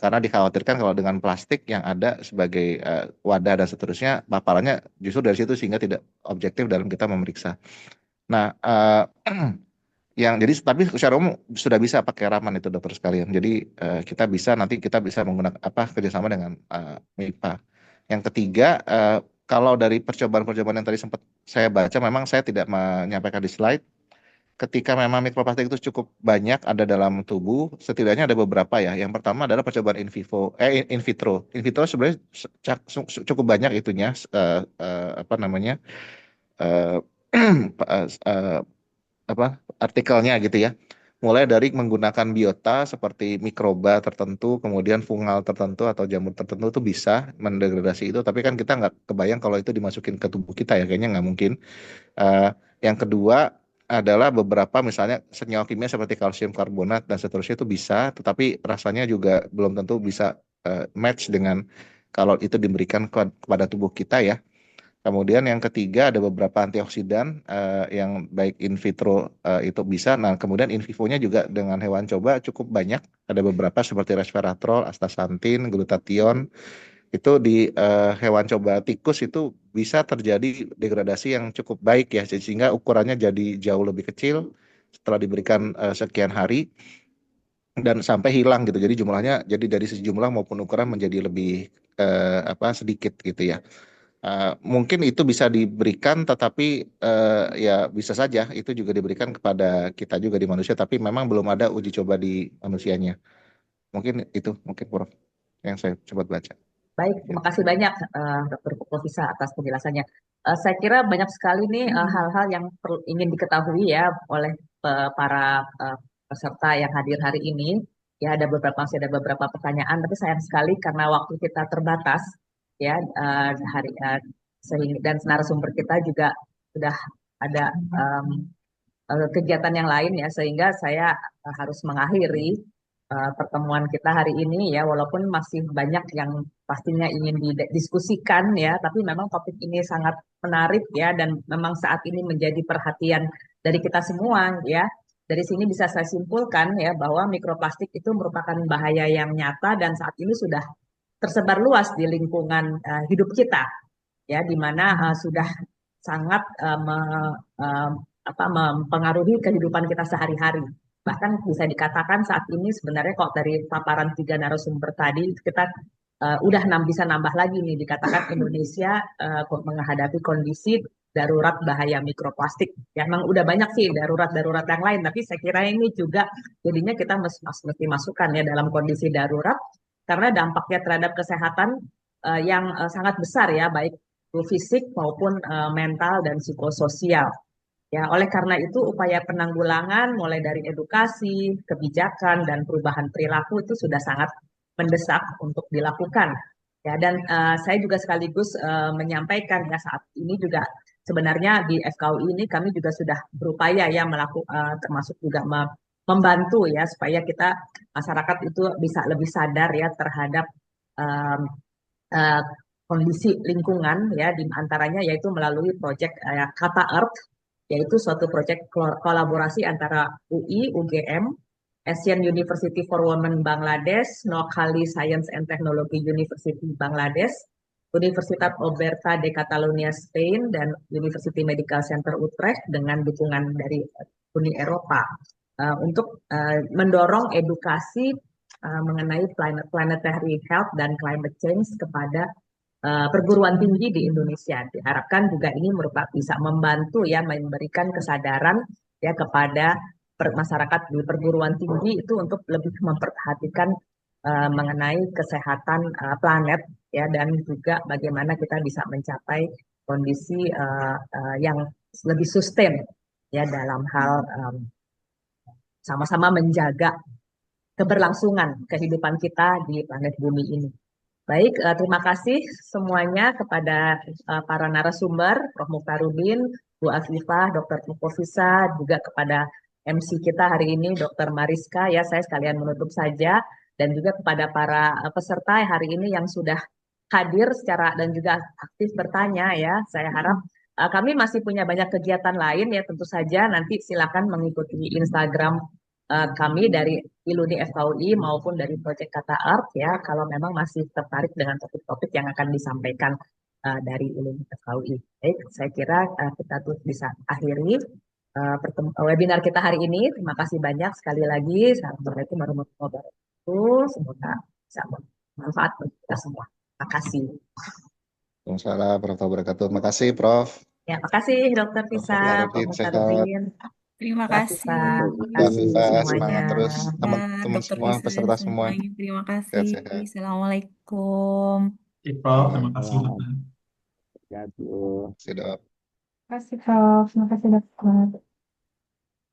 Karena dikhawatirkan kalau dengan plastik yang ada sebagai wadah dan seterusnya, paparannya justru dari situ sehingga tidak objektif dalam kita memeriksa. Nah, jadi tapi secara umum sudah bisa pakai Raman itu dokter sekalian. Jadi kita bisa menggunakan kerjasama dengan MIPA. Yang ketiga, kalau dari percobaan-percobaan yang tadi sempat saya baca, memang saya tidak menyampaikan di slide. Ketika memang mikroplastik itu cukup banyak ada dalam tubuh, setidaknya ada beberapa ya. Yang pertama adalah percobaan in vitro. In vitro sebenarnya cukup banyak itunya artikelnya gitu ya. Mulai dari menggunakan biota seperti mikroba tertentu, kemudian fungal tertentu atau jamur tertentu itu bisa mendegradasi itu. Tapi kan kita nggak kebayang kalau itu dimasukin ke tubuh kita ya, kayaknya nggak mungkin. Yang kedua adalah beberapa misalnya senyawa kimia seperti kalsium karbonat dan seterusnya itu bisa, tetapi rasanya juga belum tentu bisa match dengan kalau itu diberikan kepada tubuh kita ya. Kemudian yang ketiga ada beberapa antioksidan yang baik in vitro itu bisa. Nah kemudian in vivo-nya juga dengan hewan coba cukup banyak. Ada beberapa seperti resveratrol, astaxanthin, glutathione. Itu di hewan coba tikus itu bisa terjadi degradasi yang cukup baik ya, sehingga ukurannya jadi jauh lebih kecil setelah diberikan sekian hari dan sampai hilang gitu. Jadi jumlahnya dari segi jumlah maupun ukuran menjadi lebih sedikit gitu ya. Mungkin itu bisa diberikan, tetapi ya bisa saja itu juga diberikan kepada kita juga di manusia, tapi memang belum ada uji coba di manusianya. Mungkin itu Prof yang saya coba baca. Baik, terima kasih banyak Dr. Pukofisa atas penjelasannya. Saya kira banyak sekali nih hal-hal yang ingin diketahui ya oleh para peserta yang hadir hari ini. Ya, masih ada beberapa pertanyaan, tapi sayang sekali karena waktu kita terbatas ya sehingga dan narasumber kita juga sudah ada kegiatan yang lain ya, sehingga saya harus mengakhiri pertemuan kita hari ini ya, walaupun masih banyak yang pastinya ingin didiskusikan ya, tapi memang topik ini sangat menarik ya, dan memang saat ini menjadi perhatian dari kita semua ya. Dari sini bisa saya simpulkan ya bahwa mikroplastik itu merupakan bahaya yang nyata dan saat ini sudah tersebar luas di lingkungan hidup kita ya, di mana sudah sangat mempengaruhi kehidupan kita sehari-hari. Bahkan bisa dikatakan saat ini sebenarnya kok dari paparan 3 narasumber tadi kita udah bisa nambah lagi nih, dikatakan Indonesia menghadapi kondisi darurat bahaya mikroplastik. Ya, memang udah banyak sih darurat-darurat yang lain, tapi saya kira ini juga jadinya kita mesti masukkan ya dalam kondisi darurat karena dampaknya terhadap kesehatan yang sangat besar ya, baik fisik maupun mental dan psikososial. Ya, oleh karena itu upaya penanggulangan mulai dari edukasi, kebijakan dan perubahan perilaku itu sudah sangat mendesak untuk dilakukan. Ya, dan saya juga sekaligus menyampaikan ya saat ini juga sebenarnya di FKUI ini kami juga sudah berupaya ya termasuk juga membantu ya supaya kita masyarakat itu bisa lebih sadar ya terhadap kondisi lingkungan ya, di antaranya yaitu melalui proyek Kata Earth, yaitu suatu proyek kolaborasi antara UI, UGM, Asian University for Women Bangladesh, Noakhali Science and Technology University Bangladesh, Universitas Oberta de Catalonia Spain, dan University Medical Center Utrecht dengan dukungan dari Uni Eropa untuk mendorong edukasi mengenai planetary health dan climate change kepada perguruan tinggi di Indonesia. Diharapkan juga ini bisa membantu ya, memberikan kesadaran ya kepada masyarakat di perguruan tinggi itu untuk lebih memperhatikan mengenai kesehatan planet ya, dan juga bagaimana kita bisa mencapai kondisi yang lebih sustain ya dalam hal sama-sama menjaga keberlangsungan kehidupan kita di planet bumi ini. Baik, terima kasih semuanya kepada para narasumber, Prof. Mukhtarudin, Bu Afifah, Dr. Pukofisa, juga kepada MC kita hari ini, Dr. Mariska. Ya, saya sekalian menutup saja dan juga kepada para peserta hari ini yang sudah hadir secara dan juga aktif bertanya ya. Saya harap kami masih punya banyak kegiatan lain ya, tentu saja nanti silakan mengikuti Instagram kami dari Iluni FKUI maupun dari Project Kata Art ya, kalau memang masih tertarik dengan topik-topik yang akan disampaikan dari Iluni FKUI. Baik, saya kira kita tuh bisa akhiri webinar kita hari ini. Terima kasih banyak sekali lagi. Assalamualaikum warahmatullahi wabarakatuh. Semoga bisa bermanfaat bagi kita semua. Terima kasih. Waalaikumsalam warahmatullahi wabarakatuh. Terima kasih, Prof. Ya, makasih Dokter Tisa, Dr. Pak Arifin, sehat. Mukhtaruddin. Terima Terima kasih, kasih. Pak. Terima Mbak kasih Viva, semuanya. semangat terus. Sehat, Teman-teman Dokter semua, Tisa dan peserta semua, semuanya. Terima kasih. sehat-sehat. Assalamualaikum. Prof, terima kasih. Wabarakatuh. Terima kasih, Dok. Terima kasih, Prof. Terima kasih, Dokter.